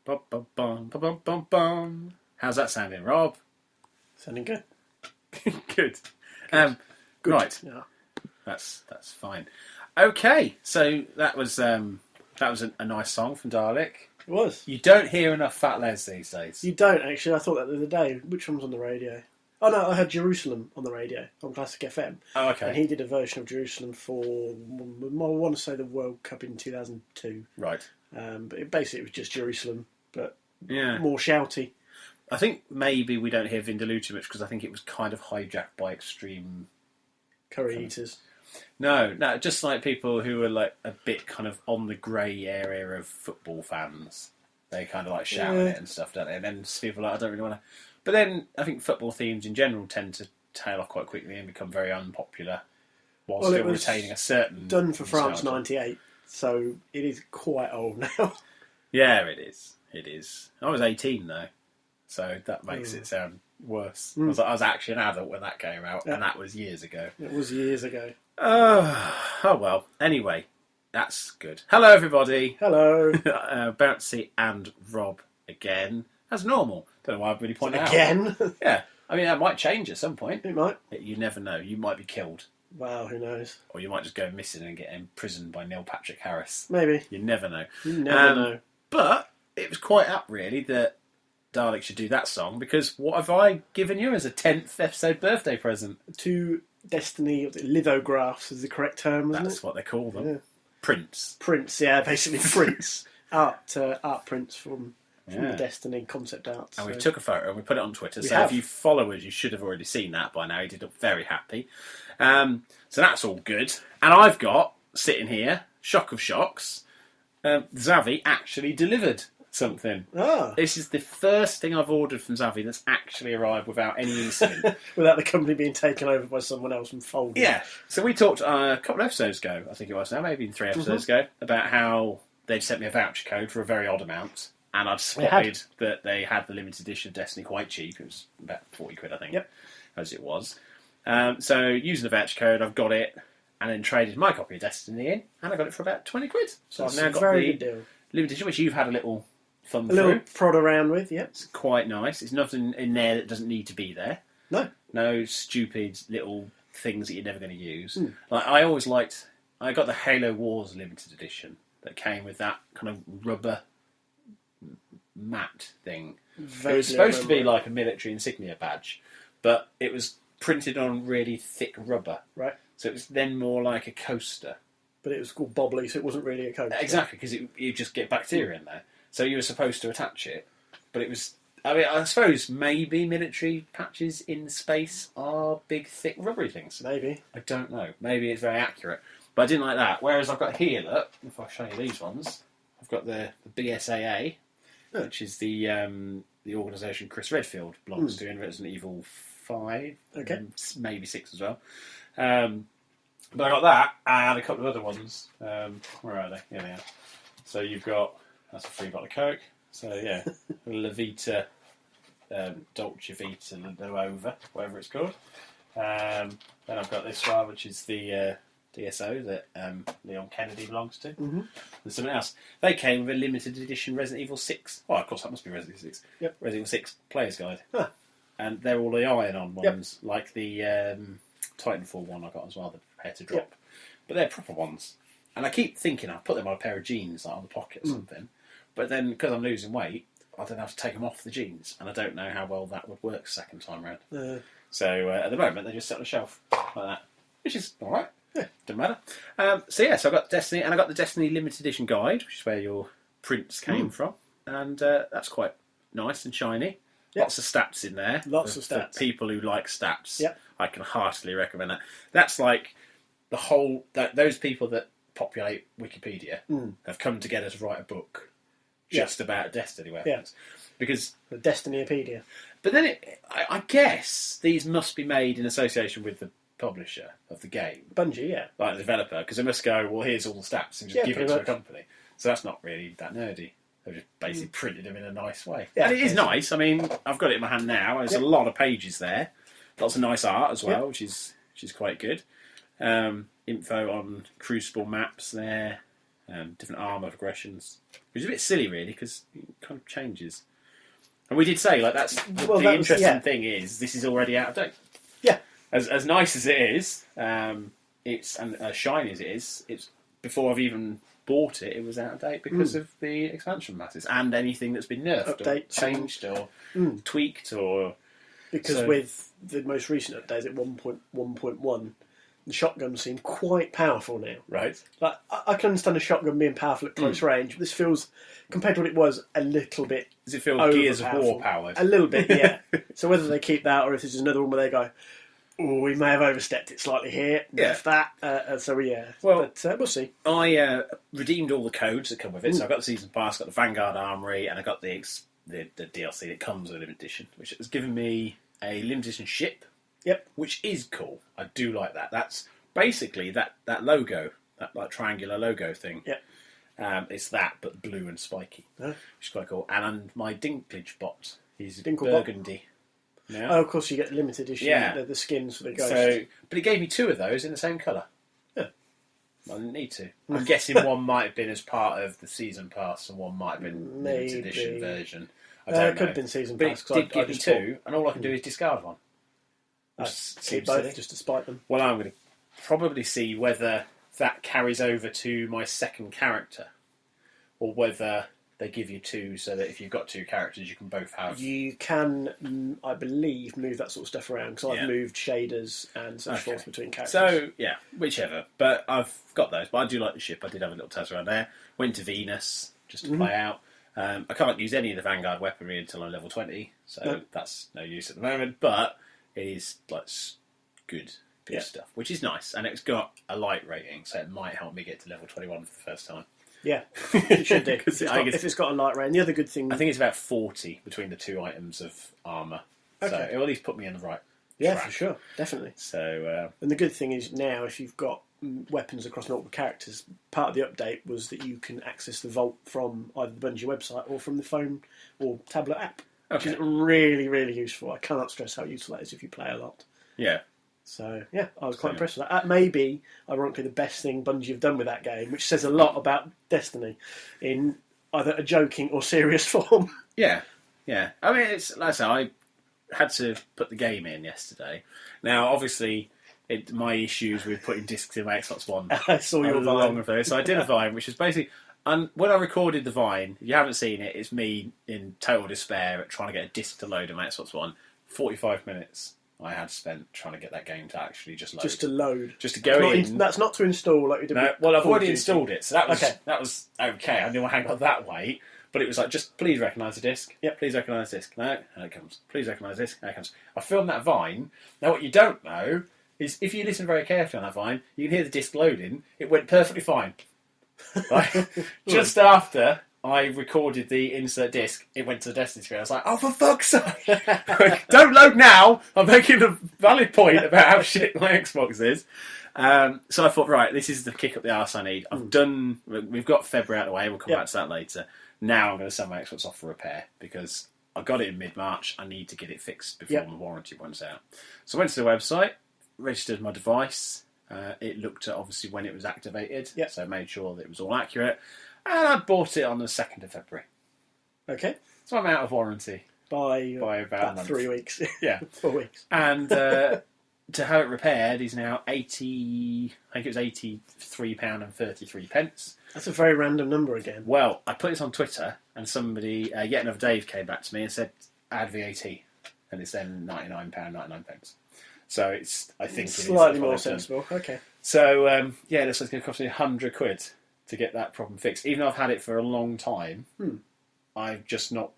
Bum, bum, bum, bum, bum, bum, bum. How's that sounding, Rob? Sounding good. Good. Good. Right. Yeah. That's fine. Okay, so that was a nice song from Dalek. It was. You don't hear enough Fat Les these days. You don't, actually. I thought that the other day. Which one was on the radio? Oh, no, I heard Jerusalem on the radio, on Classic FM. Oh, okay. And he did a version of Jerusalem for, I want to say, the World Cup in 2002. Right. But it was just Jerusalem, but Yeah. more shouty. I think maybe we don't hear Vindaloo too much because I think it was kind of hijacked by extreme... Curry eaters. No, just like people who are like a bit kind of on the grey area of football fans. They kind of like shout at it and stuff, don't they? And then people are like, I don't really want to... But then I think football themes in general tend to tail off quite quickly and become very unpopular while still retaining a certain... Done for France nostalgia. 98, so it is quite old now. Yeah, it is. It is. I was 18 though, so that makes it sound worse. I was actually an adult when that came out, and that was years ago. It was years ago. Oh well. Anyway, that's good. Hello, everybody. Hello. Bouncy and Rob again, as normal. Don't know why I've really pointed out. Again? Yeah. I mean, that might change at some point. It might. You never know. You might be killed. Wow, who knows? Or you might just go missing and get imprisoned by Neil Patrick Harris. Maybe. You never know. You never know. But it was quite up, really, that Dalek should do that song, because what have I given you as a 10th episode birthday present? 2 Destiny lithographs is the correct term, isn't That's it? what they call them. Yeah. Prints. Prints, yeah, basically prints. art prints from the Destiny concept art. And we took a photo and we put it on Twitter. So have. if you follow us, you should have already seen that by now. You did look very happy. So that's all good. And I've got, sitting here, shock of shocks, Xavi actually delivered something. Ah. This is the first thing I've ordered from Xavi that's actually arrived without any incident. Without the company being taken over by someone else and folded. Yeah. So we talked a couple of episodes ago, I think it was now, maybe 3 episodes ago, about how they'd sent me a voucher code for a very odd amount. And I'd spotted that they had the limited edition of Destiny quite cheap. It was about 40 quid, I think, as it was. So using the voucher code, I've got it, and then traded my copy of Destiny in, and I got it for about 20 quid. So That's I've now a got very the good deal. limited edition, which you've had a little thumb A little through. prod around with, yep. It's quite nice. There's nothing in there that doesn't need to be there. No. No stupid little things that you're never going to use. Like I always liked... I got the Halo Wars limited edition that came with that kind of rubber mat thing. It was supposed to be like a military insignia badge, but it was printed on really thick rubber. Right. So it was then more like a coaster. But it was called bobbly, so it wasn't really a coaster. Exactly, because you just get bacteria in there. So you were supposed to attach it, but it was... I mean, I suppose maybe military patches in space are big, thick, rubbery things. Maybe. I don't know. Maybe it's very accurate. But I didn't like that. Whereas I've got here, look, if I show you these ones, I've got the BSAA, which is the organisation Chris Redfield belongs to in Resident Evil 5, maybe 6 as well. But I got that and a couple of other ones. Where are they? Here they are. So you've got, that's a free bottle of Coke. So yeah, La Vita, Dolce Vita Nuova, whatever it's called. Then I've got this one, which is the DSO that Leon Kennedy belongs to. And something else. They came with a limited edition Resident Evil 6. Oh, of course, that must be Resident Evil 6. Yep. Resident Evil 6 Player's Guide. Huh. And they're all the iron-on ones, like the Titanfall one I got as well, the prepare to drop. Yep. But they're proper ones. And I keep thinking I'll put them on a pair of jeans, like on the pocket or something. But then, because I'm losing weight, I don't have to take them off the jeans. And I don't know how well that would work second time round. So at the moment, they just sit on the shelf like that. Which is all right. Yeah, doesn't matter. So I got Destiny, and I got the Destiny Limited Edition Guide, which is where your prints came from. And that's quite nice and shiny. Yep. Lots of stats in there. Lots of stats. For people who like stats. Yep. I can heartily recommend that. That's like the whole... those people that populate Wikipedia have come together to write a book just about Destiny weapons. Yeah. Because... The Destinypedia. But then I guess these must be made in association with the publisher of the game. Bungie, yeah. Like the developer, because they must go, well, here's all the stats, and just give it to a company. So that's not really that nerdy. They've just basically printed them in a nice way. Yeah, and it is nice. I mean, I've got it in my hand now. There's a lot of pages there. Lots of nice art as well, which is quite good. Info on Crucible maps there. different armour progressions, which is a bit silly, really, because it kind of changes. And we did say, like, that's the interesting thing is this is already out of date. Yeah. As nice as it is, it's and as shiny as it is, it's before I've even bought it. It was out of date because of the expansion masses and anything that's been nerfed, or changed, or tweaked, or because with the most recent updates at 1.1.1, the shotguns seem quite powerful now. Right. Like I can understand a shotgun being powerful at close range, but this feels, compared to what it was, a little bit. Does it feel Gears of War powered? A little bit, yeah. So whether they keep that or if there's another one where they go, oh, we may have overstepped it slightly here. Yeah. That. So yeah. Well, but we'll see. I redeemed all the codes that come with it. So I got the season pass, got the Vanguard Armory, and I got the DLC that comes with limited edition, which has given me a limited edition ship. Yep. Which is cool. I do like that. That's basically that logo, that like triangular logo thing. Yep. It's that, but blue and spiky, which is quite cool. And my Dinklage bot is Dinklebot. burgundy. Now. Oh, of course, you get the limited edition. Yeah. The skins for the ghosts. But it gave me 2 of those in the same colour. Yeah. I didn't need to. I'm guessing one might have been as part of the season pass, and one might have been limited edition version. I don't know. It could have been season but pass. It did give me 2, and all I can do is discard one. Keep both just to spite them. Well, I'm going to probably see whether that carries over to my second character, or whether they give you 2 so that if you've got 2 characters, you can both have. You can, I believe, move that sort of stuff around because I've moved shaders and such forth between characters. So yeah, whichever. But I've got those. But I do like the ship. I did have a little test around there. Went to Venus just to play out. I can't use any of the Vanguard weaponry until I'm level 20, so that's no use at the moment. But it is like good stuff, which is nice, and it's got a light rating, so it might help me get to level 21 for the first time. Yeah, it should do. If it's got a light rating. The other good thing, I think it's about 40 between the 2 items of armour, so it will at least put me in the right track. For sure, definitely. So, and the good thing is now, if you've got weapons across multiple characters, part of the update was that you can access the vault from either the Bungie website or from the phone or tablet app. Which is really, really useful. I cannot stress how useful that is if you play a lot. Yeah. So, yeah, I was quite impressed with that. That may be, ironically, the best thing Bungie have done with that game, which says a lot about Destiny in either a joking or serious form. Yeah, yeah. I mean, it's like I say, I had to put the game in yesterday. Now, obviously, my issues with putting discs in my Xbox One. I saw your Vine. So I did a Vine, which is basically... And when I recorded the Vine, if you haven't seen it, it's me in total despair at trying to get a disc to load on my Xbox One. 45 minutes I had spent trying to get that game to actually just load. Just to load. Just to go in. That's not to install like you did. No, well, I've already installed it, so that was okay. I knew I hadn't got that way, but it was like, just please recognise the disc. Yep. Please recognise the disc. No, and it comes. Please recognise this. And it comes. I filmed that Vine. Now, what you don't know is if you listen very carefully on that Vine, you can hear the disc loading. It went perfectly fine. Right? Just after I recorded the insert disc, it went to the Destiny screen. I was like, oh, for fuck's sake! Don't load now! I'm making a valid point about how shit my Xbox is. So I thought, right, this is the kick up the arse I need. We've got February out of the way, we'll come back to that later. Now I'm going to send my Xbox off for repair, because I got it in mid-March, I need to get it fixed before my warranty runs out. So I went to the website, registered my device, it looked at obviously when it was activated, so I made sure that it was all accurate, and I bought it on the 2nd of February. Okay. So I'm out of warranty. By about 3 weeks. Yeah. 4 weeks. And to have it repaired is now £83 and 33 pence. That's a very random number again. Well, I put this on Twitter, and somebody, yet another Dave, came back to me and said, add VAT, and it's then £99.99. So I think it's slightly more sensible. Okay. So it looks like it's going to cost me £100 to get that problem fixed. Even though I've had it for a long time, I've just not.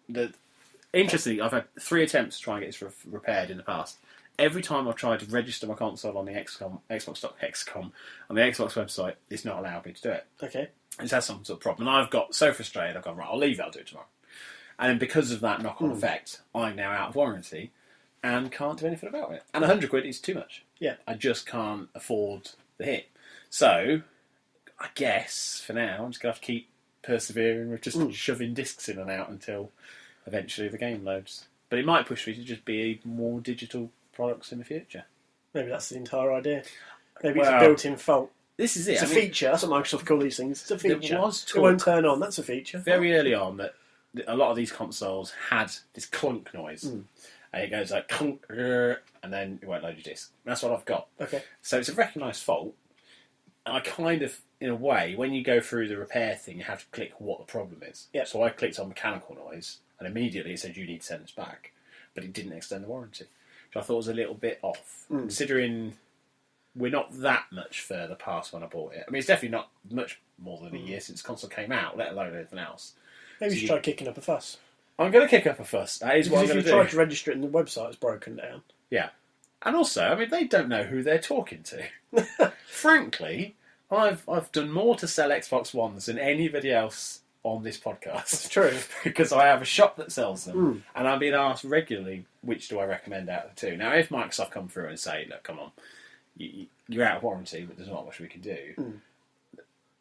Interestingly, I've had 3 attempts to try and get this repaired in the past. Every time I've tried to register my console on the Xbox.xcom on the Xbox website, it's not allowed me to do it. Okay. It's had some sort of problem, and I've got so frustrated. I've gone, right, I'll leave it. I'll do it tomorrow. And then because of that knock-on effect, I'm now out of warranty and can't do anything about it. And £100 is too much. Yeah. I just can't afford the hit. So I guess for now I'm just going to have to keep persevering with just shoving discs in and out until eventually the game loads. But it might push me to just be more digital products in the future. Maybe that's the entire idea. Maybe it's a built-in fault. this is it. It's a feature. That's what Microsoft call these things. It's a feature. There was It won't turn on. That's a feature. very early on that a lot of these consoles had this clunk noise. And it goes like clunk, and then it won't load your disc. That's what I've got. Okay. So it's a recognised fault. And I kind of, in a way, when you go through the repair thing, you have to click what the problem is. Yep. So I clicked on mechanical noise, and immediately it said you need to send this back. But it didn't extend the warranty, which I thought was a little bit off, considering we're not that much further past when I bought it. I mean, it's definitely not much more than a year since the console came out, let alone anything else. Maybe you should try kicking up a fuss. I'm going to kick up a fuss. That is what I'm going to do. If you try to register it and the website's broken down. Yeah. And also, I mean, they don't know who they're talking to. Frankly, I've done more to sell Xbox Ones than anybody else on this podcast. It's true. Because I have a shop that sells them. And I'm being asked regularly, which do I recommend out of the two? Now, if Microsoft come through and say, look, come on, you're out of warranty, but there's not much we can do.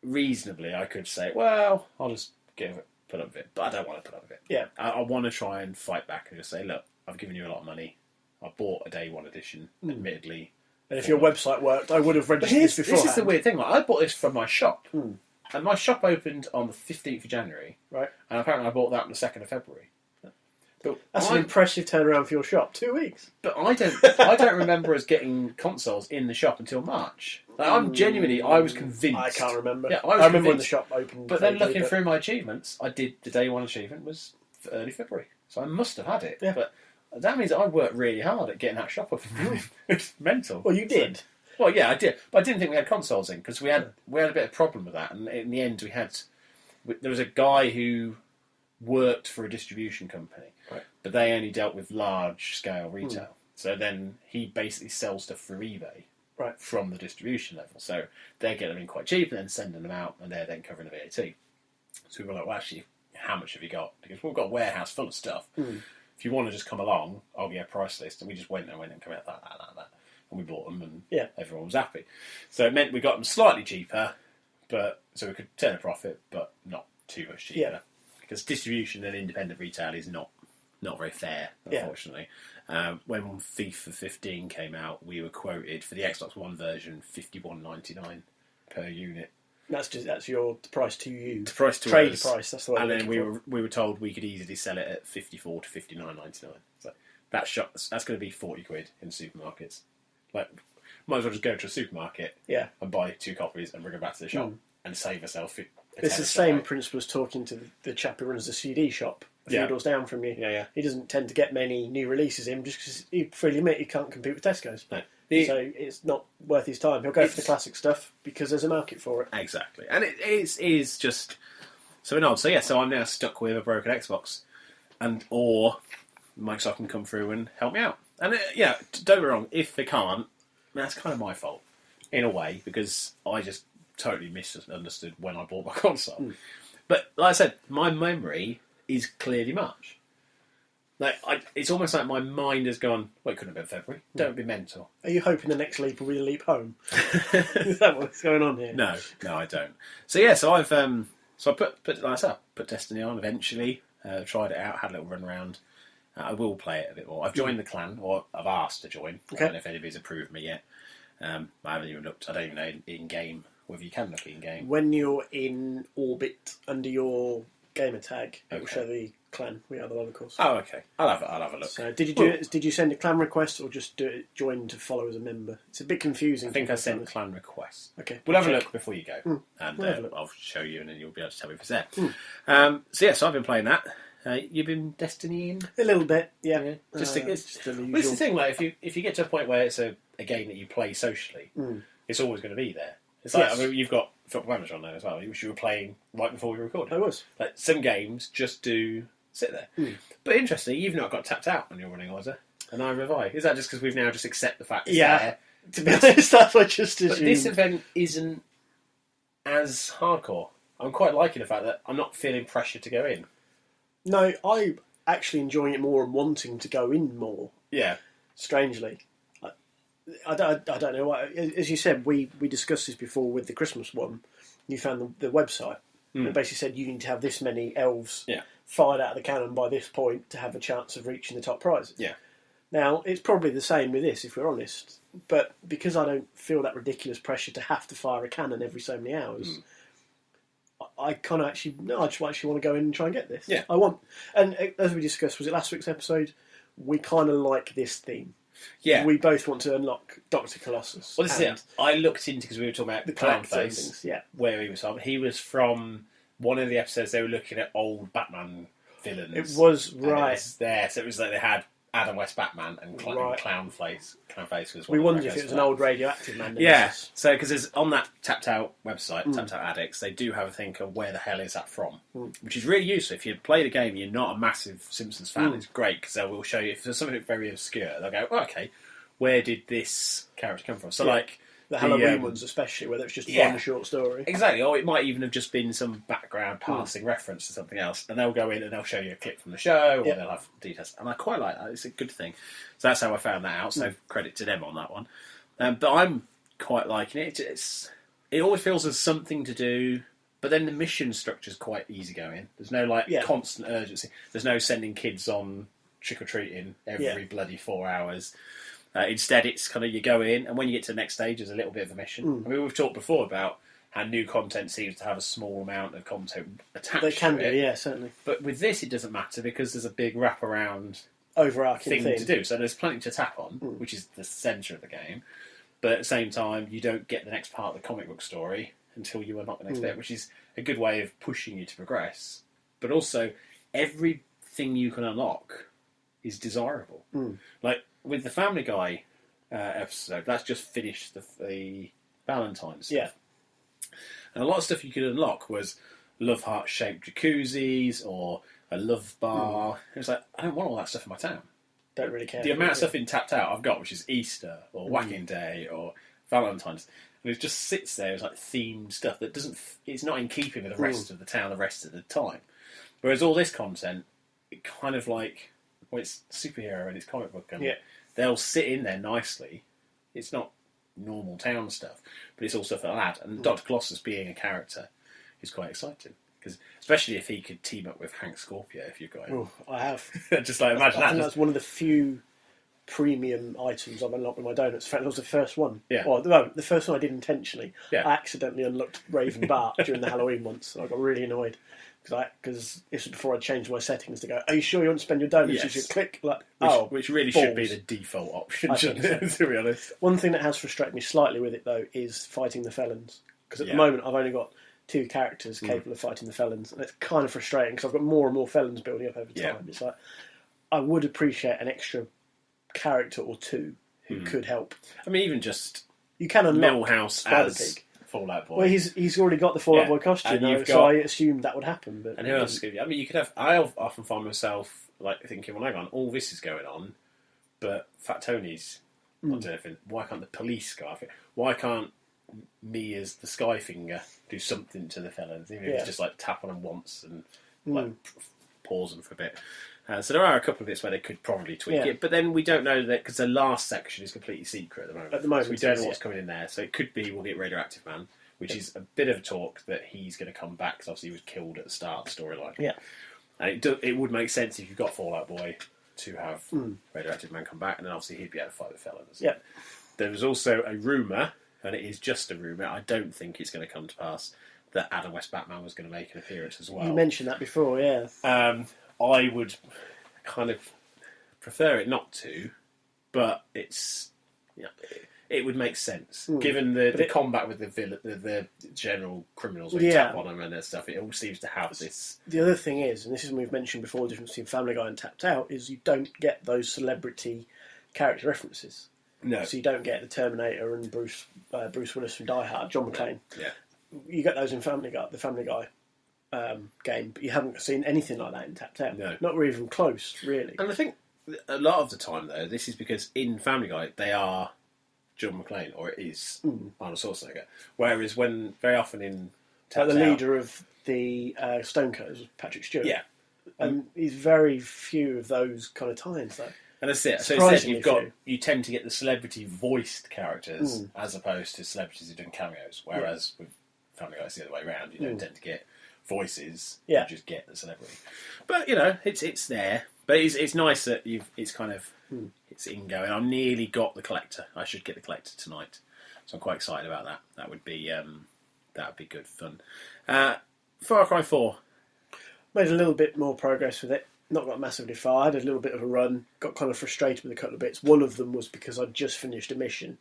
Reasonably, I could say, well, I'll just put up with it. But I don't want to put up with it. Yeah. I want to try and fight back and just say, look, I've given you a lot of money. I bought a day one edition, admittedly. And if your website worked, I would have registered this before. This is the weird thing. Like, I bought this from my shop. And my shop opened on the 15th of January. Right. And apparently I bought that on the 2nd of February. But that's an impressive turnaround for your shop. 2 weeks. But I don't remember us getting consoles in the shop until March. Like, I was convinced. I can't remember. Yeah, I remember when the shop opened. But then looking through my achievements, I did the day one achievement was for early February. So I must have had it. Yeah. But that means I worked really hard at getting that shop up. It's mental. Well, you did. Well, yeah, I did. But I didn't think we had consoles in because we had a bit of problem with that. And in the end, there was a guy who worked for a distribution company. Right. But they only dealt with large-scale retail. So then he basically sells stuff through eBay from the distribution level. So they get them in quite cheap and then sending them out, and they're then covering the VAT. So we were like, well, actually, how much have you got? Because we've got a warehouse full of stuff. If you want to just come along, I'll get a price list. And we just went and come out that. And we bought them, and everyone was happy. So it meant we got them slightly cheaper, so we could turn a profit, but not too much cheaper. Yeah. Because distribution and independent retail is not very fair, unfortunately. When FIFA 15 came out, we were quoted for the Xbox One version $51.99 per unit. That's your price to you. The price to trade us. price. That's the way. And then we were told we could easily sell it at $54 to $59.99. So that's going to be £40 in supermarkets. Like, might as well just go to a supermarket and buy 2 copies and bring them back to the shop and save ourselves. It's the same principle as talking to the chap who runs the CD shop a few doors down from you. Yeah. He doesn't tend to get many new releases in just because he freely admit he can't compete with Tesco's. No. So it's not worth his time. He'll go for the classic stuff because there's a market for it. Exactly. And it is just so odd. So I'm now stuck with a broken Xbox, or Microsoft can come through and help me out. And don't get me wrong, if they can't, that's kind of my fault in a way because I just totally misunderstood when I bought my console. But like I said, my memory is clearly March. Like it's almost like my mind has gone, well, it couldn't have been February. Don't be mental. Are you hoping the next leap will be the leap home? Is that what's going on here? No, I don't. So I've I put Destiny on eventually. Tried it out, had a little run around. I will play it a bit more. I've joined the clan, or I've asked to join. Okay. I don't know if anybody's approved me yet. I haven't even looked. I don't even know in game whether you can look in game. When you're in orbit under your gamer tag, it will show the clan. We are the other course. Oh, okay. I'll have a look. So did you do it? Did you send a clan request or just join to follow as a member? It's a bit confusing. I think I sent clan request. Okay, we'll have a look before you go, and I'll show you, and then you'll be able to tell me if it's there. So I've been playing that. You've been Destinying a little bit, yeah. It's the thing. Like if you get to a point where it's a game that you play socially, it's always going to be there. It's like you've got Football Manager on there as well, which you were playing right before we recorded. I was. Like some games just do sit there. But interestingly, you've not got tapped out on your running order, and I revive. Is that just because we've now just accept the fact it's there? To be honest, that's what I just assumed. But this event isn't as hardcore. I'm quite liking the fact that I'm not feeling pressure to go in. No, I'm actually enjoying it more and wanting to go in more. Yeah. Strangely. I don't know why. As you said, we discussed this before with the Christmas one. You found the website. It basically said you need to have this many elves fired out of the cannon by this point to have a chance of reaching the top prizes. Yeah. Now, it's probably the same with this, if we're honest. But because I don't feel that ridiculous pressure to have to fire a cannon every so many hours, I kind of actually... No, I just actually want to go in and try and get this. Yeah. I want... And as we discussed, was it last week's episode? We kind of like this theme. Yeah. We both want to unlock Dr. Colossus. Well, this is it. I looked into, because we were talking about the Clownface, yeah. where he was from. He was from one of the episodes they were looking at old Batman villains. It was, right. It was there, so it was like they had Adam West Batman and Clownface. Clownface was one. We wondered if it was an old radioactive man. Yeah, so because on that Tapped Out website, Tapped Out Addicts, they do have a thing of where the hell is that from, which is really useful. If you play the game, you're not a massive Simpsons fan, it's great because they will show you if there's something very obscure. They'll go, oh, okay, where did this character come from? So like the Halloween ones, especially, whether it's just one short story. Exactly, or it might even have just been some background passing reference to something else, and they'll go in and they'll show you a clip from the show, or they'll have details, and I quite like that. It's a good thing. So that's how I found that out. So credit to them on that one. But I'm quite liking it. It always feels there's something to do, but then the mission structure is quite easygoing. There's no constant urgency. There's no sending kids on trick or treating every bloody 4 hours. Instead, it's kind of you go in, and when you get to the next stage, there's a little bit of a mission. I mean, we've talked before about how new content seems to have a small amount of content attached to it. They can do, yeah, certainly. But with this, it doesn't matter because there's a big wraparound overarching thing to do. So there's plenty to tap on, which is the centre of the game. But at the same time, you don't get the next part of the comic book story until you unlock the next bit, which is a good way of pushing you to progress. But also, everything you can unlock is desirable. Like, with the Family Guy episode, that's just finished the Valentine's stuff. Yeah. And a lot of stuff you could unlock was love heart-shaped jacuzzis or a love bar. It was like, I don't want all that stuff in my town. Don't really care. The amount of stuff in Tapped Out I've got, which is Easter or Whacking Day or Valentine's, and it just sits there as like themed stuff that it's not in keeping with the rest of the town the rest of the time. Whereas all this content, it kind of like... Well, it's superhero and it's comic book, and they'll sit in there nicely. It's not normal town stuff, but it's all stuff that'll add. And Dr. Colossus being a character is quite exciting, because especially if he could team up with Hank Scorpio, if you've got him. Oh, I have. Just like imagine that. I think that's one of the few premium items I've unlocked with my donuts. In fact, that was the first one. Yeah. Well, the first one I did intentionally. Yeah. I accidentally unlocked Raven Bart during the Halloween once, and I got really annoyed. Because this was before I changed my settings to go, are you sure you want to spend your donuts? Yes. You should click, which really should be the default option, shouldn't it, to be honest. One thing that has frustrated me slightly with it, though, is fighting the felons. Because at the moment, I've only got 2 characters capable of fighting the felons, and it's kind of frustrating, because I've got more and more felons building up over time. It's like, I would appreciate an extra character or 2 who could help. I mean, even just you can unlock Millhouse as Fallout Boy. Well, he's already got the Fallout Boy costume, so I assumed that would happen. But and who else is going to be? I mean, you could have... I often find myself like thinking, well, hang on, all this is going on, but Fat Tony's not doing anything. Why can't the police go after it? Why can't me as the Skyfinger do something to the felons? Even if it's just like tap on them once and like pause them for a bit. So there are a couple of bits where they could probably tweak it, but then we don't know that because the last section is completely secret at the moment. So we don't know what's coming in there. So it could be we'll get Radioactive Man, which is a bit of a talk that he's going to come back because obviously he was killed at the start of the storyline. Yeah, and it would make sense if you've got Fallout Boy to have Radioactive Man come back, and then obviously he'd be able to fight the felons. Yeah, there was also a rumour, and it is just a rumour. I don't think it's going to come to pass that Adam West Batman was going to make an appearance as well. You mentioned that before, yeah. I would kind of prefer it not to, but it's it would make sense given the combat with the general criminals when you tap on them and that stuff. It all seems to have this. The other thing is, and this is something we've mentioned before, the difference between Family Guy and Tapped Out is you don't get those celebrity character references. No, so you don't get the Terminator and Bruce Willis from Die Hard, John McClane. Yeah, you get those in the Family Guy game, but you haven't seen anything like that in Tapped Out. No. Not really even close, really. And I think a lot of the time, though, this is because in Family Guy, they are John McClane, or it is Arnold Schwarzenegger. Whereas when, very often in Tapped the Out, leader of the Stonecutters was Patrick Stewart. Yeah. And he's very few of those kind of tie-ins, though. And that's it. So instead, you tend to get the celebrity-voiced characters as opposed to celebrities who do cameos. Whereas with Family Guy, it's the other way around. You don't tend to get voices, you just get the celebrity. But, it's there. But it's nice that it's kind of it's in going. I've nearly got the collector. I should get the collector tonight, so I'm quite excited about that. That would be good fun. Far Cry 4. Made a little bit more progress with it. Not got massively far. I had a little bit of a run. Got kind of frustrated with a couple of bits. One of them was because I'd just finished a mission.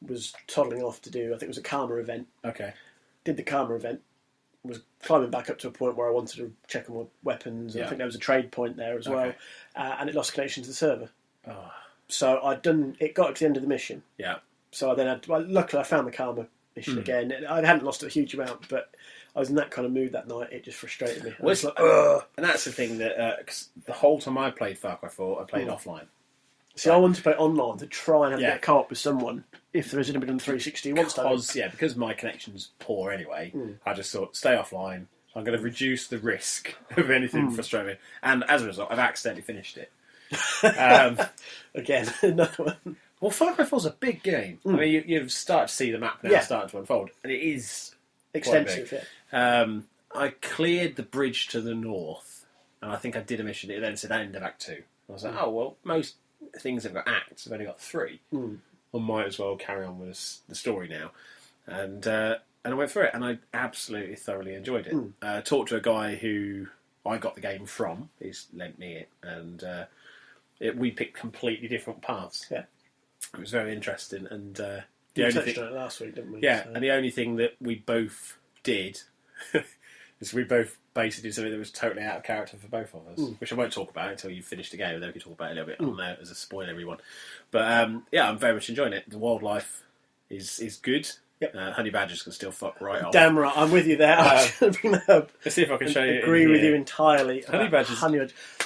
Was toddling off to do, I think it was a Karma event. Okay. Did the Karma event. Was climbing back up to a point where I wanted to check on my weapons. And I think there was a trade point there as well. And it lost connection to the server. Oh. So I'd done... It got to the end of the mission. Yeah. So I then had... Well, luckily, I found the Karma mission again. I hadn't lost a huge amount, but I was in that kind of mood that night. It just frustrated me. Well, and that's the thing that... cause the whole time I played Far Cry 4, I played offline. See, I wanted to play online to try and have a bit of co-op with someone if there is anybody on 360 who wants to. Because my connection's poor anyway, I just thought, stay offline. I'm going to reduce the risk of anything frustrating me. And as a result, I've accidentally finished it. Again, another one. Well, Far Cry 4's a big game. I mean, you've started to see the map now starting to unfold. And it is extensive, I cleared the bridge to the north. And I think I did a mission. It then said end of Act 2. I was like, oh, well, most things have got acts. I've only got 3. I might as well carry on with the story now. And I went through it, and I absolutely thoroughly enjoyed it. Talked to a guy who I got the game from. He's lent me it, and we picked completely different paths. Yeah, it was very interesting. And we touched on it last week, didn't we? Yeah, so. And the only thing that we both did is we both basically did something that was totally out of character for both of us, which I won't talk about until you finish the game, and then we can talk about it a little bit on there as a spoiler, everyone. But I'm very much enjoying it. The wildlife is good. Yep. Honey badgers can still fuck right off. Damn right, I'm with you there. Let's see if I can show you. Agree with you entirely. Honey badgers.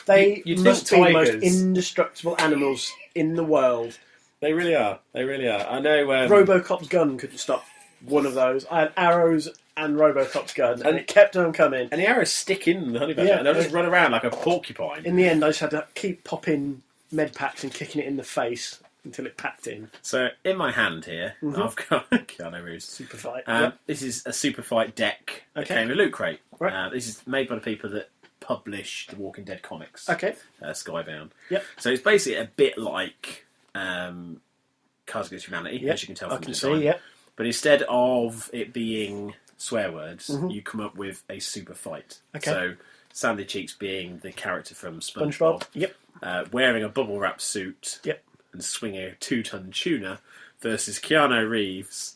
They must be the most indestructible animals in the world. They really are. They really are. I know. Robocop's gun couldn't stop one of those. I had arrows and Robocop's gun, and it kept on coming. And the arrows stick in the honey badger, and they'll just run around like a porcupine. In the end, I just had to keep popping med packs and kicking it in the face until it packed in. So, in my hand here, I've got Keanu Reeves. Super Fight. This is a Super Fight deck that came with Loot Crate. Right. This is made by the people that publish the Walking Dead comics. Okay. Skybound. Yep. So, it's basically a bit like Cards Against Humanity, as you can tell from the design. But instead of it being swear words, you come up with a super fight. Okay. So, Sandy Cheeks being the character from SpongeBob. Yep. Wearing a bubble wrap suit. Yep. And swinging a 2-ton tuna versus Keanu Reeves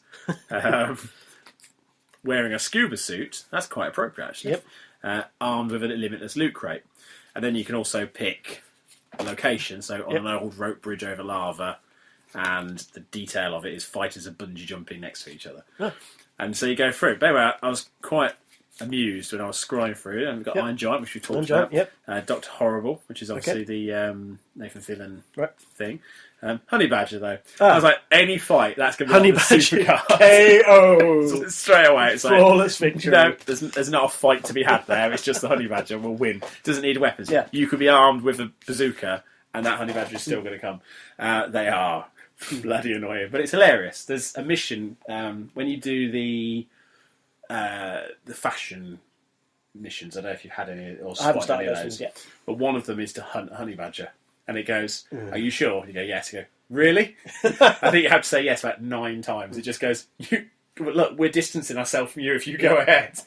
wearing a scuba suit. That's quite appropriate, actually. Yep. Armed with a limitless loot crate. And then you can also pick a location. So on an old rope bridge over lava, and the detail of it is fighters are bungee jumping next to each other. Oh. And so you go through. But anyway, I was quite amused when I was scrolling through, and we've got Iron Giant, which we talked about. Dr. Horrible, which is obviously the Nathan Fillion thing. Honey Badger, though. I was like, any fight, that's going to be Honey Badger KO! Straight away, it's flawless victory. No, there's not a fight to be had there. It's just the Honey Badger will win. Doesn't need weapons. Yeah. You could be armed with a bazooka, and that Honey Badger is still going to come. They are bloody annoying, but it's hilarious. There's a mission when you do the fashion missions. I don't know if you've had any or spotted any of those yet. But one of them is to hunt a honey badger, and it goes, "Are you sure?" You go, "Yes." You go, "Really?" I think you have to say yes about 9 times. It just goes, "Look, we're distancing ourselves from you if you go ahead."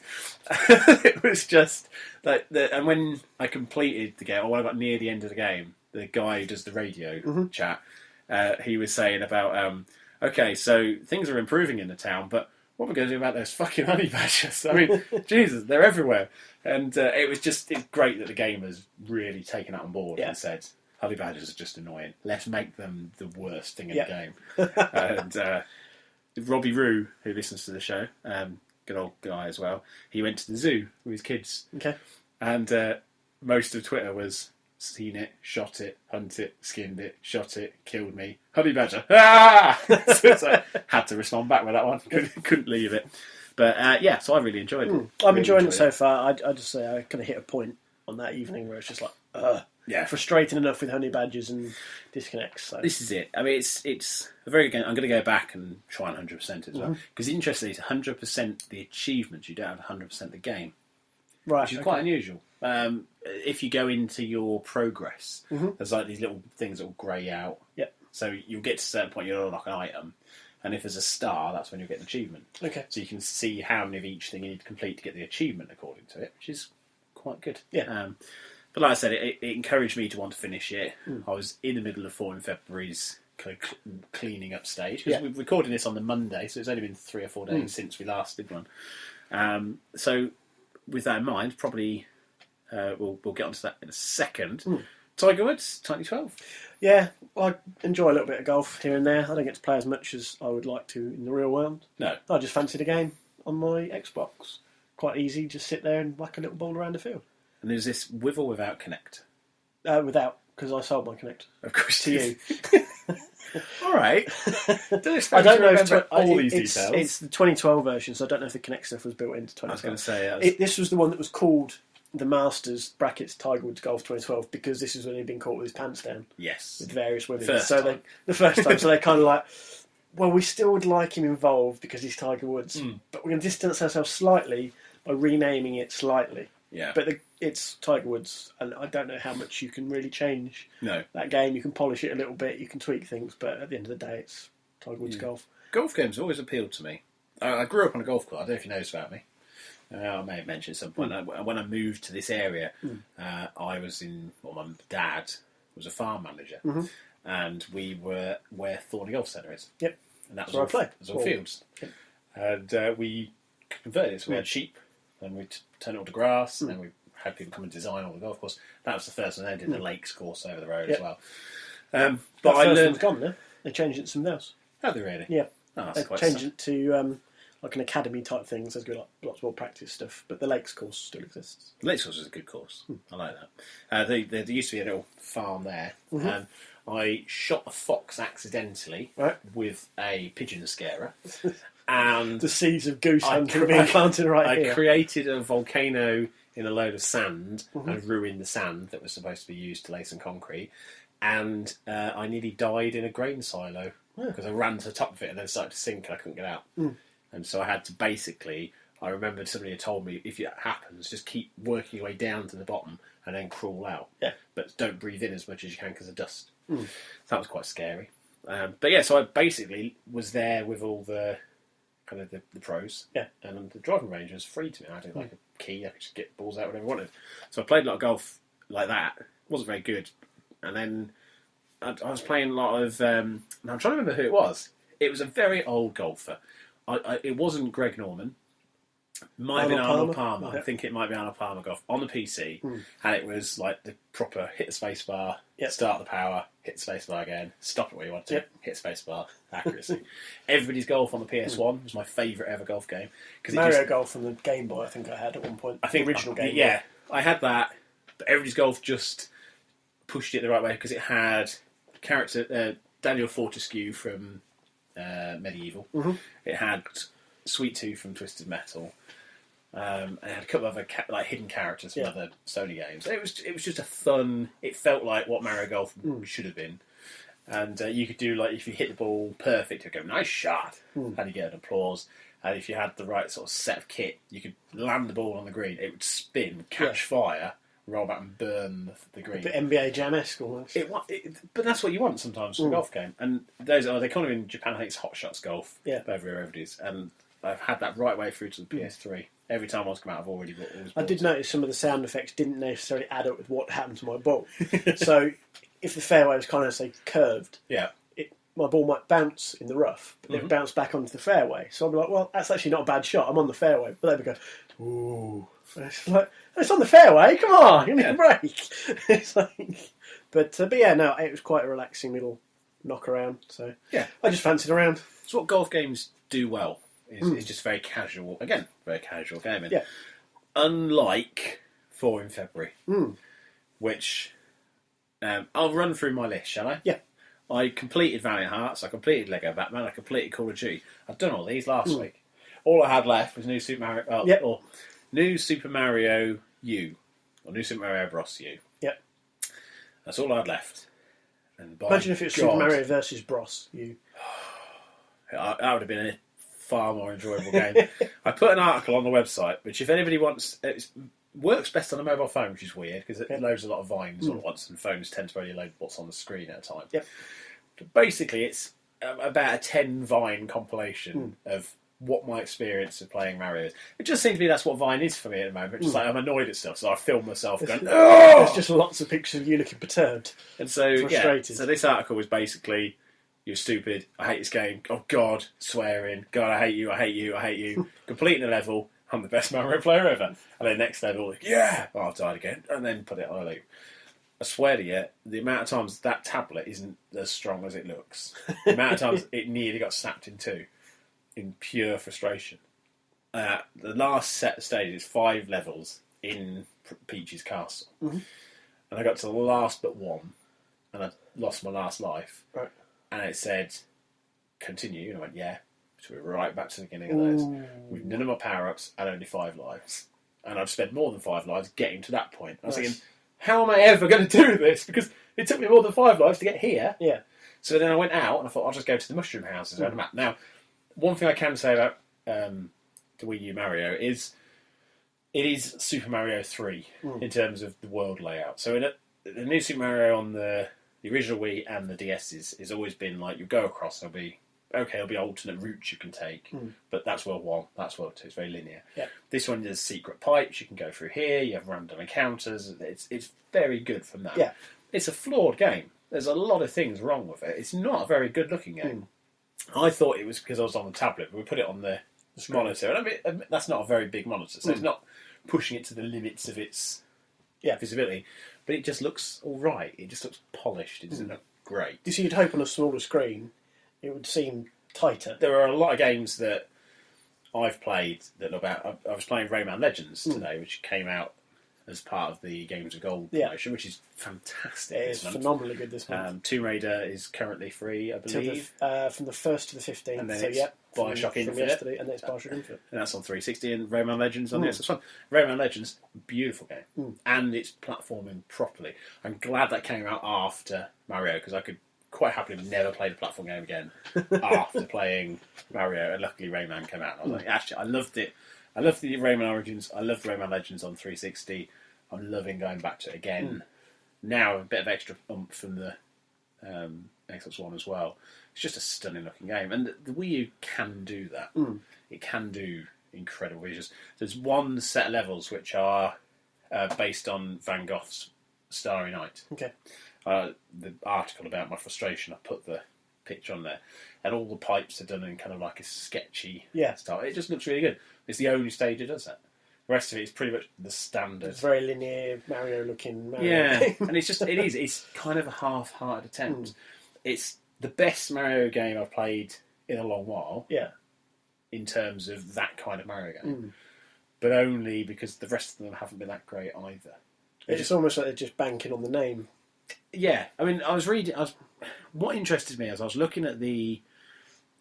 It was just like, and when I completed the game, or when I got near the end of the game, the guy who does the radio chat, he was saying about, okay, so things are improving in the town, but what are we going to do about those fucking honey badgers? I mean, Jesus, they're everywhere. And it's great that the game has really taken that on board and said, honey badgers are just annoying. Let's make them the worst thing in the game. And Robbie Roo, who listens to the show, good old guy as well, he went to the zoo with his kids. Okay. And most of Twitter was, seen it, shot it, hunt it, skinned it, shot it, killed me, honey badger. Ah! So had to respond back with that one. Couldn't leave it. But so I really enjoyed it. I'm enjoying it so far. I just say I kind of hit a point on that evening where it's just like, frustrating enough with honey badgers and disconnects. So. This is it. I mean, it's a very good game. I'm going to go back and try 100% as well. Because interestingly, it's 100% the achievements. You don't have 100% the game. Right. Which is quite unusual. If you go into your progress, there's like these little things that will grey out. Yep. So you'll get to a certain point, you'll unlock an item, and if there's a star, that's when you'll get an achievement. Okay. So you can see how many of each thing you need to complete to get the achievement according to it, which is quite good. Yeah. But like I said, it encouraged me to want to finish it. I was in the middle of 4 in February's kind of cleaning up stage. Because we're recording this on the Monday, so it's only been 3 or 4 days since we last did one. So with that in mind, probably we'll get onto that in a second. Tiger Woods, 2012. Yeah, I enjoy a little bit of golf here and there. I don't get to play as much as I would like to in the real world. No. I just fancied a game on my Xbox. Quite easy, just sit there and whack a little ball around the field. And there's this with or without Connect? Without, because I sold my Connect. Of course to you. All right. I don't know if all these details. It's the 2012 version, so I don't know if the Connect stuff was built into 2012. I was going to say this was the one that was called the Masters brackets Tiger Woods Golf 2012 because this is when he'd been caught with his pants down. Yes. With various women. The first time. So they're kind of like, well, we still would like him involved because he's Tiger Woods, but we're going to distance ourselves slightly by renaming it slightly. Yeah. But it's Tiger Woods, and I don't know how much you can really change that game. You can polish it a little bit, you can tweak things, but at the end of the day, it's Tiger Woods golf. Golf games always appealed to me. I grew up on a golf club. I don't know if you know this about me. I may have mentioned at some point. When I moved to this area, I was my dad was a farm manager, and we were where Thorney Golf Centre is. Yep. And that was where I play. It was all fields. Yep. And we converted it. So we had sheep, and we turned it all to grass, and then we had people come and design all the golf course. That was the first one. They did the Lakes course over the road as well. But I learned. One's gone now. They changed it to something else. Have they really? Yeah. Oh, they changed it to like an academy type thing. So there's got lots more practice stuff. But the Lakes course still exists. The Lakes course is a good course. I like that. There used to be a little farm there. I shot a fox accidentally with a pigeon scarer. And the seeds of goose hunting being planted here. I created a volcano in a load of sand and ruined the sand that was supposed to be used to lay some concrete. And I nearly died in a grain silo because I ran to the top of it and then it started to sink and I couldn't get out. And so I had to basically, I remembered somebody had told me, if it happens, just keep working your way down to the bottom and then crawl out. Yeah. But don't breathe in as much as you can because of dust. So that was quite scary. But yeah, so I basically was there with all the kind of the pros. Yeah. And the driving range was free to me. I had like a key, I could just get balls out whenever I wanted. So I played a lot of golf like that. It wasn't very good. And then I was playing a lot of... I'm trying to remember who it was. It was a very old golfer. It wasn't Greg Norman. Might have been Arnold Palmer. I think it might be Arnold Palmer golf on the PC. And it was like the proper hit the space bar, start the power, hit the space bar again, stop it where you want to, hit space bar, accuracy. Everybody's Golf on the PS1 was my favourite ever golf game. Mario Golf on the Game Boy I think I had at one point. I think the original Game Boy. Yeah, I had that. But Everybody's Golf just pushed it the right way because it had character Daniel Fortescue from Medieval. It had Sweet Tooth from Twisted Metal. And it had a couple of other hidden characters from other Sony games. It was just a fun. It felt like what Mario Golf should have been. And you could do like if you hit the ball perfect, you'd go nice shot, and you get an applause. And if you had the right sort of set of kit, you could land the ball on the green. It would spin, catch fire, roll back and burn the green. A bit NBA Jam-esque almost. But that's what you want sometimes from a golf game. And they call it in Japan. I think it's Hot Shots Golf. Yeah, over it is. And I've had that right way through to the PS3. Every time I was come out, I've already bought all. I did notice some of the sound effects didn't necessarily add up with what happened to my ball. So if the fairway was kind of say curved, my ball might bounce in the rough, but then it would bounce back onto the fairway. So I'd be like, well, that's actually not a bad shot. I'm on the fairway, but they'd be going, ooh, it's like it's on the fairway. Come on, you need a break. It's like, but yeah, no, it was quite a relaxing little knock around. So yeah, I just fancied around. So what golf games do well. It's just very casual. Again, very casual gaming. Yeah. Unlike 4 in February, which I'll run through my list, shall I? Yeah. I completed Valiant Hearts. I completed Lego Batman. I completed Call of Duty. I've done all these last week. All I had left was New Super Mario. Or New Super Mario U, or New Super Mario Bros. U. Yep. That's all I had left. And imagine if it was Super Mario versus Bros. U. That would have been a far more enjoyable game. I put an article on the website, which if anybody wants, it's works best on a mobile phone, which is weird because it loads a lot of vines all at once, and phones tend to only load what's on the screen at a time. Yep. But basically, it's about a 10 Vine compilation of what my experience of playing Mario is. It just seems to be that's what Vine is for me at the moment. Just like I'm annoyed at stuff, so I film myself going, "Oh!" There's just lots of pictures of you looking perturbed, and so frustrated. So this article was basically, "You're stupid. I hate this game. Oh God, swearing. God, I hate you. I hate you. I hate you." Completing the level. I'm the best Mario player ever. And then next level, yeah, I've died again. And then put it on a loop. I swear to you, the amount of times that tablet isn't as strong as it looks. The amount of times it nearly got snapped in two in pure frustration. The last set of stages, 5 levels in Peach's castle. Mm-hmm. And I got to the last but one, and I lost my last life. Right. And it said, continue. And I went, yeah. So we're right back to the beginning of those. With none of my power-ups and only 5 lives. And I've spent more than 5 lives getting to that point. I was thinking, how am I ever going to do this? Because it took me more than 5 lives to get here. Yeah. So then I went out and I thought, I'll just go to the mushroom houses around the map. Now, one thing I can say about the Wii U Mario is it is Super Mario 3 in terms of the world layout. So the new Super Mario on the original Wii and the DS has always been like, you go across, there'll be alternate routes you can take, but that's World 1, that's World 2, it's very linear. Yeah. This one, there's secret pipes, you can go through here, you have random encounters, it's very good from that. Yeah. It's a flawed game. There's a lot of things wrong with it. It's not a very good looking game. I thought it was because I was on the tablet, but we put it on the monitor, and I mean, that's not a very big monitor, so it's not pushing it to the limits of its visibility, but it just looks alright, it just looks polished, it doesn't look great. You see, you'd hope on a smaller screen it would seem tighter. There are a lot of games that I've played that look about. I was playing Rayman Legends today, which came out as part of the Games of Gold promotion, which is fantastic. It is phenomenally good this month. Tomb Raider is currently free, I believe. From the 1st to the 15th. And then so, it's Bioshock Infinite. Yesterday, and then it's Bioshock Infinite. And that's on 360, and Rayman Legends on the Xbox One. Rayman Legends, beautiful game. And it's platforming properly. I'm glad that came out after Mario, because I could quite happily never played a platform game again after playing Mario, and luckily Rayman came out. And I was like, actually, I loved it. I loved the Rayman Origins. I loved Rayman Legends on 360. I'm loving going back to it again. Now a bit of extra oomph from the Xbox One as well. It's just a stunning looking game, and the Wii U can do that. It can do incredible visuals. There's one set of levels which are based on Van Gogh's Starry Night. Okay. The article about my frustration, I put the picture on there, and all the pipes are done in kind of like a sketchy style. It just looks really good. It's the only stage that does that. The rest of it is pretty much the standard. It's very linear, Mario-looking Mario. Yeah, and it's kind of a half-hearted attempt. It's the best Mario game I've played in a long while. Yeah. In terms of that kind of Mario game, but only because the rest of them haven't been that great either. It's almost like they're just banking on the name. Yeah, I mean, what interested me is I was looking at the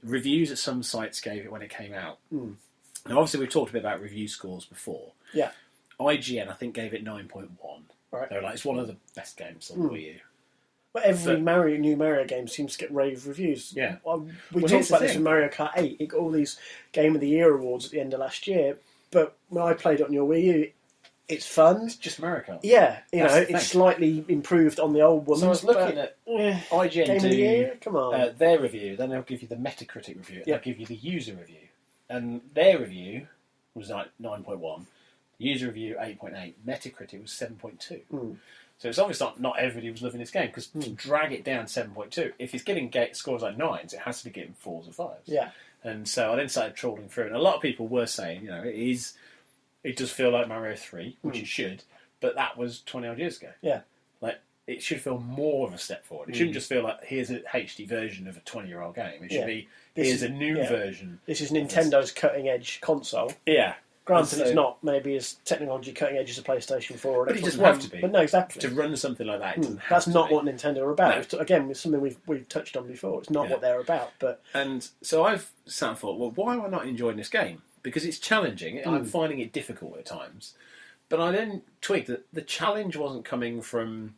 reviews that some sites gave it when it came out. Now, obviously, we've talked a bit about review scores before. Yeah. IGN, I think, gave it 9.1. Right. They were like, it's one of the best games on the Wii U. But every new Mario game seems to get rave reviews. Yeah. We talked about this with Mario Kart 8. It got all these Game of the Year awards at the end of last year. But when I played it on your Wii U, it's fun. It's just Mario Kart. Yeah, it's slightly improved on the old ones. So I was looking at IGN Game of the Year. Come on, their review. Then they'll give you the Metacritic review. And they'll give you the user review. And their review was like 9.1. User review 8.8. Metacritic was 7.2. So it's obviously not everybody was loving this game, because to drag it down 7.2, if it's getting scores like 9s, it has to be getting 4s or 5s. Yeah. And so I then started trawling through, and a lot of people were saying, it does feel like Mario 3, which it should, but that was 20 odd years ago. Yeah. Like, it should feel more of a step forward. It shouldn't just feel like, here's a HD version of a 20-year-old game. It should be, here's a new version. This is Nintendo's cutting-edge console. Yeah. Granted, it's not maybe as technology cutting edge as a PlayStation 4 or but it doesn't have to be. But no, exactly. To run something like that, it doesn't have that's to not be. what Nintendo are about. No. Again, it's something we've touched on before. It's not what they're about. And so I've sat and thought, well, why am I not enjoying this game? Because it's challenging. I'm finding it difficult at times. But I then twigged that the challenge wasn't coming from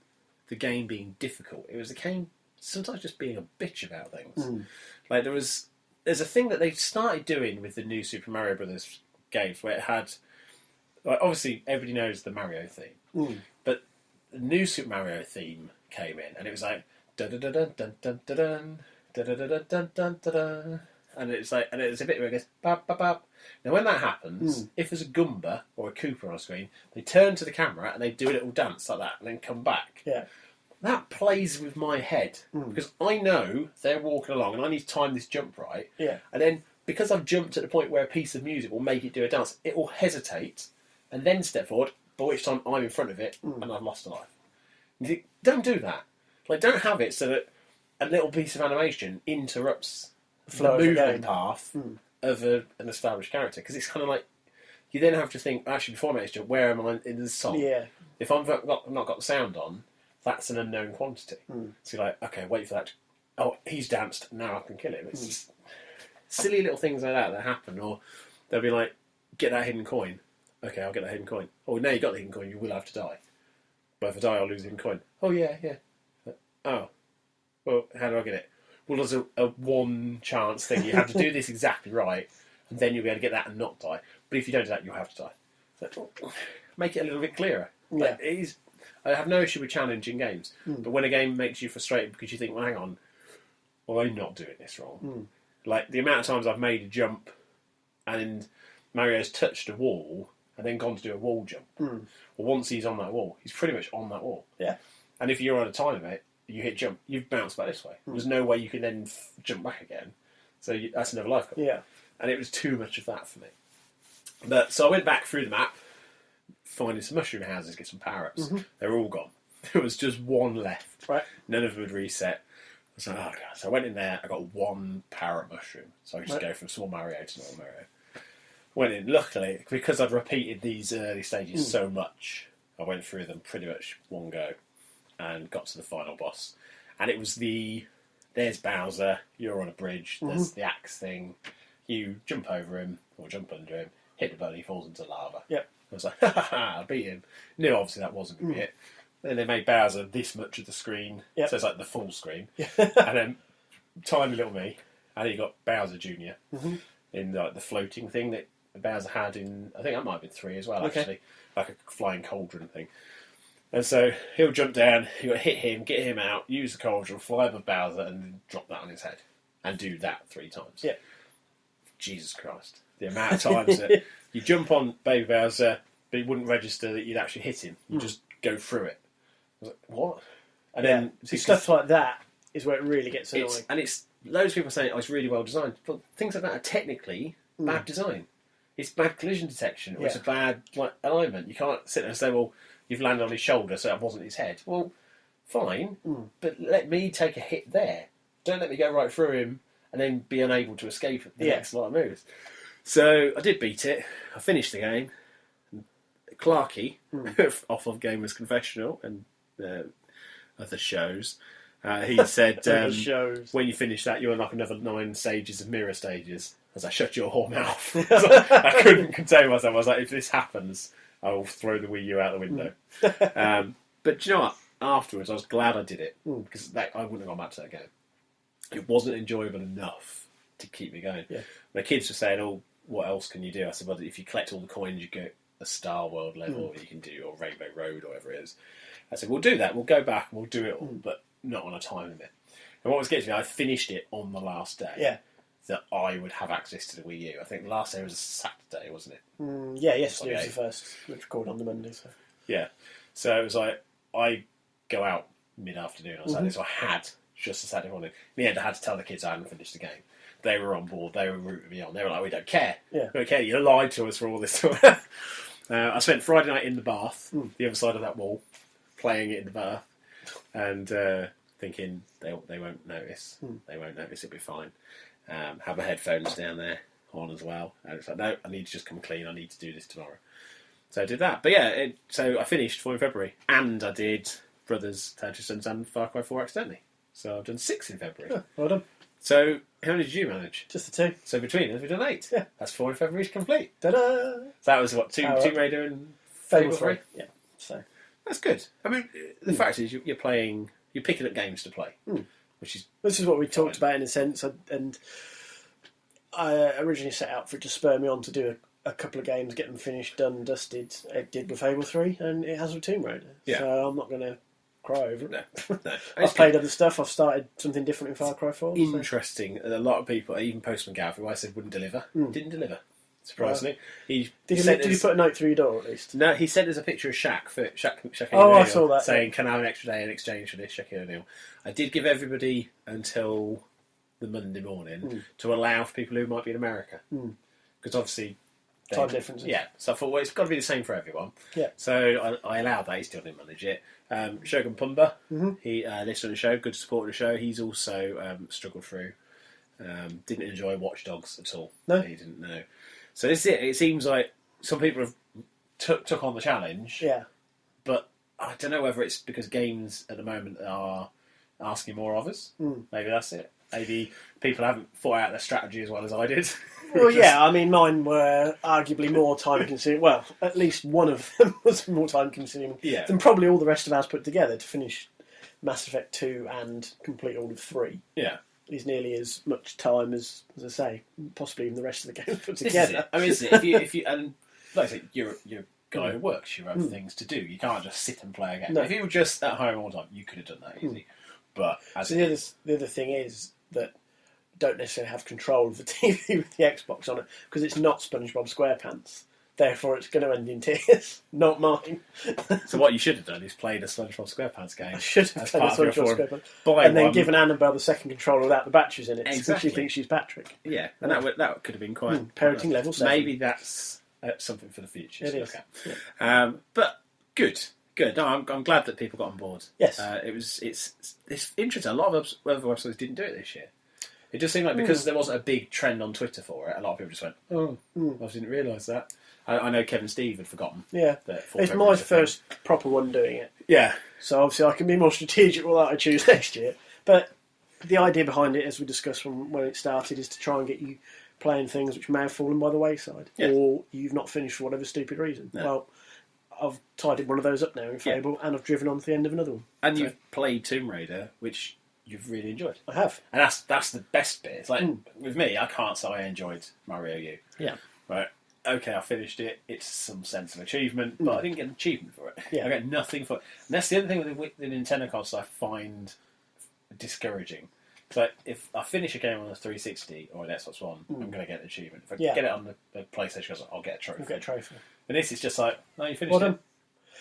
the game being difficult. It was the game sometimes just being a bitch about things. Like there's a thing that they started doing with the new Super Mario Brothers games where it had like, obviously everybody knows the Mario theme, but the new Super Mario theme came in, and it was like dun dun dun dun dun dun dun dun dun dun dun dun dun, and it's like, and it's a bit where it goes bap bap bap. Now when that happens, if there's a Goomba or a Koopa on a screen, they turn to the camera and they do a little dance like that, and then come back. Yeah. That plays with my head because I know they're walking along, and I need to time this jump right. Yeah. And then because I've jumped at the point where a piece of music will make it do a dance, it will hesitate and then step forward. By which time I'm in front of it and I've lost a life. You think, don't do that. Like, don't have it so that a little piece of animation interrupts the movement path of an established character, because it's kind of like you then have to think, actually, before I make this jump, where am I in the song? Yeah. If I've not got the sound on, that's an unknown quantity. So you're like, okay, wait for that. Oh, he's danced. Now I can kill him. It's just silly little things like that happen, or they'll be like, get that hidden coin. Okay, I'll get that hidden coin. Oh, now you got the hidden coin, you will have to die. But if I die, I'll lose the hidden coin. Oh, yeah. Oh. Well, how do I get it? Well, there's a one chance thing. You have to do this exactly right, and then you'll be able to get that and not die. But if you don't do that, you'll have to die. So, make it a little bit clearer. Yeah. Like, I have no issue with challenging games, but when a game makes you frustrated because you think, well, hang on, well, I'm not doing this wrong. Like, the amount of times I've made a jump and Mario's touched a wall and then gone to do a wall jump. Well, once he's on that wall, he's pretty much on that wall. Yeah. And if you're on a time limit, you hit jump, you've bounced back this way. There's no way you can then jump back again. So that's another life goal. Yeah. And it was too much of that for me. But so I went back through the map, finding some mushroom houses, get some power-ups. They were all gone. There was just one left. Right. None of them had reset. I was like, oh, God. So I went in there, I got one power-up mushroom. So I just go from small Mario to small Mario. Went in, luckily, because I'd repeated these early stages so much, I went through them pretty much one go and got to the final boss. And it was there's Bowser, you're on a bridge, there's the axe thing, you jump over him, or jump under him, hit the button, he falls into lava. Yep. I was like, ha ha ha, I beat him. Knew obviously that wasn't going to be it. Then they made Bowser this much of the screen, so it's like the full screen. And then tiny little me, and then you got Bowser Jr. In like the floating thing that Bowser had in, I think that might have been 3 as well, actually, like a flying cauldron thing. And so he'll jump down, you've got to hit him, get him out, use the cauldron, fly above Bowser, and then drop that on his head. And do that 3 times. Yeah. Jesus Christ. The amount of times that you jump on Baby Bowser, but it wouldn't register that you'd actually hit him. You just go through it. I was like, what? And then stuff like that is where it really gets annoying. And it's loads of people saying, oh, it's really well designed. But things like that are technically bad design. It's bad collision detection, or it's a bad alignment. You can't sit there and say, well, you've landed on his shoulder, so that wasn't his head. Well, fine, but let me take a hit there. Don't let me go right through him and then be unable to escape the next lot of moves. So I did beat it. I finished the game. Clarky, off of Gamers Confessional and other shows, he said, when you finish that, you unlock another 9 stages of mirror stages. As I shut your whore mouth. I couldn't contain myself. I was like, if this happens, I will throw the Wii U out the window. But do you know what? Afterwards, I was glad I did it, because I wouldn't have gone back to that game. It wasn't enjoyable enough to keep me going. Yeah. My kids were saying, oh, what else can you do? I said, well, if you collect all the coins, you get a Star World level you can do, or Rainbow Road, or whatever it is. I said, we'll do that. We'll go back and we'll do it all, but not on a time limit. And what was getting to me, I finished it on the last day. Yeah. That I would have access to the Wii U. I think the last day was a Saturday, wasn't it? Yesterday was the first. We recorded on the Monday. So. Yeah. So it was like, I go out mid-afternoon on Saturday, so I had just a Saturday morning. In the end, I had to tell the kids I hadn't finished the game. They were on board. They were rooting me on. They were like, we don't care. Yeah. We don't care. You lied to us for all this time. I spent Friday night in the bath, the other side of that wall, playing it in the bath, and thinking they won't notice. They won't notice. It'll be fine. Have my headphones down there on as well. And it's like, no, I need to just come clean. I need to do this tomorrow. So I did that. But yeah, so I finished 4 in February. And I did Brothers, Tetris Sons and Far Cry 4 accidentally. So I've done 6 in February. Oh, well done. So how many did you manage? Just the 2. So between us, we've done 8. Yeah. That's 4 in February complete. Ta-da! So that was what, Tomb Raider and Fable 3? Yeah. So that's good. I mean, the fact is you're picking up games to play. Which is this is what we talked about in a sense, and I originally set out for it to spur me on to do a couple of games, get them finished, done, dusted. It did with Fable 3, and it has with Tomb Raider. Yeah. So I'm not going to cry over it. No. I've played other stuff. I've started something different in Far Cry 4. Interesting. A lot of people, even Postman Gav, who I said wouldn't deliver, didn't deliver. Surprisingly, Did he put a note through your door at least? No, he sent us a picture of Shaq I saw that. saying, "Can I have an extra day in exchange for this?" Shaquille O'Neal. I did give everybody until the Monday morning to allow for people who might be in America, because obviously time differences. Yeah, so I thought, well, it's got to be the same for everyone. Yeah. So I allowed that. He still didn't manage it. Shogun Pumba, he listened to the show, good support of the show. He's also struggled through. Didn't enjoy Watch Dogs at all. No, he didn't know. So this is it. It seems like some people have took on the challenge. Yeah. But I don't know whether it's because games at the moment are asking more of us. Maybe that's it. Maybe people haven't thought out their strategy as well as I did. Well, yeah, I mean, mine were arguably more time-consuming. Well, at least one of them was more time-consuming than probably all the rest of ours put together to finish Mass Effect 2 and complete all of 3. Yeah. Is nearly as much time as I say, possibly even the rest of the game put together. I mean, if you and like I say, you're a guy who works, you have things to do. You can't just sit and play a game. No. If you were just at home all the time, you could have done that easy. But the other thing is that you don't necessarily have control of the TV with the Xbox on it because it's not SpongeBob SquarePants. Therefore, it's going to end in tears. Not mine. So what you should have done is played a SpongeBob SquarePants game. I should have played a SpongeBob SquarePants. And then given Annabelle the second controller without the batteries in it. Exactly. She thinks she's Patrick. Yeah, and that could have been quite... parenting level 7. Maybe that's something for the future to look at. Yeah. But good. No, I'm glad that people got on board. Yes. It's interesting. A lot of other websites didn't do it this year. It just seemed like because there wasn't a big trend on Twitter for it, a lot of people just went, I didn't realise that. I know Kevin Steve had forgotten. Yeah. It's my first proper one doing it. Yeah. So obviously I can be more strategic with what I choose next year. But the idea behind it, as we discussed when it started, is to try and get you playing things which may have fallen by the wayside. Yeah. Or you've not finished for whatever stupid reason. No. Well, I've tidied one of those up now in Fable and I've driven on to the end of another one. And you've played Tomb Raider, which you've really enjoyed. I have. And that's the best bit. It's like, with me, I can't say I enjoyed Mario U. Yeah. Right. Okay, I finished it. It's some sense of achievement, but I didn't get an achievement for it. Yeah. I got nothing for it. And that's the other thing with the Nintendo console I find discouraging. It's like, if I finish a game on the 360 or an Xbox One, I'm going to get an achievement. If I get it on the PlayStation, I'll get a trophy. You'll get a trophy. And this is just like, no, you finished it.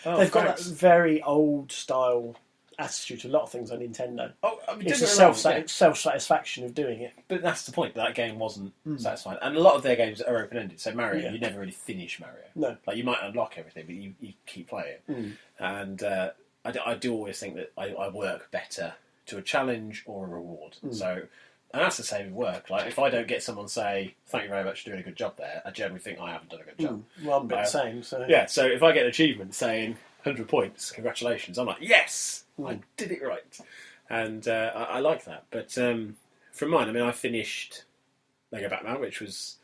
They've got that very old style attitude to a lot of things on Nintendo. Oh, I mean, it's a self-satisfaction of doing it. But that's the point. That game wasn't satisfying. And a lot of their games are open-ended. So Mario, you never really finish Mario. No. Like, you might unlock everything, but you keep playing. And I do always think that I work better to a challenge or a reward. So, and that's the same with work. Like, if I don't get someone say, thank you very much for doing a good job there, I generally think I haven't done a good job. Well, I'm a bit the same. So. Yeah, so if I get an achievement saying 100 points, congratulations, I'm like, yes! I did it right. And I like that. But from mine, I mean, I finished Lego Batman, which was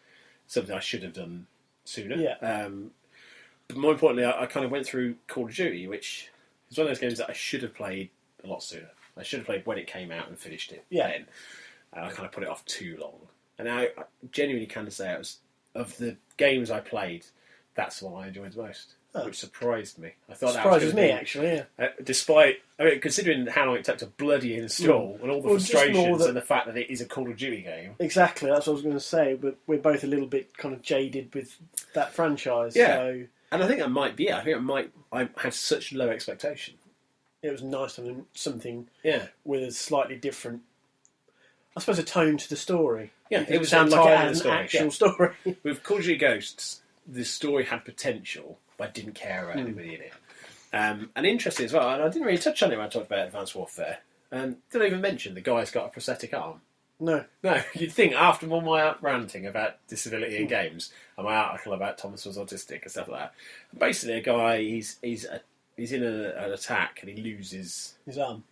something I should have done sooner. Yeah. But more importantly, I kind of went through Call of Duty, which is one of those games that I should have played a lot sooner. I should have played when it came out and finished it then. And I kind of put it off too long. And I genuinely can say it was, of the games I played, that's the one I enjoyed the most. Which surprised me. I thought surprises me, actually, yeah. Despite, I mean, considering how long it took to bloody install and all the frustrations and the fact that it is a Call of Duty game. Exactly, that's what I was going to say. But we're both a little bit kind of jaded with that franchise. Yeah. So and I think that might be it. I think I had such low expectation. It was nice having something with a slightly different, I suppose, a tone to the story. Yeah, it sounds like it had an actual story. With Call of Duty Ghosts, the story had potential, but I didn't care about anybody in it. And interesting as well, and I didn't really touch on it when I talked about Advanced Warfare. Didn't even mention the guy's got a prosthetic arm. No, you'd think after all my ranting about disability in games and my article about Thomas was autistic and stuff like that, basically a guy, he's in an attack and he loses his arm,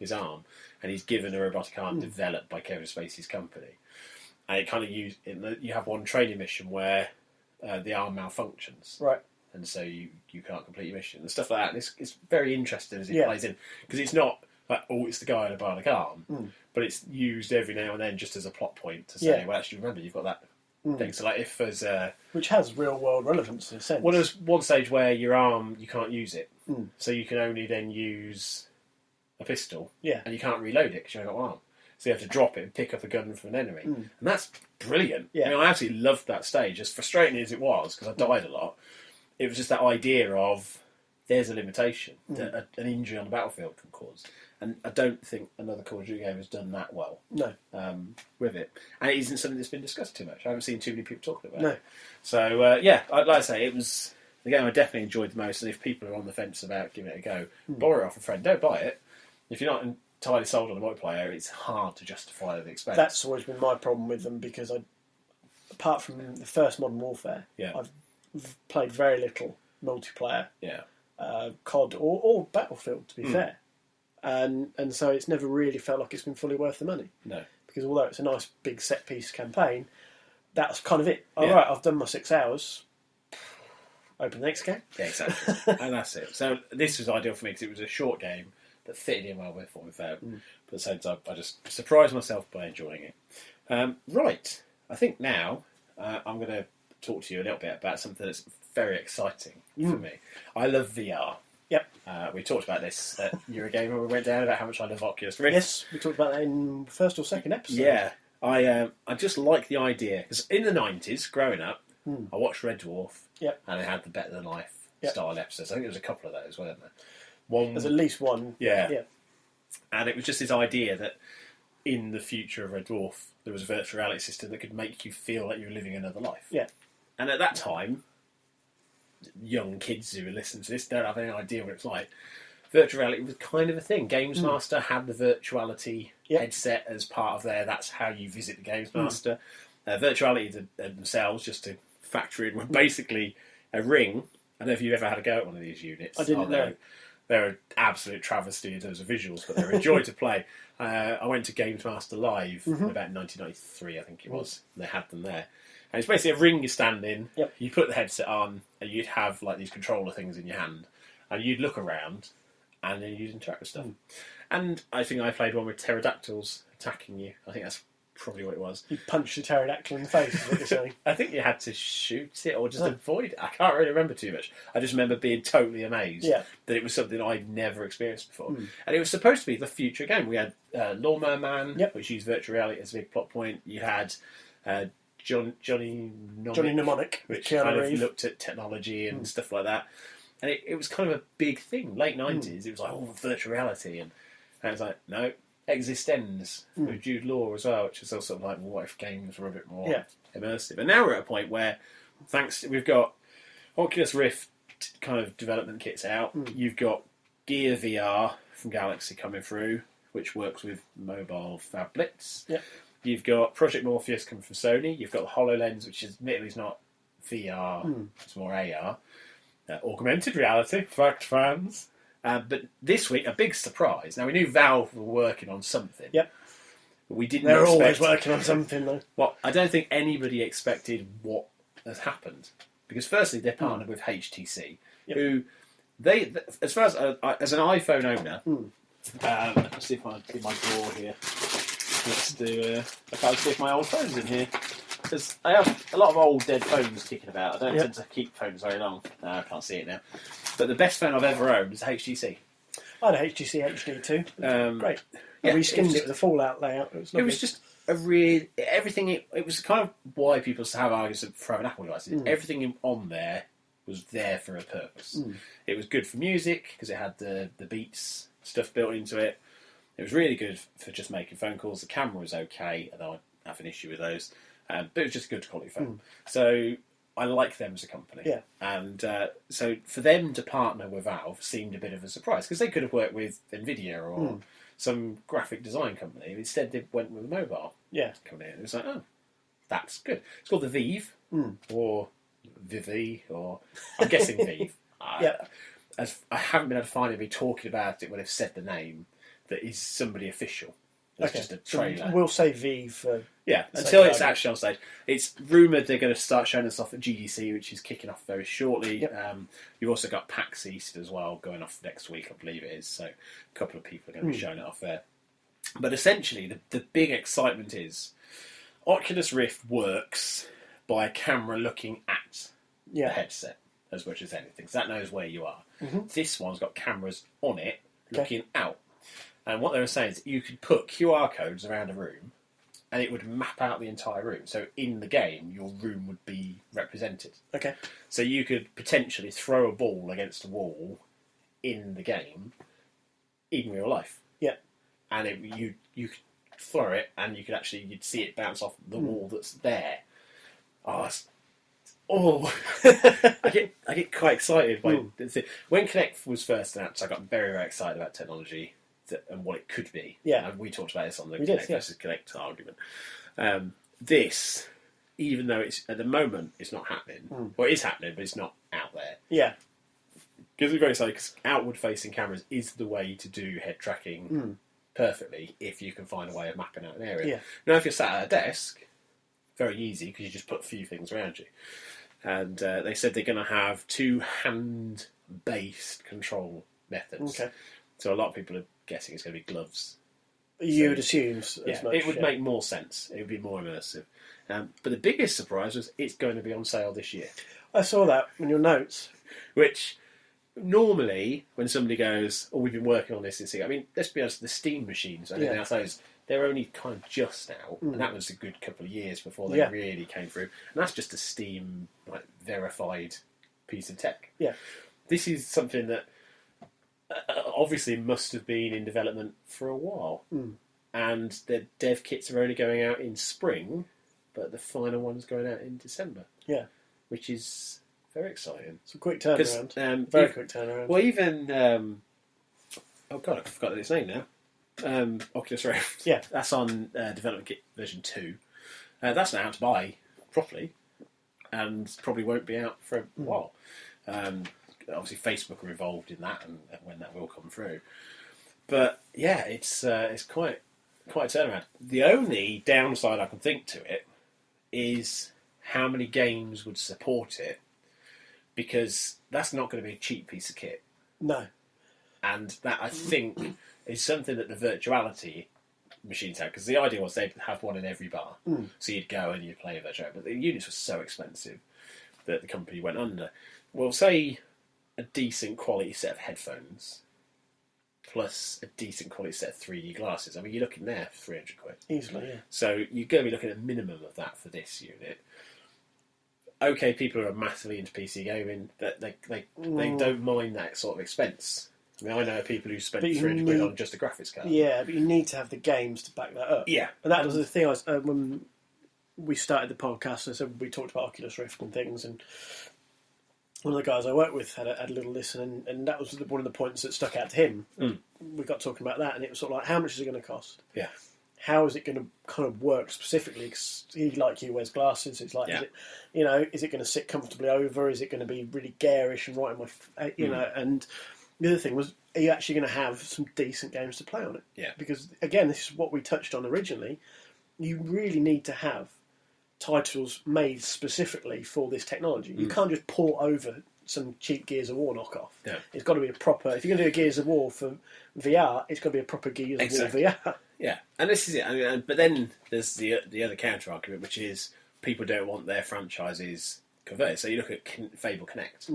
and he's given a robotic arm developed by Kevin Spacey's company. And it kind of you have one training mission where the arm malfunctions, right? And so you can't complete your mission and stuff like that. And it's very interesting as it plays in, because it's not like, it's the guy in a bionic arm, but it's used every now and then just as a plot point to say, well, actually remember you've got that thing. So, like, if there's which has real world relevance in a sense. well, there's one stage where your arm you can't use it, so you can only then use a pistol, and you can't reload it because you haven't got one arm. So you have to drop it and pick up a gun from an enemy, and that's brilliant. Yeah. I mean, I absolutely loved that stage. As frustrating as it was because I died a lot, it was just that idea of there's a limitation that an injury on the battlefield can cause. And I don't think another Call of Duty game has done that well. No. With it. And it isn't something that's been discussed too much. I haven't seen too many people talking about No. it. So, yeah, like I say, it was the game I definitely enjoyed the most. And if people are on the fence about giving it a go, borrow it off a friend. Don't buy it. If you're not entirely sold on the multiplayer, it's hard to justify the expense. That's always been my problem with them because apart from the first Modern Warfare, I've played very little multiplayer. Yeah. COD or Battlefield, to be fair. And so it's never really felt like it's been fully worth the money. No. Because although it's a nice big set piece campaign, that's kind of it. All right, I've done my 6 hours. Open the next game. Yeah, exactly. And that's it. So this was ideal for me because it was a short game that fitted in well with what we found. But at the same time, I just surprised myself by enjoying it. Right. I think now I'm going to talk to you a little bit about something that's very exciting for me. I love VR. Yep. We talked about this at Eurogamer. We went down about how much I love Oculus Rift. Yes, we talked about that in the first or second episode. Yeah. I just like the idea. Because in the 90s, growing up, I watched Red Dwarf. Yep. And it had the Better Than Life style episodes. I think there was a couple of those, weren't there? There's at least one. Yeah. And it was just this idea that in the future of Red Dwarf, there was a virtual reality system that could make you feel like you were living another life. Yeah. And at that time, young kids who are listening to this don't have any idea what it's like. Virtual reality was kind of a thing. Games Master had the virtuality headset as part of there. That's how you visit the Games Master. Virtuality themselves, just to factor in, were basically a ring. I don't know if you've ever had a go at one of these units. I didn't know. They're an absolute travesty in terms of visuals, but they're a joy to play. I went to Games Master Live in about 1993, I think it was. They had them there. And it's basically a ring you stand in, you put the headset on, and you'd have like these controller things in your hand, and you'd look around, and then you'd interact with stuff. And I think I played one with pterodactyls attacking you. I think that's probably what it was. You punched a pterodactyl in the face, is what you're saying. I think you had to shoot it or just avoid it. I can't really remember too much. I just remember being totally amazed that it was something I'd never experienced before. And it was supposed to be the future game. We had Lawnmower Man, which used virtual reality as a big plot point. You had Johnny Mnemonic, which kind of looked at technology and stuff like that. And it was kind of a big thing. Late 90s, it was like, virtual reality. And it was like, no, Existenz with Jude Law as well, which is also like, what if games were a bit more immersive? And now we're at a point where, we've got Oculus Rift kind of development kits out. You've got Gear VR from Galaxy coming through, which works with mobile phablets. You've got Project Morpheus coming from Sony. You've got the HoloLens, which is admittedly is not VR, it's more AR. Augmented reality, fact fans. But this week, a big surprise. Now, we knew Valve were working on something. But we didn't They're expect... always working on something, though. Well, I don't think anybody expected what has happened. Because firstly, they're partnered with HTC, who, they, as far as an iPhone owner, let's see if I get my drawer here. Let's do, I can't see if my old phone's in here. Because I have a lot of old dead phones kicking about. I don't tend to keep phones very long. No, I can't see it now. But the best phone I've ever owned is a HTC. I had a HTC HD too. Great. Yeah, I reskinned it with a Fallout layout. It was just a real... Everything... It was kind of why people have arguments for an Apple device. Everything on there was there for a purpose. It was good for music, because it had the Beats stuff built into it. It was really good for just making phone calls. The camera was okay, although I have an issue with those. But it was just a good quality phone. So I like them as a company. And so for them to partner with Valve seemed a bit of a surprise, because they could have worked with NVIDIA or some graphic design company. Instead, they went with a mobile company. And it was like, oh, that's good. It's called the Vive, or Vive, or I'm guessing Vive. As I haven't been able to find anybody talking about it when they've said the name that is somebody official. It's just a trailer. So we'll say V for... Yeah, until it's actually on stage. It's rumoured they're going to start showing us off at GDC, which is kicking off very shortly. You've also got PAX East as well, going off next week, I believe it is. So a couple of people are going to be showing it off there. But essentially, the big excitement is Oculus Rift works by a camera looking at Yeah. the headset as much as anything. So that knows where you are. Mm-hmm. This one's got cameras on it looking out. And what they were saying is you could put QR codes around a room and it would map out the entire room. So in the game, your room would be represented. Okay. So you could potentially throw a ball against a wall in the game in real life. Yeah. And you could throw it and you'd see it bounce off the wall that's there. I get quite excited by when Kinect was first announced. I got very, very excited about technology and what it could be. Yeah, and we talked about this on the Kinect versus Kinect argument. This, even though it's at the moment it's not happening, well, it is happening, but it's not out there. Yeah, gives me very excited because outward-facing cameras is the way to do head tracking perfectly if you can find a way of mapping out an area. Yeah. Now, if you're sat at a desk, very easy because you just put a few things around you. And they said they're going to have 2 hand-based control methods. Okay. So a lot of people are guessing it's going to be gloves. You would assume as much. It would make more sense. It would be more immersive. But the biggest surprise was it's going to be on sale this year. I saw that in your notes. Which, normally, when somebody goes, "Oh, we've been working on this since," I mean, let's be honest, the Steam machines, anything else, they're only kind of just out, and that was a good couple of years before they really came through. And that's just a Steam verified piece of tech. Yeah, this is something that obviously must have been in development for a while, and the dev kits are only going out in spring, but the final one's going out in December. Yeah, which is very exciting. It's a quick turnaround. Very quick turnaround. Well, even oh god, I've forgotten its name now. Oculus Rift. Yeah, that's on development kit version 2. That's not out to buy properly, and probably won't be out for a while. Obviously, Facebook are involved in that, and when that will come through. But yeah, it's quite a turnaround. The only downside I can think to it is how many games would support it, because that's not going to be a cheap piece of kit. No, and that I think is something that the virtuality machines had, because the idea was they'd have one in every bar, so you'd go and you'd play a virtual, but the units were so expensive that the company went under. Well, say a decent quality set of headphones plus a decent quality set of 3D glasses. I mean, you're looking there for 300 quid. Easily, yeah. So you're going to be looking at a minimum of that for this unit. Okay, people who are massively into PC gaming, they don't mind that sort of expense. I mean, I know people who spent 300 quid on just a graphics card. Yeah, but you need to have the games to back that up. Yeah. And that was the thing, when we started the podcast, so we talked about Oculus Rift and things, and one of the guys I work with had a little listen, and that was one of the points that stuck out to him. We got talking about that, and it was sort of like, how much is it going to cost? Yeah. How is it going to kind of work specifically? Because he, like you, wears glasses. It's like, is it going to sit comfortably over? Is it going to be really garish and right in my, and the other thing was, are you actually going to have some decent games to play on it? Yeah. Because, again, this is what we touched on originally. You really need to have titles made specifically for this technology. You can't just port over some cheap Gears of War knockoff. Yeah. It's got to be a proper... If you're going to do a Gears of War for VR, it's got to be a proper Gears of War VR. Yeah, and this is it. I mean, but then there's the other counter-argument, which is people don't want their franchises converted. So you look at Fable Connect.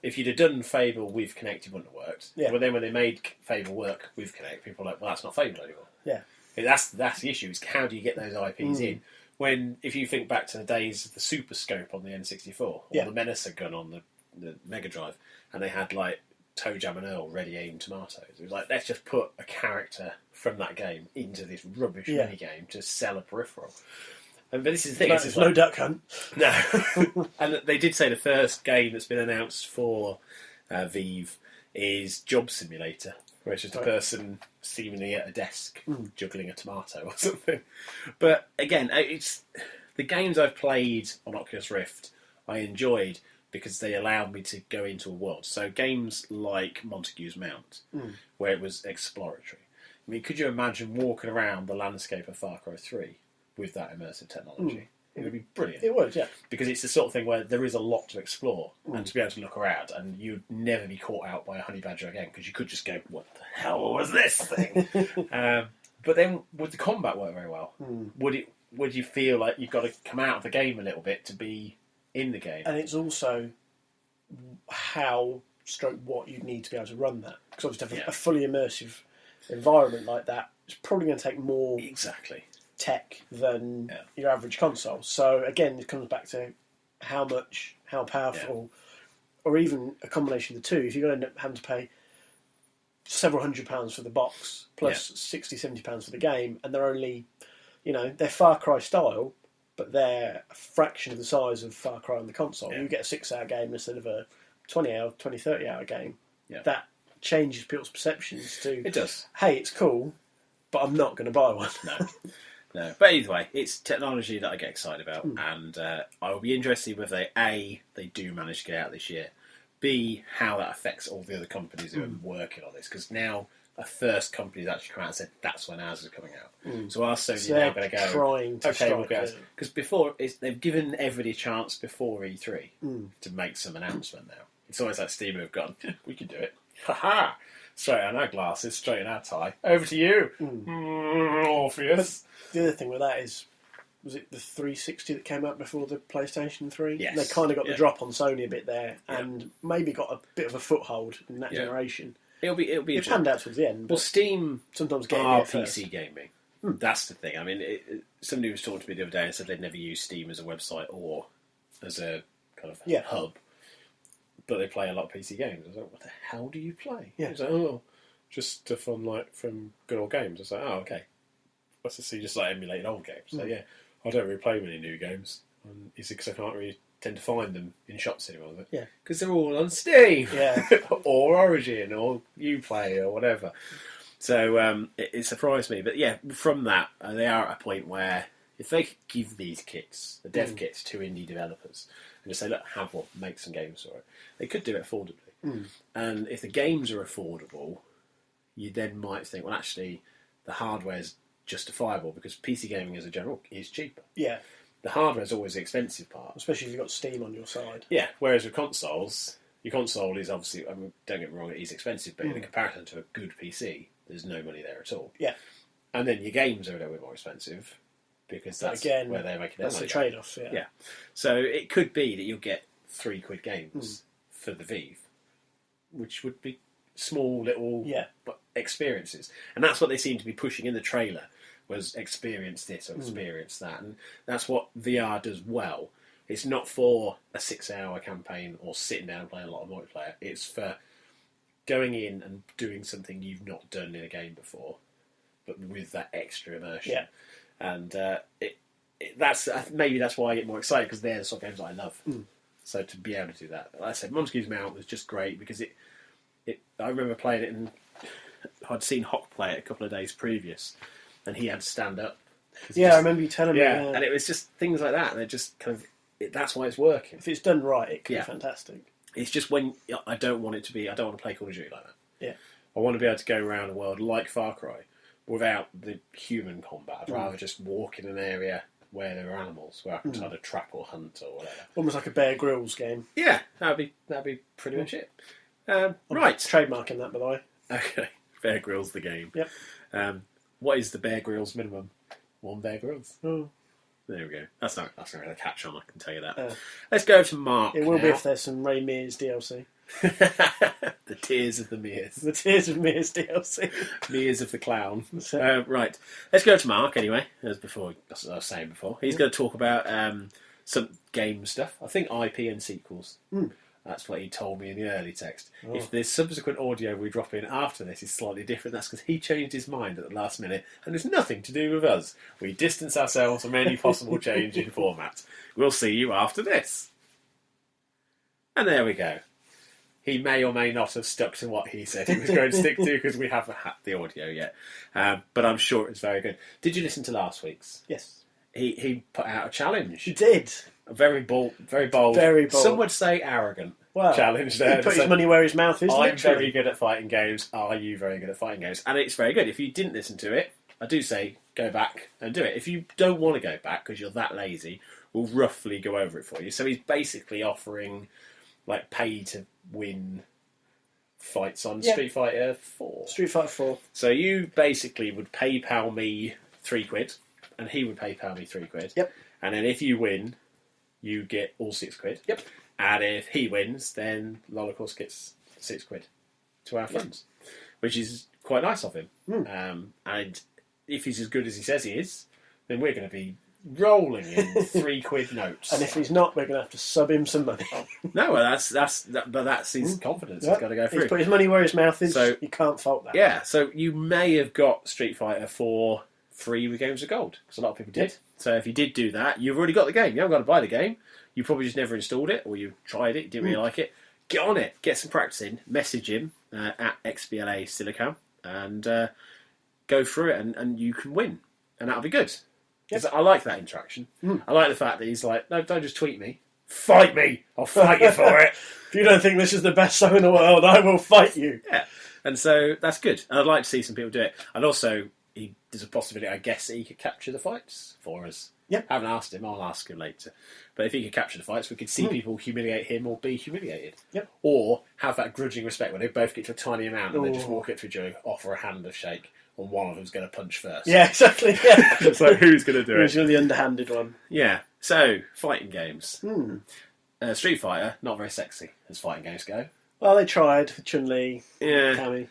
If you'd have done Fable with Kinect, it wouldn't have worked. Yeah. But then when they made Fable work with Kinect, people were like, well, that's not Fable anymore. Yeah. That's the issue, is how do you get those IPs in? When, if you think back to the days of the Super Scope on the N64, or the Menacer gun on the Mega Drive, and they had, like, Toe Jam and Earl, Ready Aim Tomatoes. It was like, let's just put a character from that game into this rubbish mini-game to sell a peripheral. But this is the thing. There's no Duck Hunt. No. And they did say the first game that's been announced for Vive is Job Simulator, where it's just a person seemingly at a desk juggling a tomato or something. But again, it's the games I've played on Oculus Rift I enjoyed because they allowed me to go into a world. So games like Montague's Mount, where it was exploratory. I mean, could you imagine walking around the landscape of Far Cry 3 with that immersive technology? It would be brilliant. It would, yeah. Because it's the sort of thing where there is a lot to explore and to be able to look around, and you'd never be caught out by a honey badger again, because you could just go, what the hell was this thing? But then would the combat work very well? would you feel like you've got to come out of the game a little bit to be in the game? And it's also how, what you need to be able to run that. Because obviously to have a fully immersive environment like that, it's probably going to take more tech than your average console. So again, it comes back to how powerful, or even a combination of the two. If you're going to end up having to pay several £100s for the box, plus £60-70 for the game, and they're only, they're Far Cry style, but they're a fraction of the size of Far Cry on the console. You get a 6-hour game instead of a 30-hour game. That changes people's perceptions to... It does. Hey, it's cool, but I'm not going to buy one. No. But either way, it's technology that I get excited about, and I will be interested whether they do manage to get out this year, B, how that affects all the other companies who are working on this, because now a first company has actually come out and said that's when ours is coming out. So our Sony now going to go, trying to we'll go, because before they've given everybody a chance before E3 to make some announcement now. It's always like Steam have gone, we can do it. Ha-ha! Straight on our glasses, straight in our tie. Over to you, Orpheus. But the other thing with that is, was it the 360 that came out before the PlayStation 3? Yes. They kind of got the drop on Sony a bit there, and maybe got a bit of a foothold in that generation. It'll be. It panned out towards the end. Well, Steam sometimes PC gaming. That's the thing. I mean, somebody was talking to me the other day and said they'd never used Steam as a website or as a kind of hub, but they play a lot of PC games. I was like, what the hell do you play? Yeah. I was like, just stuff from good old games. I was like, oh, okay. What's this? So you just like emulating old games. So I don't really play many new games. Is it because I can't really tend to find them in shops anymore? Yeah. Because they're all on Steam. Yeah. Or Origin or Uplay or whatever. So it surprised me. But yeah, from that, they are at a point where if they could give these kits, the dev kits, to indie developers and just say, look, have one, make some games for it, they could do it affordably. And if the games are affordable, you then might think, well, actually, the hardware's justifiable because PC gaming as a general is cheaper. Yeah. The hardware is always the expensive part. Especially if you've got Steam on your side. Yeah, whereas with consoles, your console is obviously, I mean, don't get me wrong, it is expensive, but in comparison to a good PC, there's no money there at all. Yeah. And then your games are a little bit more expensive because that's where they're making their money. That's the trade-off, Yeah. So it could be that you'll get £3 games for the Vive, which would be small little experiences. And that's what they seem to be pushing in the trailer, was experience this or experience that. And that's what VR does well. It's not for a 6-hour campaign or sitting down and playing a lot of multiplayer. It's for going in and doing something you've not done in a game before, but with that extra immersion. Yeah. And that's maybe that's why I get more excited, because they're the sort of games that I love. So to be able to do that, like I said, Montague's Mount was just great because it. I remember playing it, and I'd seen Hock play it a couple of days previous, and he had to stand up. I remember you telling me. Yeah, and it was just things like that. And they're just kind of that's why it's working. If it's done right, it can be fantastic. It's just when I don't want it to be. I don't want to play Call of Duty like that. Yeah, I want to be able to go around a world like Far Cry without the human combat. I'd rather just walk in an area where there are animals, where I can try to trap or hunt or whatever. Almost like a Bear Grylls game. Yeah, that'd be pretty much it. Right, trademarking that, by the way. Okay, Bear Grylls the game. Yep. What is the Bear Grylls minimum? 1 Bear Grylls. Oh. There we go. That's not really a catch on. I can tell you that. Let's go to Mark. It will be if there's some Ray Mears DLC. The Tears of the Mears. The Tears of Mears DLC. Mears of the Clown. Right. Let's go to Mark anyway. As I was saying before, he's going to talk about some game stuff. I think IP and sequels. That's what he told me in the early text. Oh. If there's subsequent audio we drop in after this is slightly different, that's because he changed his mind at the last minute, and it's nothing to do with us. We distance ourselves from any possible change in format. We'll see you after this. And there we go. He may or may not have stuck to what he said he was going to stick to, because we haven't had the audio yet. But I'm sure it's very good. Did you listen to last week's? Yes. He put out a challenge. He did. Very bold. Very bold. Some would say arrogant. Challenge there. He put his money where his mouth is. I'm very good at fighting games. Are you very good at fighting games? And it's very good. If you didn't listen to it, I do say go back and do it. If you don't want to go back because you're that lazy, we'll roughly go over it for you. So he's basically offering like pay to win fights on Street Fighter 4. Street Fighter 4. So you basically would PayPal me £3. and he would PayPal me £3. Yep. And then if you win, you get all £6. Yep. And if he wins, then Lola, of course, gets £6 to our funds, which is quite nice of him. And if he's as good as he says he is, then we're going to be rolling in £3 notes. And if he's not, we're going to have to sub him some money. No, well, that's his confidence. He's got to go through. He's put his money where his mouth is. So you can't fault that. Yeah, so you may have got Street Fighter for free with Games of Gold, because a lot of people did. So if you did do that, you've already got the game. You haven't got to buy the game. You probably just never installed it, or you tried it, didn't really like it. Get on it. Get some practice in. Message him at XBLA Silicon and go through it, and you can win. And that'll be good. Because I like that interaction. I like the fact that he's like, no, don't just tweet me. Fight me. I'll fight you for it. If you don't think this is the best song in the world, I will fight you. Yeah. And so that's good. And I'd like to see some people do it. And also, there's a possibility, I guess, that he could capture the fights for us. Yeah. I haven't asked him. I'll ask him later. But if he could capture the fights, we could see people humiliate him or be humiliated. Yep. Or have that grudging respect where they both get to a tiny amount and they just walk up to each other, offer a hand of shake, and one of them's going to punch first. Yeah, exactly. Yeah. It's like, who's going to do it? Who's the underhanded one? Yeah. So, fighting games. Street Fighter, not very sexy as fighting games go. Well, they tried. Chun-Li, Yeah. Cammy.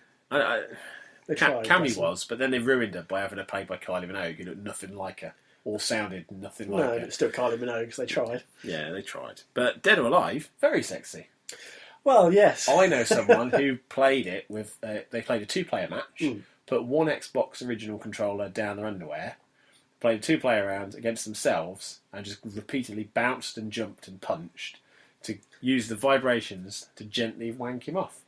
They tried. Cammy was, but then they ruined her by having her played by Kylie Minogue, who looked nothing like her, or sounded nothing like her. No, it's still Kylie Minogue, because they tried. Yeah, they tried. But Dead or Alive, very sexy. Well, yes. I know someone who played it with... they played a 2-player match, put one Xbox original controller down their underwear, played a 2-player round against themselves, and just repeatedly bounced and jumped and punched to use the vibrations to gently wank him off.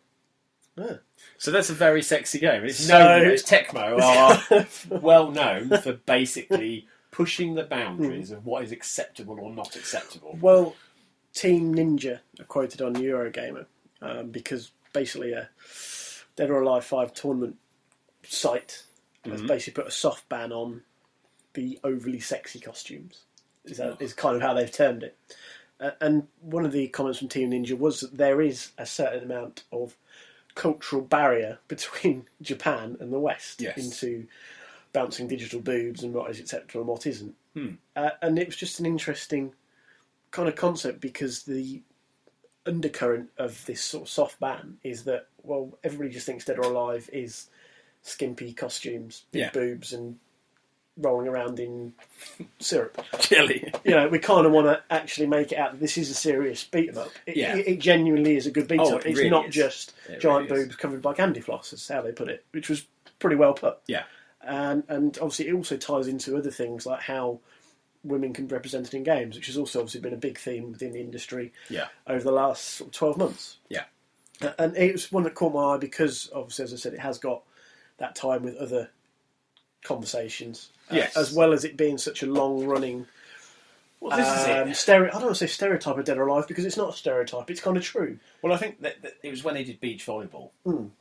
Yeah. So that's a very sexy game. It's Tecmo are well known for basically pushing the boundaries of what is acceptable or not acceptable. Well, Team Ninja are quoted on Eurogamer because basically a Dead or Alive 5 tournament site has basically put a soft ban on the overly sexy costumes. Is kind of how they've termed it. And one of the comments from Team Ninja was that there is a certain amount of cultural barrier between Japan and the West into bouncing digital boobs and what is acceptable and what isn't. And it was just an interesting kind of concept, because the undercurrent of this sort of soft ban is that, well, everybody just thinks Dead or Alive is skimpy costumes, big boobs, and rolling around in syrup. Jelly. We kind of want to actually make it out that this is a serious beat 'em up. It genuinely is a good beat 'em up. It's really not is. just It giant really is. boobs covered by candy floss, is how they put it, which was pretty well put. Yeah. And obviously it also ties into other things like how women can be represented in games, which has also obviously been a big theme within the industry over the last sort of 12 months. Yeah. And it was one that caught my eye because, obviously, as I said, it has got that time with other conversations. As well as it being such a long-running... Well, this is it. I don't want to say stereotype of Dead or Alive, because it's not a stereotype, it's kind of true. Well, I think that it was when they did beach volleyball.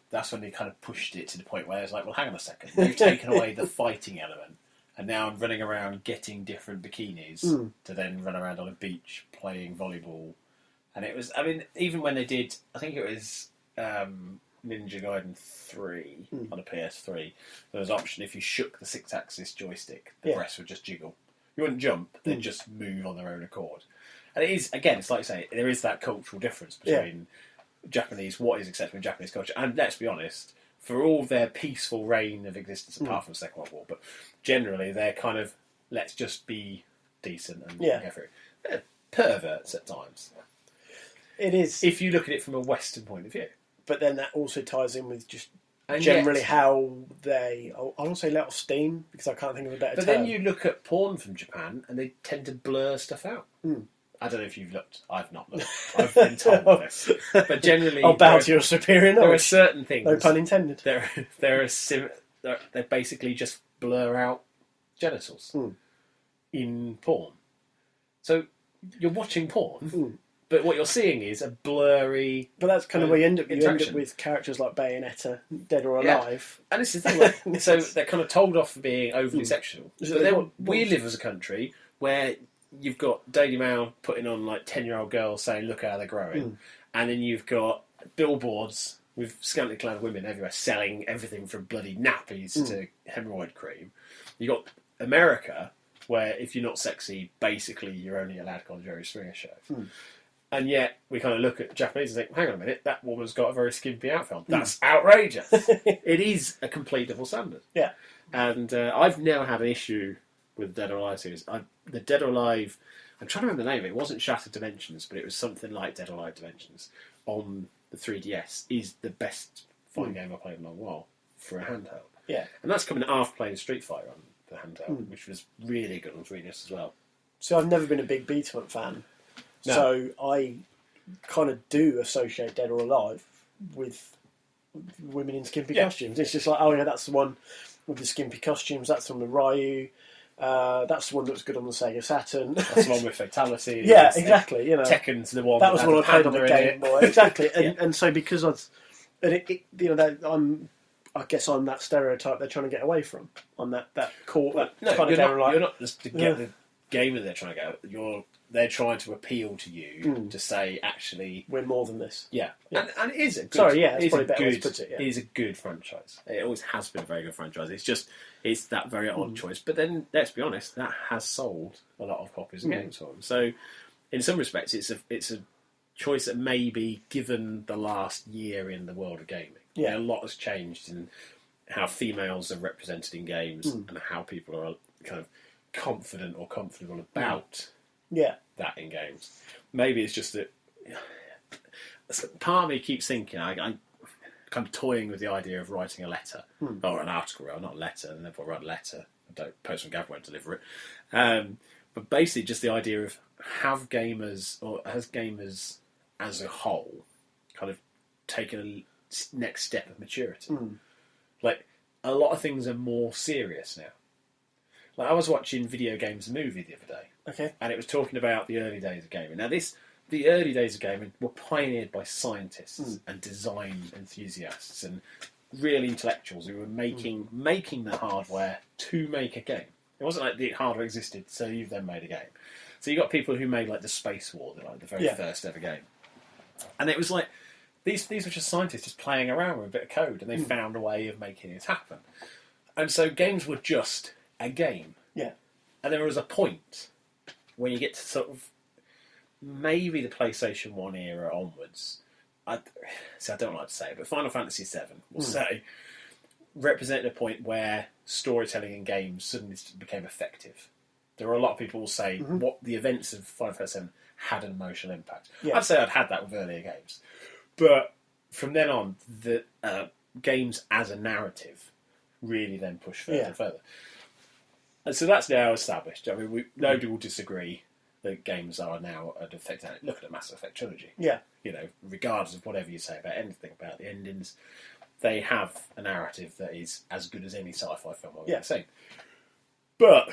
That's when they kind of pushed it to the point where it's like, well, hang on a second. You've taken away the fighting element, and now I'm running around getting different bikinis to then run around on a beach playing volleyball. And it was, I mean, even when they did, I think it was Ninja Gaiden 3 on a PS3, there was an option if you shook the 6-axis joystick, the breasts would just jiggle. You wouldn't jump, they'd just move on their own accord. And it is, again, it's like you say, there is that cultural difference between Japanese, what is acceptable in Japanese culture, and let's be honest, for all their peaceful reign of existence apart from the Second World War, but generally they're kind of, let's just be decent and go through it. They're perverts at times. It is. If you look at it from a Western point of view. But then that also ties in with just And generally yet, how they... I don't say let off steam, because I can't think of a better term. But then you look at porn from Japan, and they tend to blur stuff out. I don't know if you've looked. I've not looked. I've been told this. But generally... I'll bow to your superior knowledge. There are certain things... No pun intended. They basically just blur out genitals in porn. So you're watching porn... But what you're seeing is a blurry... But that's kind of where you end up with characters like Bayonetta, Dead or Alive. And this is the thing, so they're kind of told off for being overly sexual. But then we live as a country where you've got Daily Mail putting on like 10-year-old girls saying, look how they're growing. And then you've got billboards with scantily clad women everywhere selling everything from bloody nappies to hemorrhoid cream. You've got America where if you're not sexy, basically you're only allowed on Jerry Springer show. And yet we kind of look at Japanese and think, hang on a minute, that woman's got a very skimpy outfit on. That's outrageous. It is a complete double standard. Yeah. And I've never had an issue with the Dead or Alive series. The Dead or Alive, I'm trying to remember the name of it. It wasn't Shattered Dimensions, but it was something like Dead or Alive Dimensions on the 3DS. Is the best fighting game I've played in a long while for a handheld. Yeah. And that's coming after playing Street Fighter on the handheld, which was really good on 3DS as well. So I've never been a big beat 'em up fan. No. So I kind of do associate Dead or Alive with women in skimpy costumes. It's just like, oh yeah, that's the one with the skimpy costumes. That's on the Ryu. That's the one that was good on the Sega Saturn. That's the one with fatality. Yeah, exactly. You know, Tekken's the one. That was the one I played on the Game Boy. Exactly. And so because I guess I'm that stereotype they're trying to get away from. I'm that core. You're not just to get the gamer they're trying to get. They're trying to appeal to you to say, actually, we're more than this. Yeah. And it is a good. It's probably a better way to put it. Yeah. It is a good franchise. It always has been a very good franchise. It's that very odd choice. But then, let's be honest, that has sold a lot of copies of games for them. So, in some respects, it's a choice that maybe, given the last year in the world of gaming, a lot has changed in how females are represented in games and how people are kind of confident or comfortable about that in games. Maybe it's just that part of me keeps thinking, I'm kind of toying with the idea of writing a letter or an article, not a letter, and therefore write a letter. I don't, Postman Gav won't deliver it. But basically just the idea of has gamers as a whole kind of taken a next step of maturity. Like, a lot of things are more serious now. Like, I was watching Video Games Movie the other day. Okay. And it was talking about the early days of gaming. Now, the early days of gaming were pioneered by scientists and design enthusiasts and real intellectuals who were making the hardware to make a game. It wasn't like the hardware existed, so you've then made a game. So you got people who made like the Space War, the very first ever game. And it was like, these were just scientists just playing around with a bit of code, and they found a way of making it happen. And so games were just a game. Yeah. And there was a point when you get to sort of maybe the PlayStation 1 era onwards. I don't like to say it, but Final Fantasy VII, we'll say, represented a point where storytelling in games suddenly became effective. There were a lot of people who say what the events of Final Fantasy VII had an emotional impact. Yeah. I'd say I'd had that with earlier games. But from then on, the games as a narrative really then pushed further and further. And so that's now established. I mean, nobody will disagree that games are now an effect. Look at the Mass Effect trilogy. Yeah. You know, regardless of whatever you say about anything about the endings, they have a narrative that is as good as any sci-fi film I've ever seen. But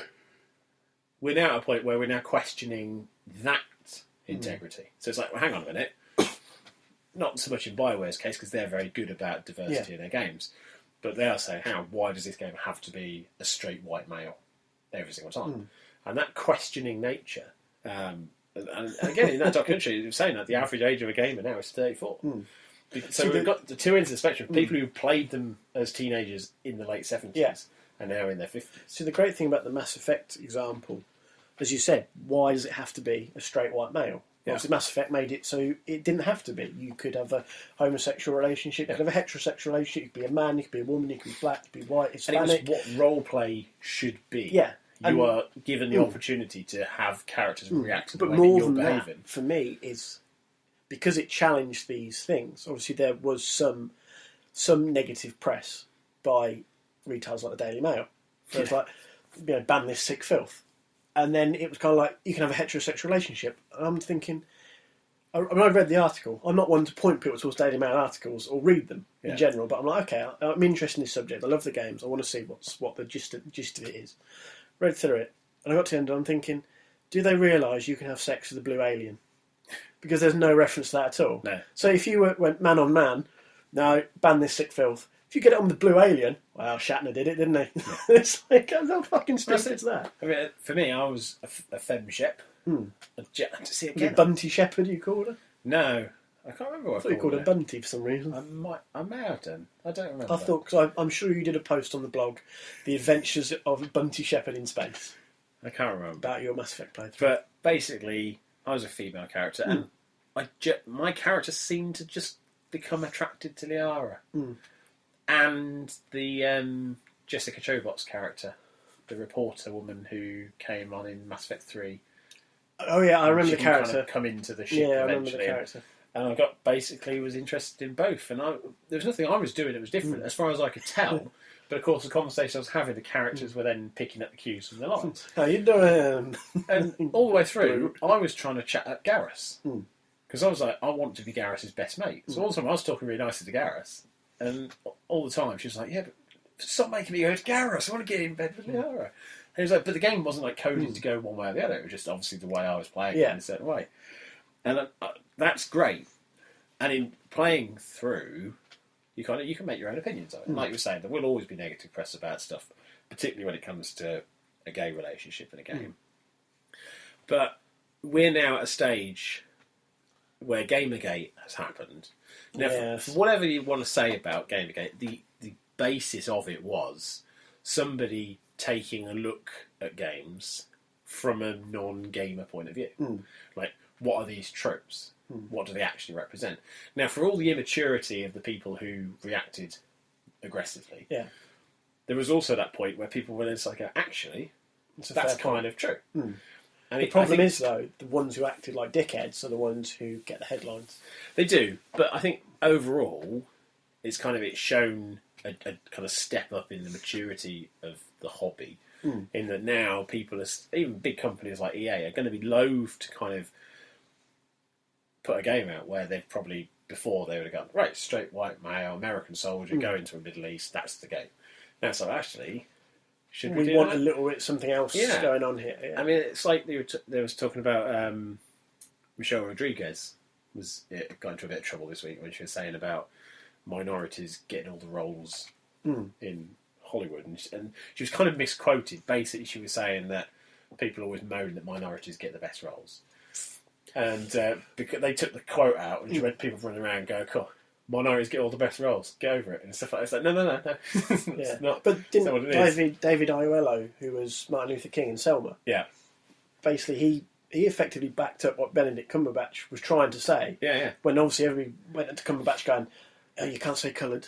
we're now at a point where we're now questioning that integrity. So it's like, well, hang on a minute. Not so much in BioWare's case, because they're very good about diversity in their games. But they are saying, why does this game have to be a straight white male every single time? And that questioning nature, and again, in that documentary, it was saying that the average age of a gamer now is 34. So we've got the two ends of the spectrum. People who played them as teenagers in the late 70s are now in their 50s. So the great thing about the Mass Effect example, as you said, why does it have to be a straight white male? Yeah. Obviously, Mass Effect made it so it didn't have to be. You could have a homosexual relationship, you could have a heterosexual relationship, you could be a man, you could be a woman, you could be black, you could be white, Hispanic. And it was what role play should be. Yeah. You are given the opportunity to have characters react to the way that you're behaving. That, for me, is because it challenged these things. Obviously, there was some negative press by retailers like the Daily Mail. So it's like, ban this sick filth. And then it was kind of like, you can have a heterosexual relationship. And I'm thinking, I've read the article. I'm not one to point people towards Daily Mail articles or read them in general, but I'm like, okay, I'm interested in this subject. I love the games. I want to see what the gist of it is. Read through it, and I got to the end and I'm thinking, do they realise you can have sex with a blue alien? Because there's no reference to that at all. No. So if you went man on man, no, ban this sick filth. If you get it on the blue alien, well, Shatner did it, didn't he? Yeah. It's like, how fucking stupid is that? I mean, for me, I was a femme shep. See again. Was it Bunty Shepherd you called her? No. I can't remember what I thought you called her Bunty for some reason. I may have done. I don't remember. I thought, because I'm sure you did a post on the blog, The Adventures of Bunty Shepherd in Space. I can't remember. About your Mass Effect playthrough. But basically, I was a female character, and my character seemed to just become attracted to Liara. And the Jessica Chobot's character, the reporter woman who came on in Mass Effect 3. Oh yeah, I remember the character. Kind of come into the ship Yeah, I eventually. remember the character. And I was interested in both. And there was nothing I was doing that was different, as far as I could tell. But of course, the conversation I was having, the characters were then picking up the cues from the lines. How you doing? And all the way through, I was trying to chat at Garrus. Because I was like, I want to be Garrus's best mate. So all the time I was talking really nicely to Garrus. And all the time she was like, yeah, but stop making me go to Garrus. I want to get in bed with Liara. And he was like, but the game wasn't like coded to go one way or the other. It was just obviously the way I was playing it in a certain way. And that's great. And in playing through, you can make your own opinions of it. Like you were saying, there will always be negative press about stuff, particularly when it comes to a gay relationship in a game. But we're now at a stage where Gamergate has happened. Now, for whatever you want to say about Gamergate, the basis of it was somebody taking a look at games from a non-gamer point of view. Like, what are these tropes? What do they actually represent? Now, for all the immaturity of the people who reacted aggressively, there was also that point where people were just like, actually, that's kind of true. And the problem is, though, the ones who acted like dickheads are the ones who get the headlines. They do, but I think overall, it's shown a kind of step up in the maturity of the hobby. In that now people, even big companies like EA, are going to be loath to kind of put a game out where they've probably, before they would have gone, right, straight white male, American soldier, go into a Middle East, that's the game. Now, so actually, should we want that? A little bit something else going on here. Yeah. I mean, it's like they was talking about Michelle Rodriguez got into a bit of trouble this week when she was saying about minorities getting all the roles in Hollywood, and she was kind of misquoted. Basically, she was saying that people always moan that minorities get the best roles. And because they took the quote out, and she went, people running around going, "Cool, minorities get all the best roles. Get over it," and stuff like that. It's like, no. It's not. But didn't what it is. David Aiello, who was Martin Luther King in Selma, basically he effectively backed up what Benedict Cumberbatch was trying to say. When obviously everybody went into Cumberbatch going, "Oh, you can't say coloured."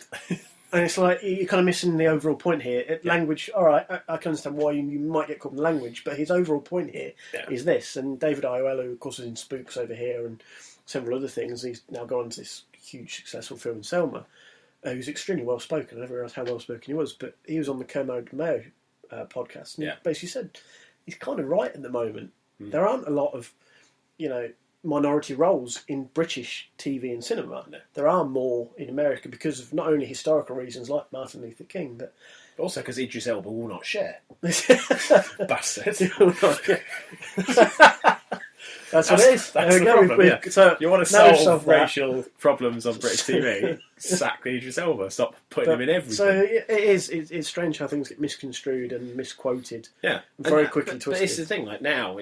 And it's like, you're kind of missing the overall point here. Language, all right, I can understand why you might get caught in language, but his overall point here is this. And David Aiello, of course, was in Spooks over here and several other things. He's now gone on to this huge, successful film in Selma. He was extremely well-spoken. I never realised how well-spoken he was, but he was on the Kermode Mayo podcast. And basically said, he's kind of right at the moment. There aren't a lot of, minority roles in British TV and cinema. There are more in America because of not only historical reasons like Martin Luther King, but also because Idris Elba will not share. Bastard. That's what it is. That's the problem. So you want to solve racial problems on British TV? Sack Idris Elba. Stop putting him in everything. So it's strange how things get misconstrued and misquoted. Yeah, and very quickly twisted. But it's the thing. Like now,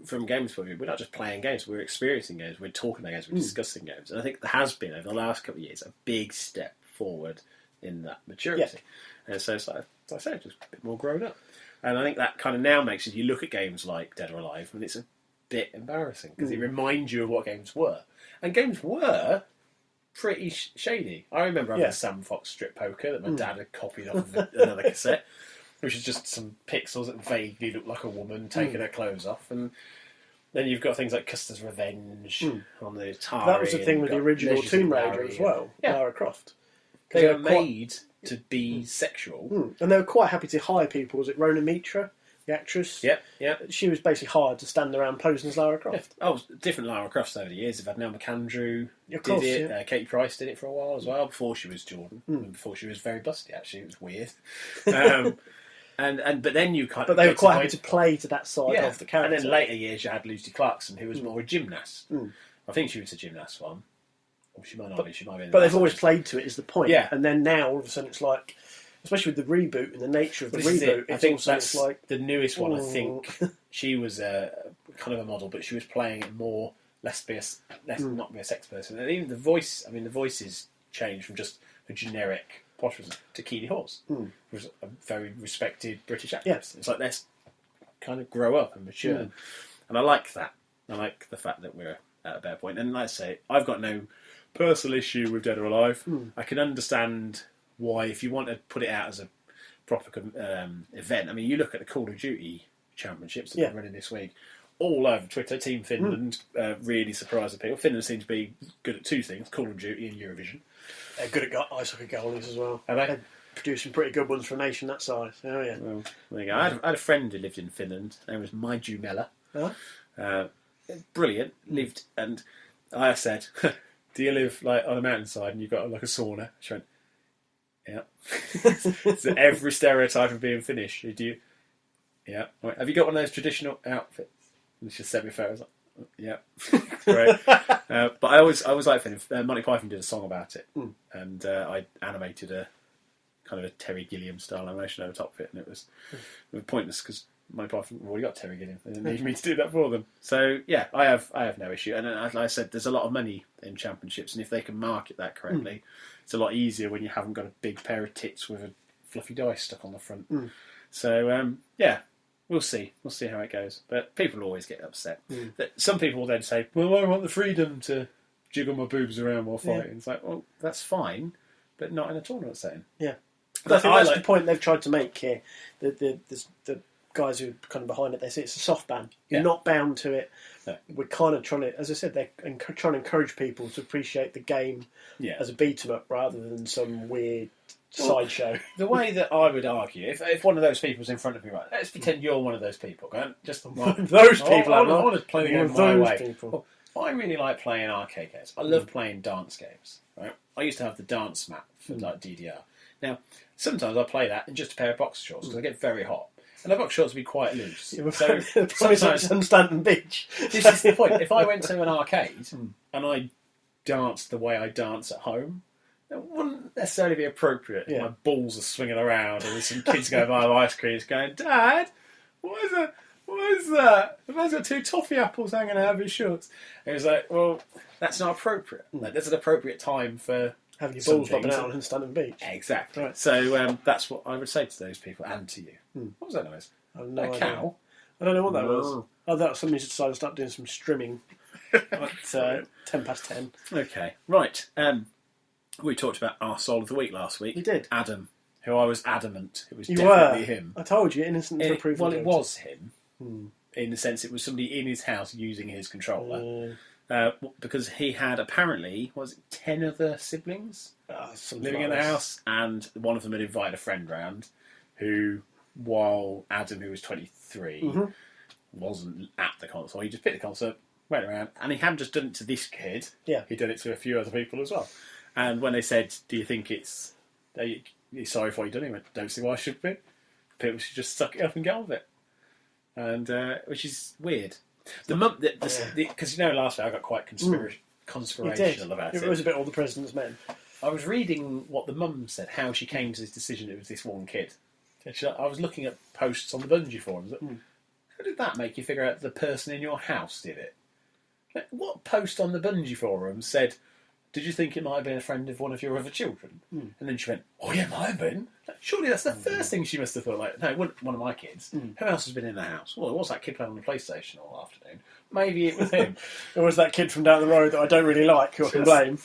from games point of view, we're not just playing games. We're experiencing games. We're talking about games. We're discussing games. And I think there has been over the last couple of years a big step forward in that maturity. And so it's like, as I said, just a bit more grown up. And I think that kind of now makes it. You look at games like Dead or Alive, and it's a bit embarrassing because it reminds you of what games were, and games were pretty shady. I remember having a Sam Fox strip poker that my dad had copied off of another cassette, which is just some pixels that vaguely look like a woman taking her clothes off, and then you've got things like Custer's Revenge on the Atari. That was the thing with the original Tomb Raider as well, Lara Croft. They were made to be sexual, and they were quite happy to hire people. Was it Rona Mitra? The actress. She was basically hired to stand around posing as Lara Croft. Different Lara Crofts over the years. They've had Neil McAndrew did it. Katie Price did it for a while as well, before she was Jordan, and before she was very busty. Actually, it was weird. But then you kind of. But they were quite happy to play to that side of the character. And then later years, you had Lucy Clarkson, who was more a gymnast. I think she was a gymnast one. Or she might not be. She might be. But they've always played to it. Is the point? And then now all of a sudden it's like. Especially with the reboot and the nature of the reboot, I think that's like the newest one. I think she was kind of a model, but she was playing it more not be a sex person. And even the voice. I mean, the voices changed from just a generic posh person to Keely Hawes, who was a very respected British actress. It's like kind of grow up and mature. And I like that. I like the fact that we're at a better point. And like I say, I've got no personal issue with Dead or Alive. I can understand why, if you want to put it out as a proper event. I mean, you look at the Call of Duty championships that are running this week. All over Twitter, Team Finland really surprising people. Finland seems to be good at two things: Call of Duty and Eurovision. They're good at ice hockey goalies as well. Are they? They're producing pretty good ones for a nation that size. Oh yeah. Well, there you go. I had a friend who lived in Finland. Her name was Maiju Mela. Brilliant. Lived, and I said, "Do you live like on a mountainside and you've got like a sauna?" She went, "Yeah." So every stereotype of being Finnish. Do you? Yeah. Right. Have you got one of those traditional outfits? And she just sent me photos. Yeah, great. But I always like Finland. Monty Python did a song about it, and I animated a kind of a Terry Gilliam style animation over top of it, and it was pointless because Monty Python already got Terry Gilliam. They didn't need me to do that for them. So yeah, I have no issue. And like I said, there's a lot of money in championships, and if they can market that correctly, it's a lot easier when you haven't got a big pair of tits with a fluffy dice stuck on the front. So yeah. We'll see. We'll see how it goes. But people always get upset. Some people will then say, well, I want the freedom to jiggle my boobs around while fighting. It's like, well, that's fine, but not in a tournament setting. Yeah. But I think that's the point they've tried to make here. The guys who are kind of behind it, they say it's a soft ban. You're not bound to it. No. We're kind of trying to, as I said, they're trying to encourage people to appreciate the game as a beat-em-up rather than some weird sideshow. The way that I would argue, if one of those people was in front of me, right, let's pretend you're one of those people. Just those people. I want to play the game my way. Well, I really like playing arcade games. I love playing dance games. Right? I used to have the dance map for like DDR. Now, sometimes I play that in just a pair of boxer shorts because I get very hot. And the boxer shorts would be quite loose. So sometimes on Stanton Beach. This is the point. If I went to an arcade and I danced the way I dance at home, it wouldn't necessarily be appropriate. My balls are swinging around and there's some kids going by with ice creams going, Dad, what is that? What is that? The man's got 2 toffee apples hanging out of his shorts. And he was like, well, that's not appropriate. Like, there's an appropriate time for having your balls popping out on Stanton Beach. Exactly. Right. So that's what I would say to those people and to you. What was that noise? I have no idea. Cow? I don't know what that was. I thought somebody decided to start doing some strimming at 10 past 10. Okay. Right. We talked about our soul of the week last week. You did. Adam, who I was adamant it was definitely him. I told you, innocent until proven guilty. Well, it was him. In the sense it was somebody in his house using his controller. Because he had apparently, 10 other siblings living in the house, and one of them had invited a friend round who, while Adam, who was 23, wasn't at the concert, he just picked the concert, went around, and he hadn't just done it to this kid, he'd done it to a few other people as well. And when they said, do you think you're sorry for what you've done, he went, don't see why I should be. People should just suck it up and get on with it. And which is weird. Because last week I got quite conspirational about it. It was a bit All the President's Men. I was reading what the mum said, how she came to this decision. It was this one kid. I was looking at posts on the Bungie forums. How did that make you figure out the person in your house did it? Like, what post on the Bungie forum said, did you think it might have been a friend of one of your other children? And then she went, oh yeah, it might have been. Like, surely that's the first thing she must have thought. Like, no, it wasn't one of my kids. Who else has been in the house? Well, it was that kid playing on the PlayStation all afternoon. Maybe it was him. Or was that kid from down the road that I don't really like, who I can blame?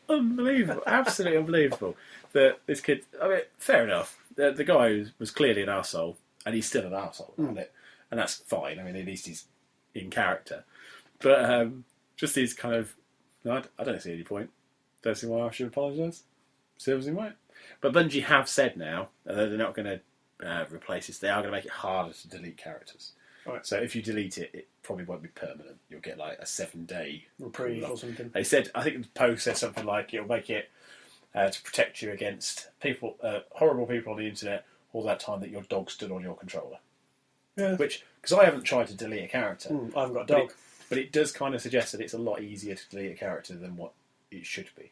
Unbelievable. Absolutely unbelievable. That this kid, I mean, fair enough. The guy was clearly an arsehole, and he's still an arsehole about it. And that's fine. I mean, at least he's in character. But just these kind of, no, I don't see any point. Don't see why I should apologise. Serves him right. But Bungie have said now that they're not going to replace this. They are going to make it harder to delete characters. Right. So if you delete it, it probably won't be permanent. You'll get like a 7-day reprieve or something. They said, I think the post said something like it'll make it to protect you against people, horrible people on the internet, all that time that your dog stood on your controller. Yeah. Which, because I haven't tried to delete a character. I haven't got a dog. But it does kind of suggest that it's a lot easier to delete a character than what it should be.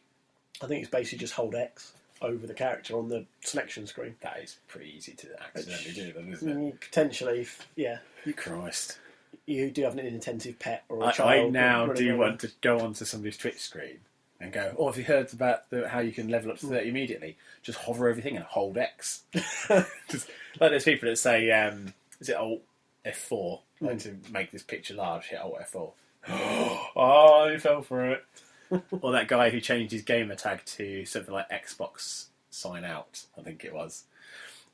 I think it's basically just hold X over the character on the selection screen. That is pretty easy to accidentally do, then, isn't it? Potentially, yeah. Christ. You do have an inattentive pet or a child. I now do want to go onto somebody's Twitch screen and go, oh, have you heard about how you can level up to 30 immediately? Just hover everything and hold X. Just like those people that say, is it alt F4 to make this picture large. Hit Alt F4. Oh, he fell for it. Or that guy who changed his gamer tag to something like Xbox Sign Out, I think it was.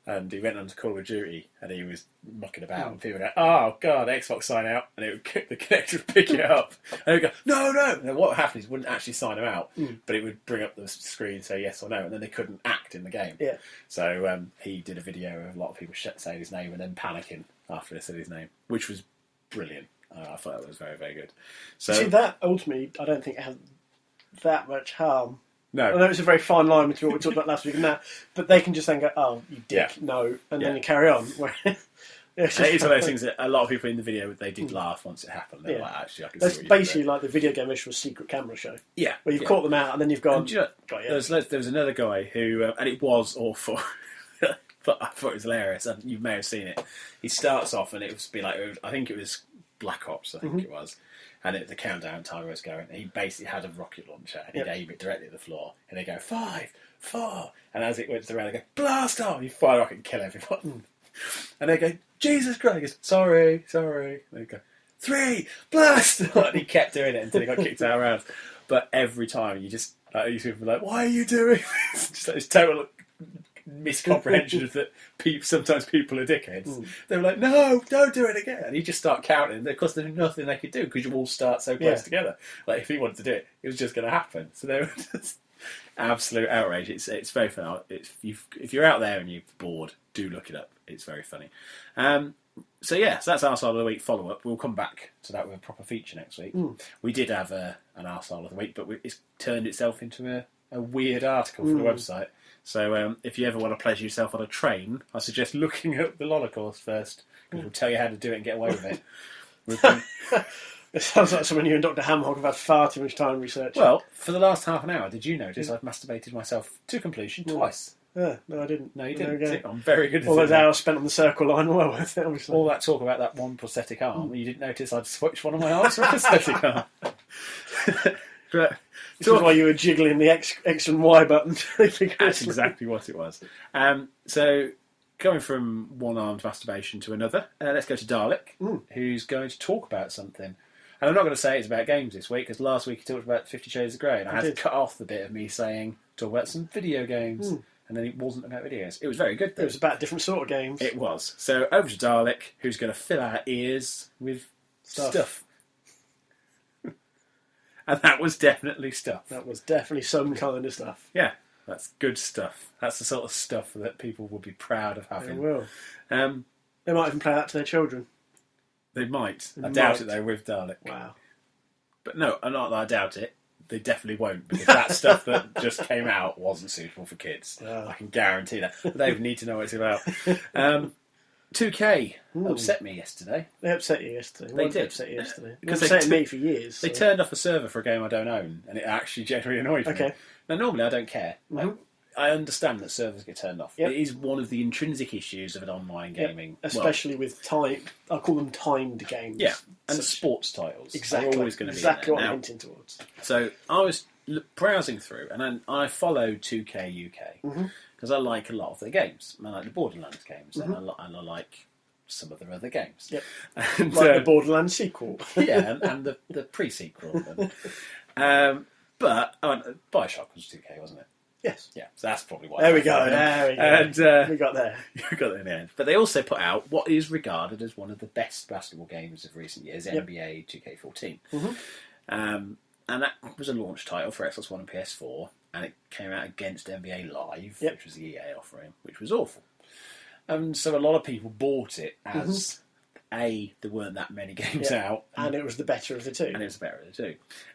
And he went on to Call of Duty and he was mucking about and people would go, oh God, Xbox Sign Out, and it would the connector would pick it up and it would go, no. And what happened is it wouldn't actually sign him out, but it would bring up the screen and say yes or no, and then they couldn't act in the game. Yeah. So he did a video of a lot of people saying his name and then panicking after they said his name, which was brilliant. I thought that was very, very good. So see, that ultimately, I don't think it has that much harm. No. I know it's a very fine line between what we talked about last week and that, but they can just then go, oh, you dick, no, and then you carry on. It's one of those things that a lot of people in the video, they did laugh once it happened. They're like, actually, I can see That's what basically like the video game issue of Secret Camera Show. Yeah. Where you've caught them out and then you've gone, there was another guy who, and it was awful, but I thought it was hilarious, and you may have seen it. He starts off and it was I think it was Black Ops, I think it was. And the countdown timer was going. And he basically had a rocket launcher and he'd aim it directly at the floor. And they'd go, 5, 4. And as it went around, they'd go, blast off! You fire a rocket and kill everyone. And they'd go, Jesus Christ! He goes, sorry. And they'd go, 3, blast! And he kept doing it until he got kicked out of rounds. But every time you just, these people were like, why are you doing this? Just like this total miscomprehension of that sometimes people are dickheads. They were like, no, don't do it again. And you just start counting. Of course, there's nothing they could do because you all start so close together. Like, if he wanted to do it, it was just going to happen. So they were just absolute outrage. It's very fun. If you're out there and you're bored, do look it up. It's very funny. So that's Arsehole of the Week follow-up. We'll come back to that with a proper feature next week. We did have an Arsehole of the Week, but it's turned itself into a weird article for the website. So if you ever want to pleasure yourself on a train, I suggest looking at the Lola course first, because we'll tell you how to do it and get away with it. It sounds like someone you and Dr. Hamhog have had far too much time researching. Well, for the last half an hour, did you notice I've masturbated myself to completion twice? Yeah, no, I didn't. No, you didn't. I'm very good at it. All those hours spent on the circle line were well worth it, obviously. All that talk about that one prosthetic arm, you didn't notice I'd switched one of my arms for a prosthetic arm. This is why you were jiggling the X and Y button. That's exactly what it was. So, going from one-armed masturbation to another, let's go to Dalek, who's going to talk about something. And I'm not going to say it's about games this week, because last week he talked about 50 Shades of Grey, and I had to cut off the bit of me saying, talk about some video games. And then it wasn't about video games. It was very good, though. It was about different sort of games. It was. So, over to Dalek, who's going to fill our ears with stuff. And that was definitely stuff. That was definitely some kind of stuff. Yeah, that's good stuff. That's the sort of stuff that people will be proud of having. They will. They might even play that to their children. They might. I doubt it, though, with Dalek. Wow. But no, not that I doubt it. They definitely won't, because that stuff that just came out wasn't suitable for kids. I can guarantee that. They would need to know what it's about. 2K upset me yesterday. They upset you yesterday. They did. Upset you yesterday. Because they upset me for years. They turned off a server for a game I don't own, and it actually genuinely annoyed me. Okay. Now, normally I don't care. I understand that servers get turned off. Yep. It is one of the intrinsic issues of an online gaming. Especially with time. I call them timed games. Yeah, and sports titles. Exactly. They're always going to be exactly in what there. I'm hinting towards. So I was browsing through, and then I followed 2K UK, because I like a lot of their games. I like the Borderlands games, and I like some of their other games. Yep. And, like the Borderlands sequel. Yeah, and the pre-sequel. But Bioshock was 2K, wasn't it? Yes. Yeah, so that's probably why. There we go. And we got there. We got there in the end. But they also put out what is regarded as one of the best basketball games of recent years, NBA 2K14. And that was a launch title for Xbox One and PS4, and it came out against NBA Live, which was the EA offering, which was awful. And so a lot of people bought it as there weren't that many games out. And it was the better of the two.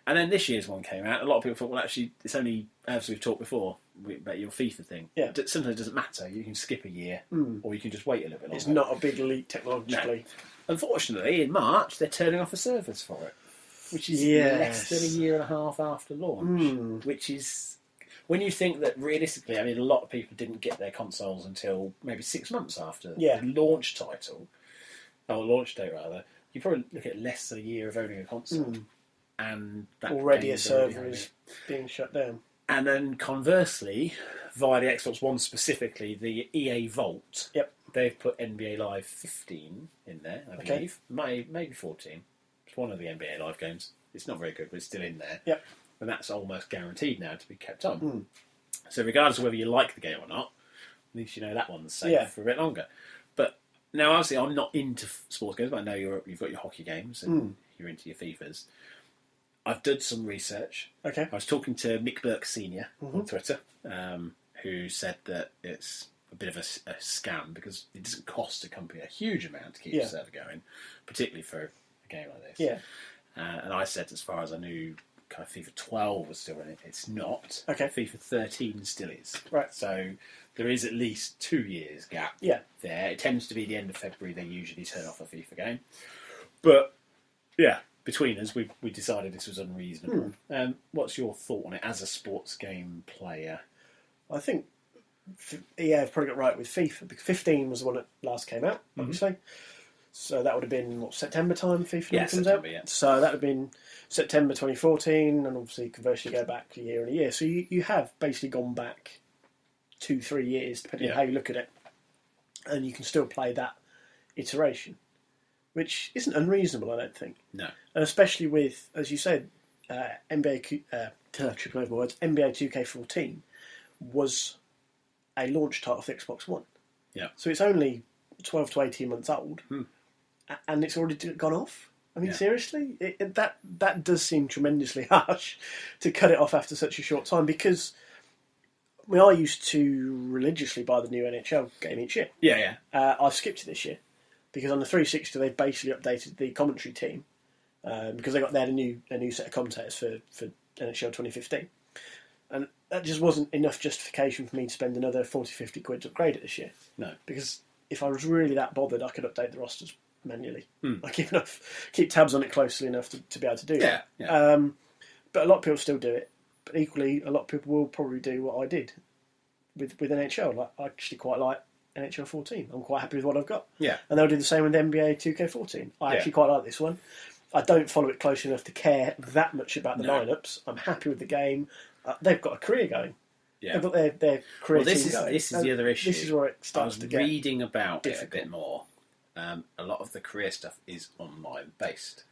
And then this year's one came out. A lot of people thought, well, actually, it's only, as we've talked before, about your FIFA thing. Yeah. Sometimes it doesn't matter. You can skip a year, or you can just wait a little bit longer. It's not a big leap technologically. No. Unfortunately, in March, they're turning off the servers for it, which is less than a year and a half after launch, which is... When you think that realistically, I mean, a lot of people didn't get their consoles until maybe 6 months after the launch title, or launch date rather, you probably look at less than a year of owning a console. And that already a server is being shut down. And then conversely, via the Xbox One specifically, the EA Vault they've put NBA Live 15 in there, I believe. Maybe 14. It's one of the NBA Live games. It's not very good, but it's still in there. Yep. And that's almost guaranteed now to be kept on. So regardless of whether you like the game or not, at least you know that one's safe for a bit longer. But now, obviously, I'm not into sports games, but I know you've got your hockey games and you're into your FIFAs. I've done some research. Okay. I was talking to Mick Burke Sr. on Twitter, who said that it's a bit of a scam because it doesn't cost a company a huge amount to keep the server going, particularly for a game like this. Yeah. And I said, as far as I knew, kind of FIFA 12 was still running. It's not. Okay. FIFA 13 still is. Right. So there is at least 2 years gap there. It tends to be the end of February they usually turn off a FIFA game. But, yeah, between us, we decided this was unreasonable. What's your thought on it as a sports game player? I think EA have probably got right with FIFA, because 15 was the one that last came out, obviously. So that would have been, September time FIFA comes out? Yeah. So that would have been September 2014, and obviously conversely go back a year and a year. So you have basically gone back 2-3 years, depending on how you look at it. And you can still play that iteration, which isn't unreasonable, I don't think. No. And especially with, as you said, NBA 2K14 was a launch title for Xbox One. Yeah. So it's only 12 to 18 months old, and it's already gone off. I mean, seriously? That does seem tremendously harsh to cut it off after such a short time, because I used to religiously buy the new NHL game each year. Yeah. I've skipped it this year, because on the 360 they've basically updated the commentary team, because they had a new set of commentators for NHL 2015. And that just wasn't enough justification for me to spend another 40-50 quid to upgrade it this year. No. Because if I was really that bothered, I could update the rosters manually. I keep tabs on it closely enough to be able to do that. Yeah. But a lot of people still do it. But equally, a lot of people will probably do what I did with NHL. Like, I actually quite like NHL 14. I'm quite happy with what I've got. Yeah. And they'll do the same with NBA 2K14. I actually quite like this one. I don't follow it closely enough to care that much about the lineups. I'm happy with the game. They've got a career going. Yeah. They've got their career this team is going. this is the other issue. This is where it starts to get reading about difficult. it a bit more. A lot of the career stuff is online based.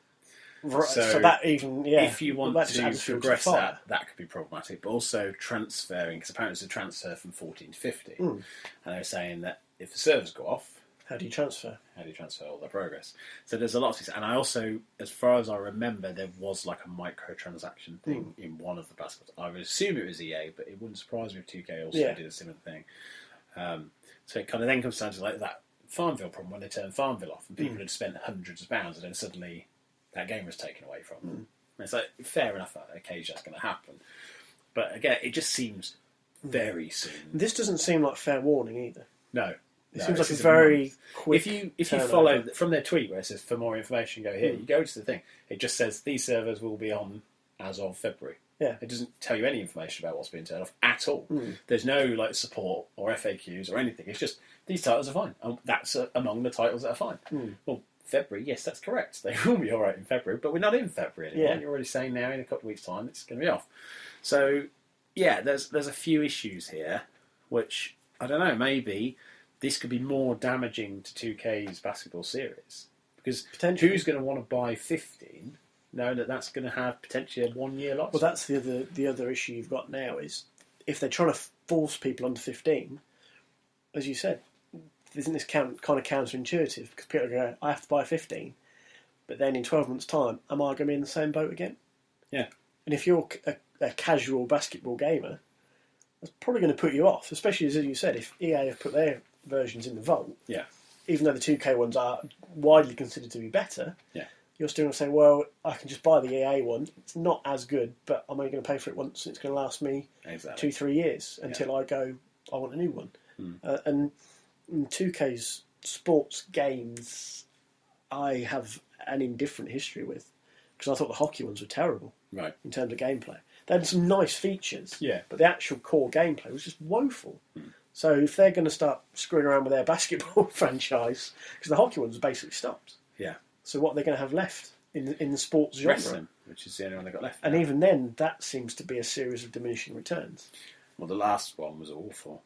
Right, so that even if you want that to progress that could be problematic. But also transferring, because apparently it's a transfer from 14 to 15, and they're saying that if the servers go off, how do you transfer all their progress? So there's a lot of things. And I also, as far as I remember, there was like a microtransaction thing in one of the baskets. I would assume it was EA, but it wouldn't surprise me if 2K also did a similar thing. So it kind of then comes down to like that Farmville problem when they turned Farmville off and people had spent hundreds of pounds and then suddenly that game was taken away from them. And it's like, fair enough, occasionally that's going to happen. But again, it just seems very soon. This doesn't seem like fair warning either. No. It seems like a very quick. If you follow from their tweet where it says for more information, go here. You go to the thing. It just says these servers will be on as of February. Yeah. It doesn't tell you any information about what's being turned off at all. There's no like support or FAQs or anything. It's just these titles are fine. And that's among the titles that are fine. Well, February, yes, that's correct. They will be all right in February, but we're not in February anymore. Yeah. You're already saying now in a couple of weeks' time it's going to be off. So yeah, there's a few issues here, which I don't know. Maybe this could be more damaging to 2K's basketball series, because who's going to want to buy 15 knowing that that's going to have potentially a 1 year loss? Well, that's the other issue you've got now is if they're trying to force people onto 15, as you said, isn't this kind of counterintuitive? Because people go, I have to buy 15, but then in 12 months' time, am I going to be in the same boat again? Yeah. And if you're a casual basketball gamer, that's probably going to put you off, especially as you said, if EA have put their versions in the vault, even though the 2K ones are widely considered to be better, you're still going to say, well, I can just buy the EA one. It's not as good, but I'm only going to pay for it once, and it's going to last me 2-3 years until I go, I want a new one. And in 2K's sports games, I have an indifferent history with, because I thought the hockey ones were terrible in terms of gameplay. They had some nice features, but the actual core gameplay was just woeful. So if they're going to start screwing around with their basketball franchise, because the hockey ones basically stopped. So what are they going to have left in the sports genre? Wrestling, which is the only one they got left. And even then, that seems to be a series of diminishing returns. Well, the last one was awful.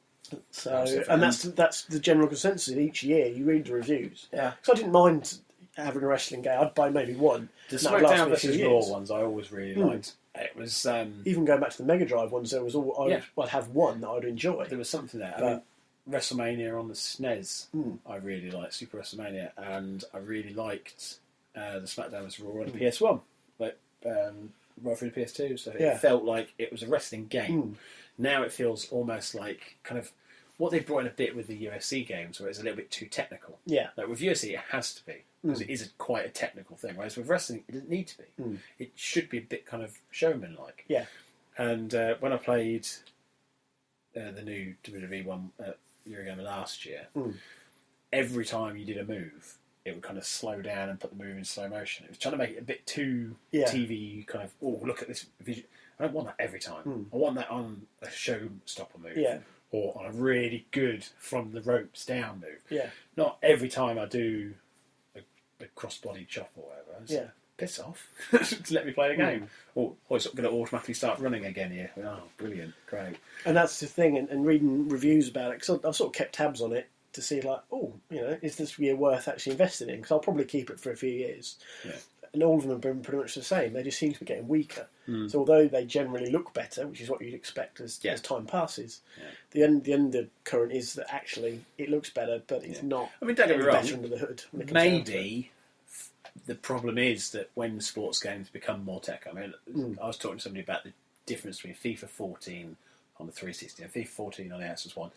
So, and that's the general consensus. Each year, you read the reviews. Yeah. So I didn't mind having a wrestling game. I'd buy maybe one. The SmackDown vs Raw ones I always really liked. It was even going back to the Mega Drive ones. There was I'd have one that I'd enjoy. There was something there. I mean, WrestleMania on the SNES, I really liked Super WrestleMania, and I really liked the SmackDown vs Raw on the PS1, like right through the PS2. So it felt like it was a wrestling game. Now it feels almost like kind of what they brought in a bit with the UFC games, where it's a little bit too technical. Yeah. Like with UFC, it has to be, because it is quite a technical thing. Whereas with wrestling, it doesn't need to be. It should be a bit kind of showman-like. Yeah. And when I played the new WWE one at Eurogame last year, every time you did a move, it would kind of slow down and put the move in slow motion. It was trying to make it a bit too TV kind of, oh, look at this visual. I don't want that every time. I want that on a showstopper move. Yeah. Or on a really good from the ropes down move. Yeah. Not every time I do a crossbody chop or whatever. Piss off. Just let me play the game. Or it's going to automatically start running again here. Oh, brilliant. Great. And that's the thing, and reading reviews about it, because I've sort of kept tabs on it to see, like, oh, is this year worth actually investing in? Because I'll probably keep it for a few years. Yeah. And all of them have been pretty much the same. They just seem to be getting weaker. So although they generally look better, which is what you'd expect as time passes, the undercurrent is that actually it looks better, but it's not. I mean, don't get me wrong. Better under the hood. Maybe the problem is that when sports games become more tech. I mean, I was talking to somebody about the difference between FIFA 14 on the 360 and FIFA 14 on the Xbox One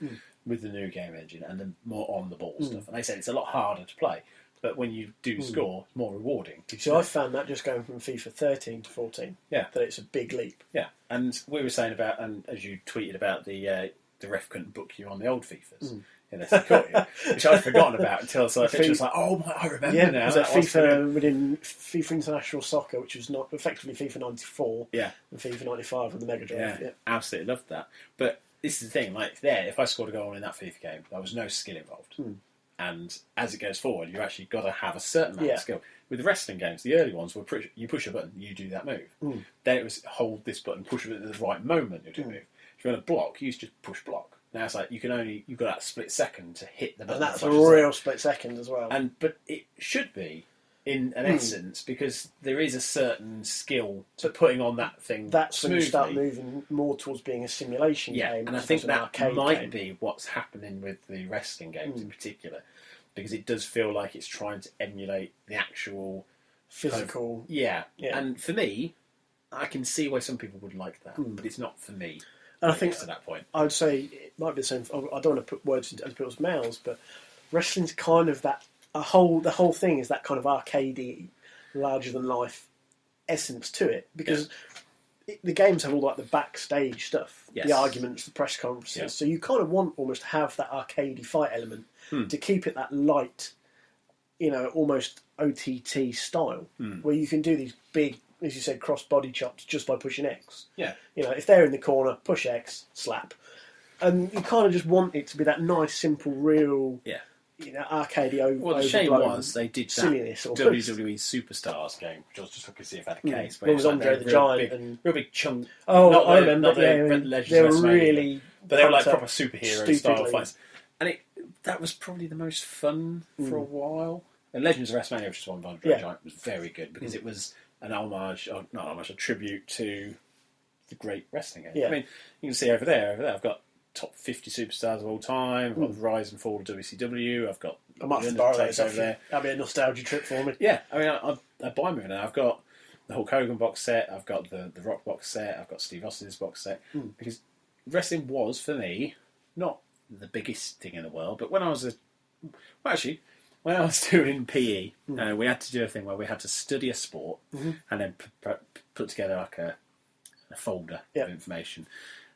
with the new game engine and the more on the ball stuff. And they said it's a lot harder to play. But when you do score, it's more rewarding. So I found that just going from FIFA 13 to 14, that it's a big leap. Yeah, and we were saying about, and as you tweeted about the ref couldn't book you on the old FIFAs. Unless they caught you, which I'd forgotten about until I was like, oh my, I remember now. Was that FIFA within FIFA International Soccer, which was not effectively FIFA 94 and FIFA 95 on the Mega Drive. Yeah, absolutely loved that. But this is the thing, like if I scored a goal in that FIFA game, there was no skill involved. And as it goes forward, you've actually got to have a certain amount of skill. With the wrestling games, the early ones were you push a button, you do that move. Then it was hold this button, push it at the right moment, you do the move. If you want to block, you just push block. Now it's like you've got that split second to hit the button. And that's a real split second as well. But it should be in an essence, because there is a certain skill to putting on that thing. That's smoothly. when you start moving more towards being a simulation game. And I think that might be what's happening with the wrestling games in particular, because it does feel like it's trying to emulate the actual physical. And for me, I can see why some people would like that, but it's not for me. And I think to that point, I would say it might be the same. I don't want to put words into other people's mouths, but wrestling's kind of that. The whole thing is that kind of arcadey, larger than life essence to it, because the games have all like the backstage stuff, the arguments, the press conferences. So you kind of want almost to have that arcadey fight element to keep it that light, almost OTT style, where you can do these big, as you said, cross body chops just by pushing X. Yeah. If they're in the corner, push X, slap. And you kind of just want it to be that nice, simple, real, arcadey over. Well, the shame was they did that WWE Superstars game, which I was just looking to see if I had a case. Where it was Andre the Giant. Real big chunk. Oh, I remember. They were really... But they were like proper superhero style fights. And that was probably the most fun for a while. And Legends of WrestleMania, which is one by Andre the Giant, was very good because it was an homage, or not homage, a tribute to the great wrestling game. Yeah. I mean, you can see over there, I've got top 50 superstars of all time. I've got the rise and fall of WCW. I've got I might have to borrow those over there. That'd be a nostalgia trip for me. Yeah, I mean, I buy them now. I've got the Hulk Hogan box set. I've got the Rock box set. I've got Steve Austin's box set. Because wrestling was, for me, not the biggest thing in the world. But when I was when I was doing PE, we had to do a thing where we had to study a sport and then put together like a folder of information.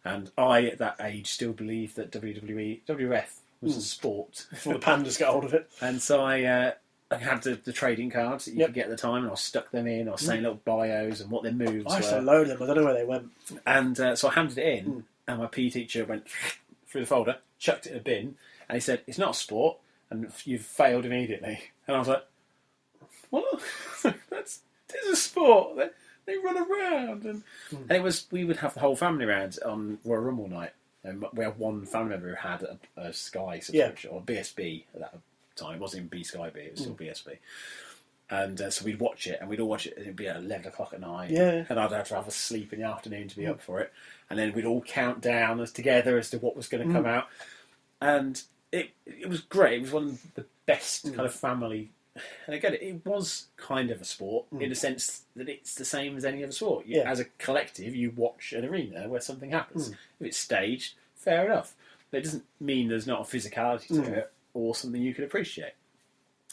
And I, at that age, still believed that WWF was a sport. Before the pandas got hold of it. And so I had the trading cards that you could get at the time, and I stuck them in. I was saying little bios and what their moves were. I used to load them. I don't know where they went. And so I handed it in, and my PE teacher went through the folder, chucked it in a bin, and he said, "It's not a sport, and you've failed immediately." And I was like, "What? It's a sport. They run around." And it was, we would have the whole family around on Royal Rumble night. And we have one family member who had a Sky subscription, or BSB at that time. It wasn't even B Sky B, it was still BSB. And so we'd watch it, and we'd all watch it, and it'd be at 11 o'clock at night. Yeah. And I'd have to have a sleep in the afternoon to be up for it. And then we'd all count down together as to what was going to come out. And it was great. It was one of the best kind of family. And again, it was kind of a sport in the sense that it's the same as any other sport. As a collective, you watch an arena where something happens. If it's staged, fair enough. But it doesn't mean there's not a physicality to it or something you can appreciate.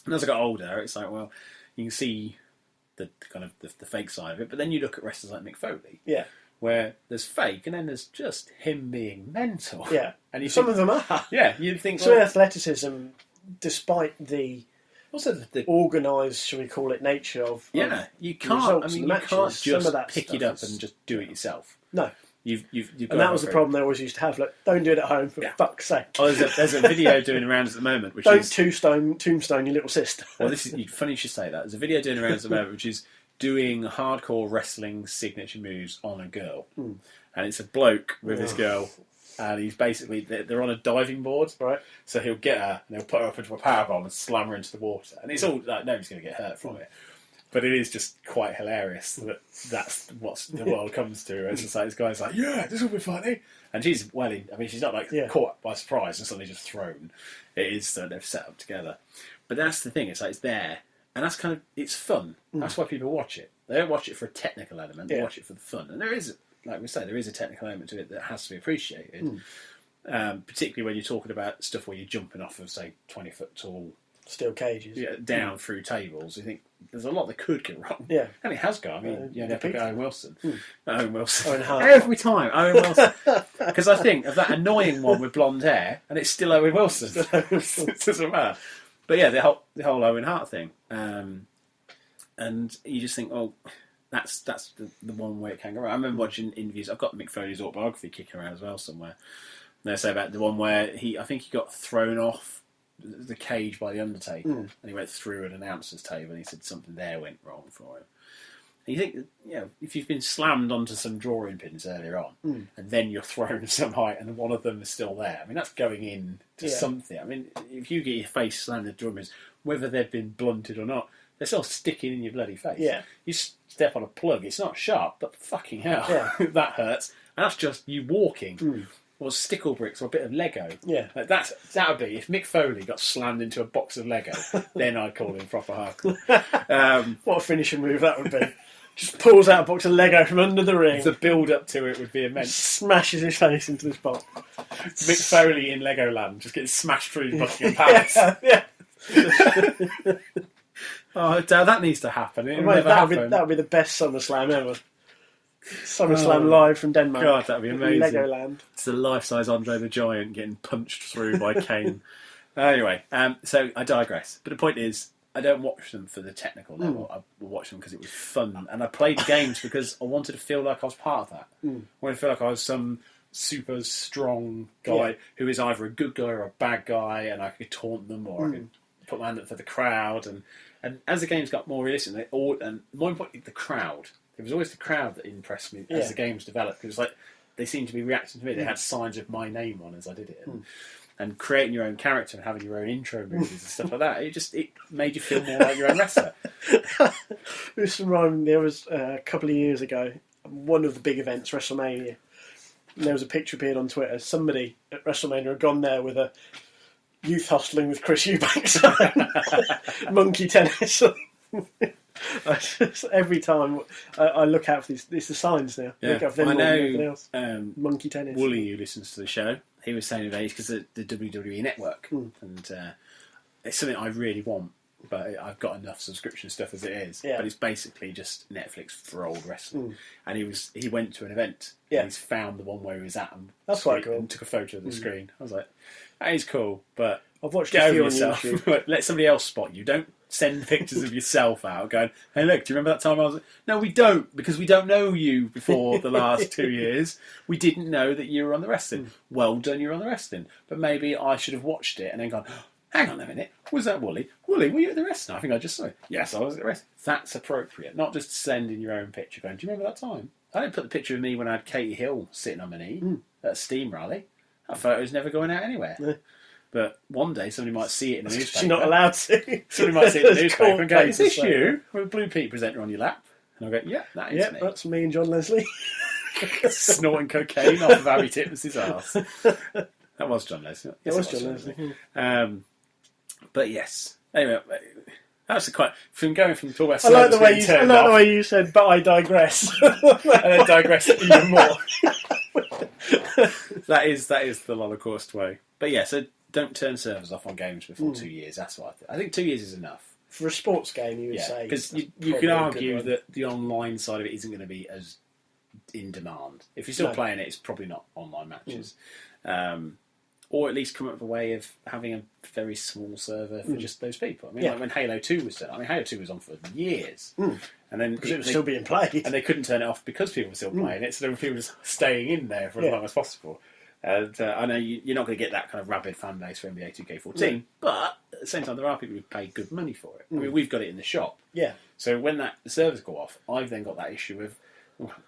And as I got older, it's like, well, you can see the kind of the fake side of it, but then you look at wrestlers like Mick Foley, where there's fake, and then there's just him being mental. Yeah, and you some of them are. Yeah, you'd think. So athleticism, despite the also the organised, shall we call it, nature of you can't. I mean, you matches, can't just pick it up is, and just do it yourself. No. You've and that was the problem they always used to have. Look, don't do it at home, for fuck's sake. Oh, there's a video doing around at the moment, which don't is tombstone your little sister. Well, this is funny you should say that. There's a video doing around at the moment, which is doing hardcore wrestling signature moves on a girl, and it's a bloke with this girl, and he's basically they're on a diving board, right? So he'll get her and he'll put her up into a powerbomb and slam her into the water, and it's all like nobody's going to get hurt from it. But it is just quite hilarious that that's what the world comes to. It's just like this guy's like, yeah, this will be funny. And she's she's not like caught by surprise and suddenly just thrown. It is that they've set up together. But that's the thing, it's like it's there. And that's kind of, it's fun. That's why people watch it. They don't watch it for a technical element, they watch it for the fun. And there is, like we say, there is a technical element to it that has to be appreciated. Particularly when you're talking about stuff where you're jumping off of, say, 20-foot tall steel cages, down through tables. You think there's a lot that could go wrong, and it has gone. I mean, you look at Owen Wilson, every time Owen Wilson, because I think of that annoying one with blonde hair, and it's still Owen Wilson. It doesn't matter. But yeah, the whole Owen Hart thing, and you just think, oh, that's the one way it can go wrong. I remember watching interviews. I've got Mick Foley's autobiography kicking around as well somewhere. And they say about the one where I think he got thrown off the cage by the Undertaker, and he went through an announcer's table, and he said something there went wrong for him. And you think, if you've been slammed onto some drawing pins earlier on, and then you're thrown some height, and one of them is still there. I mean, that's going in to something. I mean, if you get your face slammed into drawing pins, whether they've been blunted or not, they're still sticking in your bloody face. Yeah. You step on a plug, it's not sharp, but fucking hell, that hurts. And that's just you walking. Or stickle bricks or a bit of Lego. Yeah. Like that would be, if Mick Foley got slammed into a box of Lego, then I'd call him proper hardcore. What a finishing move that would be. Just pulls out a box of Lego from under the ring. The build up to it would be immense. Smashes his face into this box. Mick Foley in Legoland, just getting smashed through Buckingham Palace. Oh, that needs to happen. That would be the best SummerSlam ever. SummerSlam live from Denmark. God, that'd be amazing. Legoland. It's the life-size Andre the Giant getting punched through by Kane. Anyway, so I digress. But the point is, I don't watch them for the technical level. I watch them because it was fun. And I played the games because I wanted to feel like I was part of that. I wanted to feel like I was some super strong guy who is either a good guy or a bad guy, and I could taunt them or I could put my hand up for the crowd. And as the games got more realistic, and more importantly, the crowd. It was always the crowd that impressed me as the games developed, because like they seemed to be reacting to me. They had signs of my name on as I did it, and creating your own character and having your own intro movies and stuff like that. It made you feel more like your own wrestler. This reminded me, there was a couple of years ago, one of the big events, WrestleMania. And there was a picture appeared on Twitter. Somebody at WrestleMania had gone there with a youth hustling with Chris Eubanks, monkey tennis. Every time I look out for these, it's the signs now. Yeah. Look out for them I more than anything else. know monkey tennis. Wooly, who listens to the show, he was saying about it because the WWE Network, and it's something I really want, but I've got enough subscription stuff as it is. Yeah. But it's basically just Netflix for old wrestling. And he went to an event. Yeah. And he's found the one where he was at That's quite cool. and took a photo of the screen. I was like, that is cool, but I've watched get a over few on yourself. YouTube. Let somebody else spot you. Don't send pictures of yourself out going, hey, look, do you remember that time I was... No, we don't, because we don't know you before the last 2 years. We didn't know that you were on the wrestling. Well done, you're on the wrestling. But maybe I should have watched it and then gone, hang on a minute, was that Wooly? Wooly, were you at the wrestling? I think I just saw it. Yes, I was at the wrestling. That's appropriate. Not just sending your own picture going, do you remember that time? I didn't put the picture of me when I had Katie Hill sitting on my knee at a Steam rally. That photo's never going out anywhere. No. But one day somebody might see it in the newspaper. You're not allowed to. Somebody might see it in the newspaper and go, "Is this Court you with a Blue Pete presenter on your lap?" And I'll go, "Yeah, that is me." That's me and John Leslie. Snorting cocaine off of Abby Titmus's arse. That was John Leslie. Yes, That was John Leslie. But yes. Anyway, that's quite from going from talking about. I like the way the way you said, but I digress. and then digress even more. that is the Holocaust way. But yeah, so don't turn servers off on games before 2 years. That's what I think 2 years is enough. For a sports game, you would say. Because you can argue that the online side of it isn't going to be as in demand. If you're still playing it, it's probably not online matches. Or at least come up with a way of having a very small server for just those people. I mean, like when Halo 2 was done, Halo 2 was on for years. And then because it was still being played. And they couldn't turn it off because people were still playing it, so there were people just staying in there for as long as possible. And I know you're not going to get that kind of rabid fan base for NBA 2K14, but at the same time, there are people who pay good money for it. I mean, we've got it in the shop. Yeah. So when the servers go off, I've then got that issue of,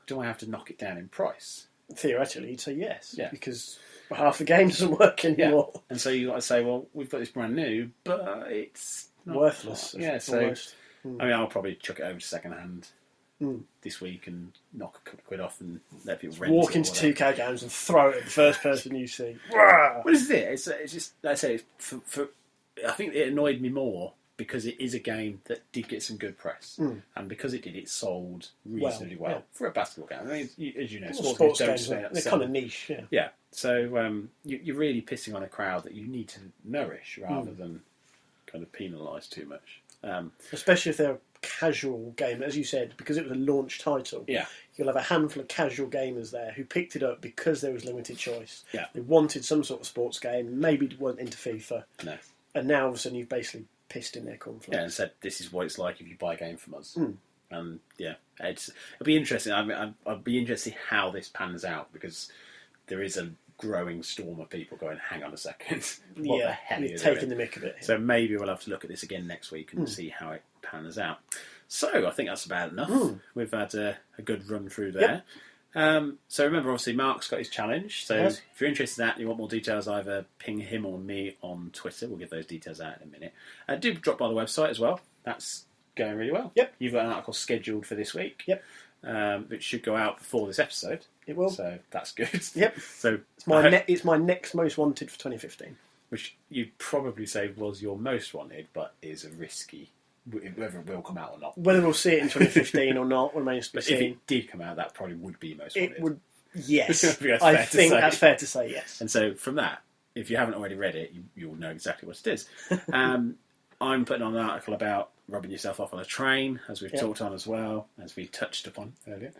do I have to knock it down in price? Theoretically, you'd say yes. Yeah. Because half the game doesn't work anymore. Yeah. And so you've got to say, well, we've got this brand new, but it's not worthless. Yeah, so almost. I mean, I'll probably chuck it over to second hand this week and knock a couple of quid off and let people rent walk it. Into 2K games and throw it at the first person you see. Well, this is it. It's just, like I say, I think it annoyed me more because it is a game that did get some good press. And because it did, it sold reasonably well for a basketball game. I mean, as you know, sports games don't they're kind of niche, Yeah. So you're really pissing on a crowd that you need to nourish rather than kind of penalise too much. Especially if they're a casual game, as you said, because it was a launch title. Yeah. You'll have a handful of casual gamers there who picked it up because there was limited choice. Yeah. They wanted some sort of sports game, maybe weren't into FIFA. No. And now all of a sudden you've basically pissed in their cornflakes. Yeah, and said, this is what it's like if you buy a game from us. And yeah, it'll be interesting. I'd be interested to see how this pans out because there is a growing storm of people going, hang on a second, what the hell you're are you taking doing? the mick of it. So maybe we'll have to look at this again next week and see how it pans out. So I think that's about enough. We've had a good run through there. So remember, obviously, Mark's got his challenge. So if you're interested in that and you want more details, either ping him or me on Twitter. We'll give those details out in a minute. Do drop by the website as well. That's going really well. Yep. You've got an article scheduled for this week. Yep. Which should go out before this episode. It will. So that's good. Yep. So it's my next most wanted for 2015. Which you'd probably say was your most wanted, but is a risky, whether it will come out or not. Whether we'll see it in 2015 or not remains to be But seen. if it did come out, that probably would be most wanted. It would, yes. I think that's fair to say, yes. And so from that, if you haven't already read it, you'll know exactly what it is. I'm putting on an article about rubbing yourself off on a train, as we've talked on as well, as we touched upon earlier.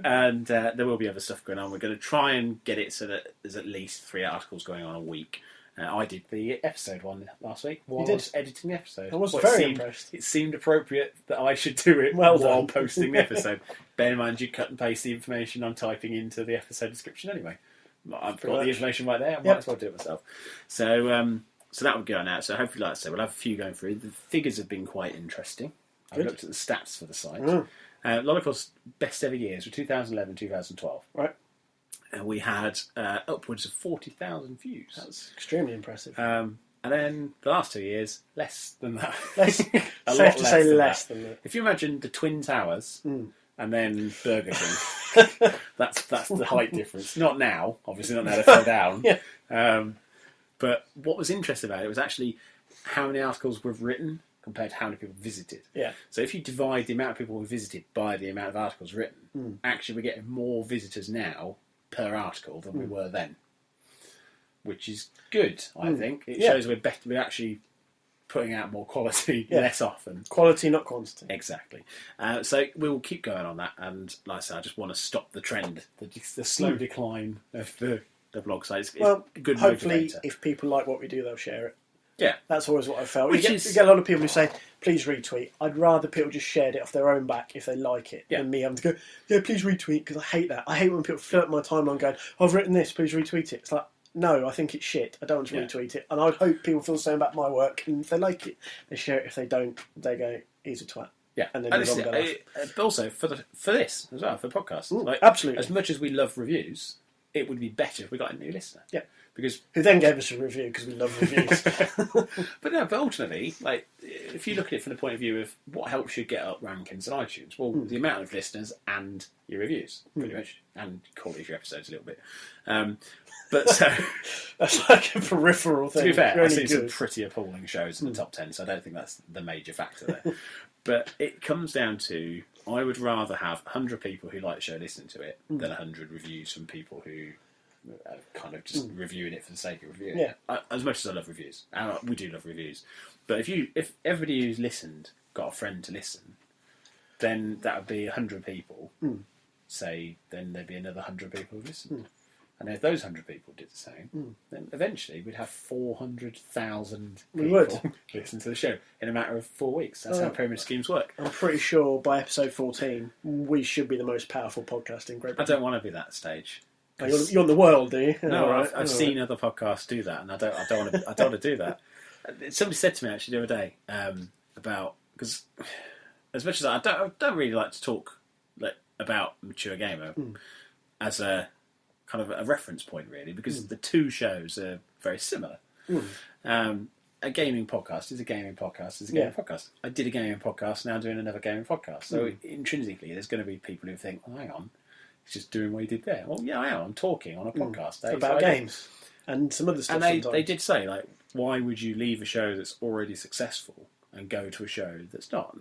And there will be other stuff going on. We're going to try and get it so that there's at least 3 articles going on a week. I did the episode one last week while I was editing the episode. I was very impressed. It seemed appropriate that I should do it while posting the episode. Bear in mind, you cut and paste the information I'm typing into the episode description anyway. I've got the information right there. I might as well do it myself. So that will go on out. So hopefully, like I say, we'll have a few going through. The figures have been quite interesting. I've looked at the stats for the site. Lollicaw's best ever years were 2011, 2012. Right. And we had upwards of 40,000 views. That's extremely impressive. And then the last 2 years, less than that. Safe to say less than that. If you imagine the Twin Towers and then Burger King, that's the height difference. Not now, obviously not now, they fell down. But what was interesting about it was actually how many articles were written compared to how many people visited. Yeah. So if you divide the amount of people who visited by the amount of articles written, actually we're getting more visitors now per article than we were then, which is good. I think it shows we're actually putting out more quality less often. Quality, not quantity. Exactly. So we will keep going on that. And like I said, I just want to stop the trend, the slow decline of the blog site. It's a good hopefully, motivator. if people like what we do, they'll share it. Yeah. That's always what I felt. You get a lot of people who say, please retweet. I'd rather people just shared it off their own back if they like it than me having to go, please retweet, because I hate that. I hate when people fill up my timeline going, I've written this, please retweet it. It's like, no, I think it's shit. I don't want to retweet it. And I would hope people feel the same about my work. And if they like it, they share it. If they don't, they go, he's a twat. Yeah. And then but also for this as well, for podcasts. Absolutely. As much as we love reviews, it would be better if we got a new listener. Yeah. Because who then gave us a review because we love reviews. but ultimately, like, if you look at it from the point of view of what helps you get up rankings on iTunes, well, the amount of listeners and your reviews, pretty much, and quality of your episodes a little bit. But so that's like a peripheral thing. To be fair, I've seen some pretty appalling shows in the top 10, so I don't think that's the major factor there. But it comes down to, I would rather have 100 people who like the show listening to it than 100 reviews from people who are kind of just reviewing it for the sake of reviewing it. As much as I love reviews, and we do love reviews, but if everybody who's listened got a friend to listen, then that would be 100 people. Say, then there'd be another 100 people who listened. And if those 100 people did the same, then eventually we'd have 400,000 people listen to the show in a matter of 4 weeks. That's how pyramid schemes work. I'm pretty sure by episode 14, we should be the most powerful podcast in Great Britain. I don't want to be that stage. Oh, you're in the world, do you? No, I've seen other podcasts do that, and I don't want to do that. Somebody said to me actually the other day about, because as much as I don't really like to talk about Mature Gamer as a kind of a reference point, really, because the two shows are very similar. A gaming podcast is a gaming podcast is a gaming podcast. I did a gaming podcast, now doing another gaming podcast. So intrinsically, there's going to be people who think, oh, hang on, he's just doing what he did there. Well, yeah, I am. I'm talking on a podcast. About games and some other stuff. And they did say, like, why would you leave a show that's already successful and go to a show that's not?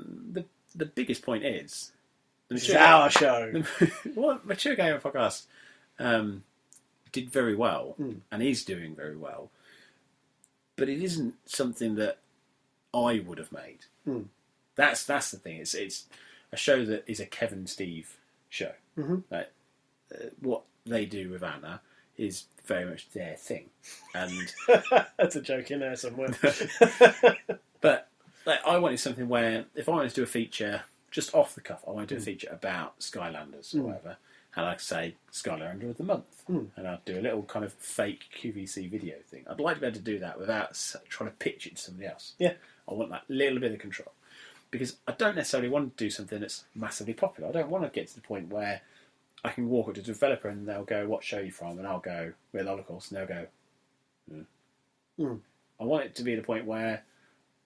The biggest point is... It's our show. Well, Mature Gamer Podcast did very well, and is doing very well, but it isn't something that I would have made. That's the thing. It's a show that is a Kevin Steve show. Like, what they do with Anna is very much their thing, and that's a joke in there somewhere. But like, I wanted something where if I wanted to do a feature just off the cuff, I wanted to do a feature about Skylanders or whatever. And I'd say Skylander of the Month. And I'd do a little kind of fake QVC video thing. I'd like to be able to do that without trying to pitch it to somebody else. Yeah. I want that little bit of control. Because I don't necessarily want to do something that's massively popular. I don't want to get to the point where I can walk up to a developer and they'll go, what show are you from? And I'll go, we're Lollicles. And they'll go, I want it to be the point where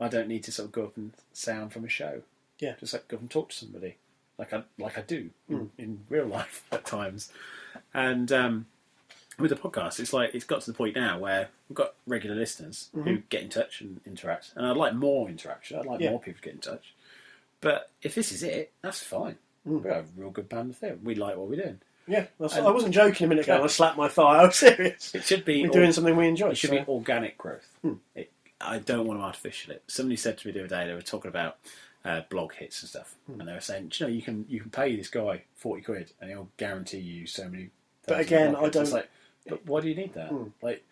I don't need to sort of go up and sound from a show. Yeah. Just like go up and talk to somebody. Like I do in real life at times. And with the podcast, it's like it's got to the point now where we've got regular listeners who get in touch and interact. And I'd like more interaction. I'd like more people to get in touch. But if this is it, that's fine. We're a real good band of theatre. We like what we're doing. Yeah, I wasn't joking a minute ago. I slapped my thigh. I was serious. It should be... We're doing something we enjoy. It should be organic growth. I don't want to artificial it. Somebody said to me the other day, they were talking about blog hits and stuff, and they were saying, do you know, you can pay this guy 40 quid and he'll guarantee you so many. But again, I don't. It's like, but why do you need that? Like,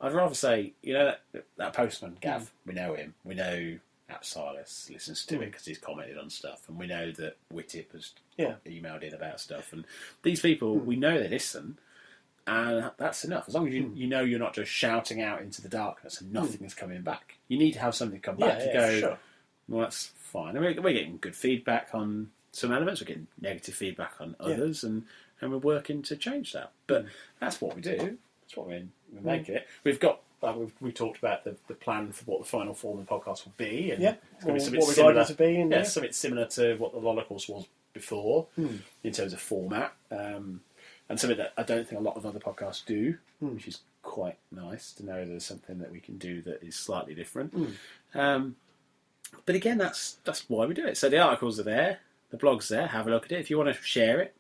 I'd rather say, you know, that postman Gav, we know him, we know App Silas listens to it because he's commented on stuff, and we know that Whittip has emailed in about stuff, and these people we know they listen, and that's enough. As long as you know you're not just shouting out into the darkness and nothing is coming back. You need to have something come back to go. Sure. Well, that's fine. And we're getting good feedback on some elements. We're getting negative feedback on others, and we're working to change that. But that's what we do. That's what we make it. We've got. We talked about the plan for what the final form of the podcast will be, and it's going to be something similar to be. And something similar to what the Lollicles was before in terms of format, and something that I don't think a lot of other podcasts do, which is quite nice to know there's something that we can do that is slightly different. But again, that's why we do it. So the articles are there, the blog's there. Have a look at it. If you want to share it.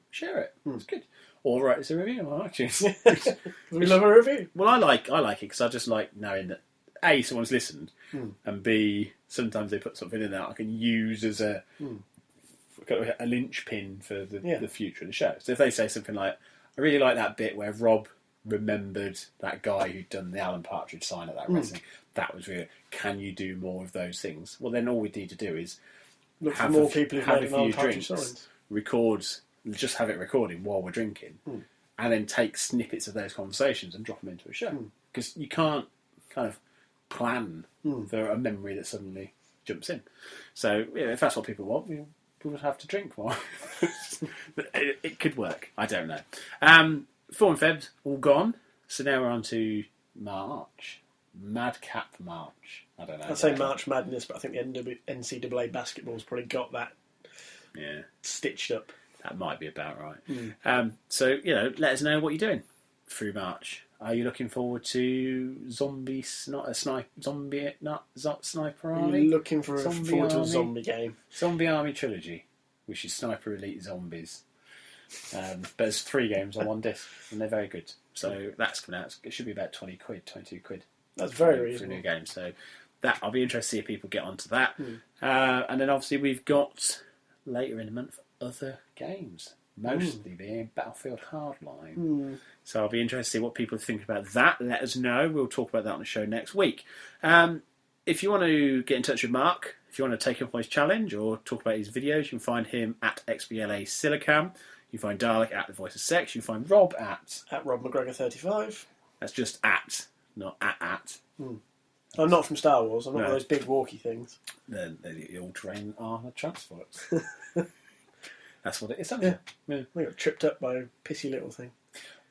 It's good. Or write us a review on iTunes. We love a review. Well, I like it because I just like knowing that A, someone's listened, and B, sometimes they put something in there I can use as a linchpin for the future of the show. So if they say something like, I really like that bit where Rob remembered that guy who'd done the Alan Partridge sign at that wrestling. That was real. Can you do more of those things? Well, then all we need to do is look for more people who've made Alan Partridge signs. Just have it recording while we're drinking, and then take snippets of those conversations and drop them into a show. Because you can't kind of plan for a memory that suddenly jumps in. So if that's what people want, we would have to drink more. But it could work. I don't know. 4 and Feb, all gone. So now we're on to March. Madcap March. I don't know. I'd say March Madness, but I think the NCAA basketball's probably got that stitched up. That might be about right. So, let us know what you're doing through March. Are you looking forward to Sniper Army? Are you looking forward to a zombie game? Zombie Army Trilogy, which is Sniper Elite Zombies. But there's 3 games on one disc, and they're very good. So that's coming out. It should be about 22 quid. That's very for a reasonable. new game. So that I'll be interested to see if people get onto that. And then obviously we've got later in the month other games, mostly being Battlefield Hardline. So I'll be interested to see what people think about that. Let us know. We'll talk about that on the show next week. If you want to get in touch with Mark, if you want to take him on his challenge or talk about his videos, you can find him at XBLA Silicam. You can find Dalek at The Voice of Sex. You can find Rob at Rob McGregor 35. That's just at, not at. I'm not from Star Wars. I'm not one of those big walkie things. The all-terrain armour transports. That's what it is, isn't it? I got tripped up by a pissy little thing.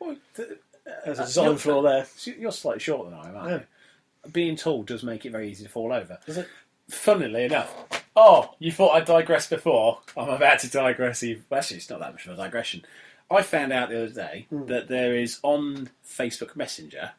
Well, There's a design flaw there. You're slightly shorter than I am, aren't you? Being tall does make it very easy to fall over. Does it? Funnily enough. Oh, you thought I digressed before? I'm about to digress even. Well, actually, it's not that much of a digression. I found out the other day that there is on Facebook Messenger,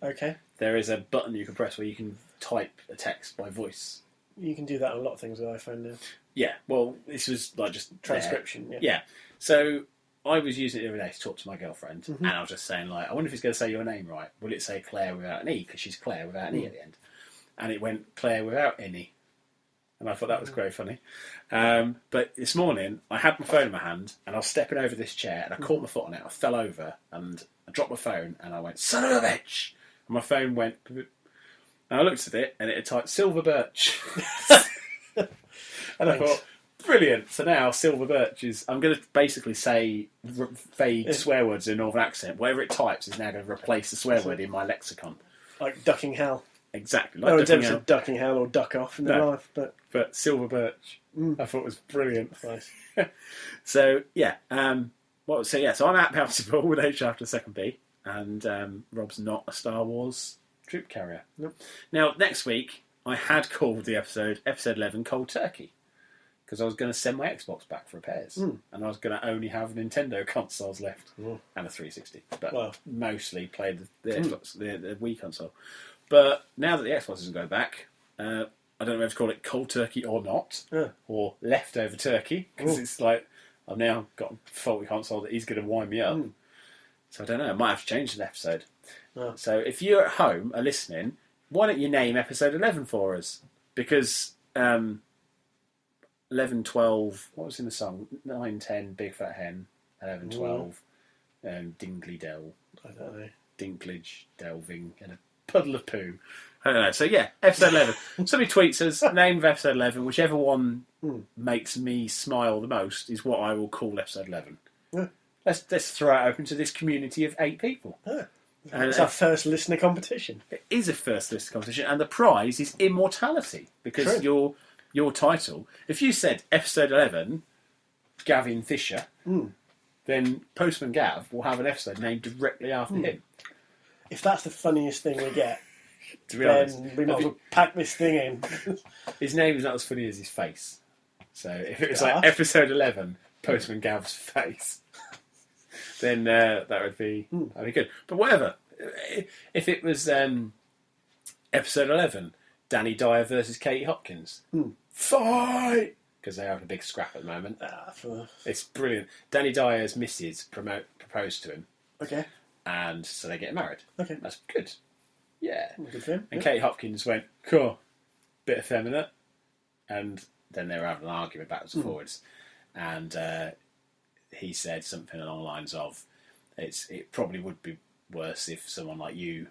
there is a button you can press where you can type a text by voice. You can do that on a lot of things with iPhone now. Yeah, well, this was like just transcription. Yeah. So I was using it the other day to talk to my girlfriend, and I was just saying, like, I wonder if it's going to say your name right. Will it say Claire without an E? Because she's Claire without an E at the end. And it went Claire without any. And I thought that was very funny. But this morning, I had my phone in my hand, and I was stepping over this chair, and I caught my foot on it. I fell over, and I dropped my phone, and I went, son of a bitch! And my phone went... And I looked at it, and it had typed Silver Birch. And I thought, brilliant. So now Silver Birch is... I'm going to basically say vague swear words in a Northern accent. Whatever it types is now going to replace the swear word in my lexicon. Like ducking hell. Exactly. Like no one's ever said ducking hell or duck off in their life. But Silver Birch, I thought was brilliant. Nice. So, yeah. So I'm at Bouncy with H after the second B. And Rob's not a Star Wars troop carrier. Nope. Now, next week, I had called the episode 11 Cold Turkey. Because I was going to send my Xbox back for repairs. And I was going to only have Nintendo consoles left. And a 360. But mostly played the Xbox, the Wii console. But now that the Xbox isn't going back, I don't know whether to call it cold turkey or not, or leftover turkey, because it's like I've now got a faulty console that he's going to wind me up. So I don't know, I might have to change the episode. So if you're at home are listening, why don't you name episode 11 for us? Because 11, 12, what was in the song? 9, 10, Big Fat Hen, 11, 12, Dingley Dell. I don't know. Dinklage, delving, and a puddle of poo. I don't know. So yeah, episode 11. Somebody tweets us, name of episode 11, whichever one makes me smile the most is what I will call episode 11. Yeah. Let's throw it open to this community of 8 people. Yeah. It's our first listener competition. It is a first listener competition, and the prize is immortality, because your title, if you said episode 11, Gavin Fisher, then Postman Gav will have an episode named directly after him. If that's the funniest thing we get, to be honest, we might as well pack this thing in. His name is not as funny as his face. So if it was like episode 11, Postman Gav's face, then that would be good. But whatever. If it was episode 11, Danny Dyer versus Katie Hopkins, fight! Because they're having a big scrap at the moment. It's brilliant. Danny Dyer's missus proposed to him. Okay. And so they get married. Okay. That's good. Yeah. Good for him. And Katie Hopkins went, cool, bit effeminate. And then they were having an argument backwards and forwards. And he said something along the lines of, it probably would be worse if someone like you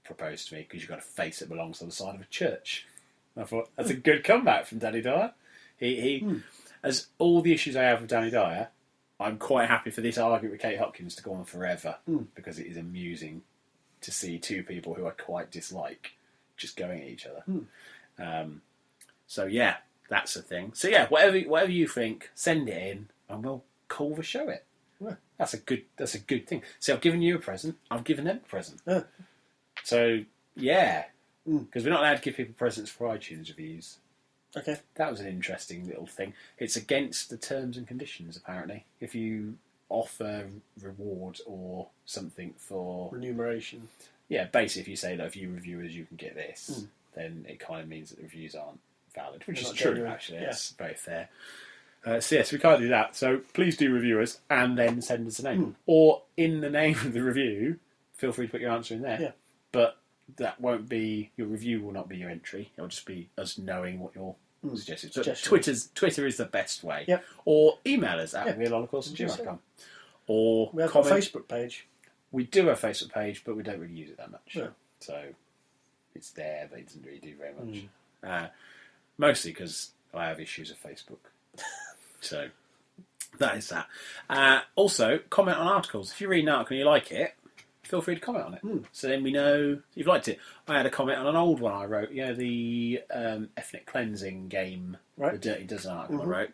proposed to me, because you've got a face that belongs on the side of a church. And I thought, that's a good comeback from Danny Dyer. He as all the issues I have with Danny Dyer, I'm quite happy for this argument with Kate Hopkins to go on forever, because it is amusing to see 2 people who I quite dislike just going at each other. So yeah, that's a thing. So yeah, whatever you think, send it in, and we'll call the show it. Yeah. That's a good thing. See, I've given you a present. I've given them a present. So yeah, because we're not allowed to give people presents for iTunes reviews. Okay. That was an interesting little thing. It's against the terms and conditions, apparently. If you offer reward or something for remuneration. Yeah, basically, if you say that if you review us, you can get this, then it kind of means that the reviews aren't valid, which is true, actually. It's very fair. So yes, we can't do that. So please do review us and then send us a name. Or in the name of the review, feel free to put your answer in there. Yeah. But that won't be, your review will not be your entry. It'll just be us knowing what your suggestions. So Twitter is the best way. Yep. Or email us at realholocaust@gmail.com. Or we have got a Facebook page. We do have a Facebook page, but we don't really use it that much. Yeah. So it's there, but it doesn't really do very much. Mostly because I have issues with Facebook. So that is that. Also, comment on articles. If you read an article and you like it, feel free to comment on it. So then we know you've liked it. I had a comment on an old one I wrote. The ethnic cleansing game, the Dirty Dozen article I wrote.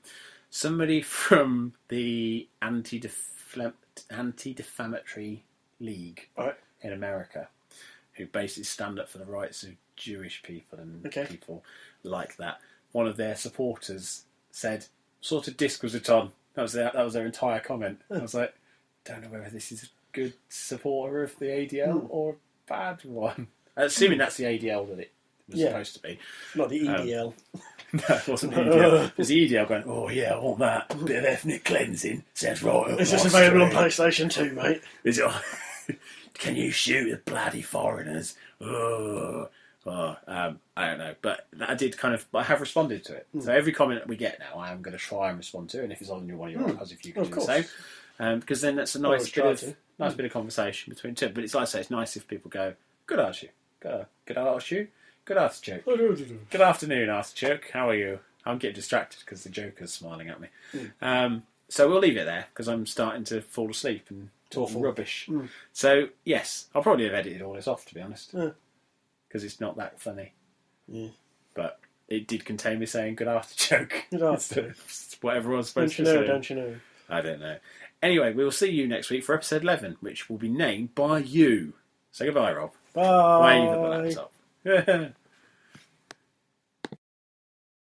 Somebody from the Anti-Defamatory League in America, who basically stand up for the rights of Jewish people and people like that. One of their supporters said, "Sort of disc was it on?" That was their entire comment. I was like, don't know whether this is a good supporter of the ADL or a bad one. Assuming that's the ADL that it was supposed to be, not the EDL. No, it wasn't the EDL. It was the EDL going, "Oh yeah, I want that bit of ethnic cleansing. Sounds right." It's just available on PlayStation 2, mate. Is it? Can you shoot the bloody foreigners? I don't know, but I did I have responded to it. So every comment that we get now, I am going to try and respond to, and if it's on one of your articles, if you can do the same, because then that's a nice bit of conversation between two. But it's like I say, it's nice if people go, "Good arse you, good arse you, good artichoke, good afternoon artichoke, how are you?" I'm getting distracted because the Joker's smiling at me. So we'll leave it there because I'm starting to fall asleep and talk rubbish. So yes, I'll probably have edited all this off, to be honest, because it's not that funny. But it did contain me saying "good artichoke." Good artichoke. What everyone's supposed to say. Don't you know? I don't know. Anyway, we will see you next week for episode 11, which will be named by you. Say goodbye, Rob. Bye. Wave at the laptop.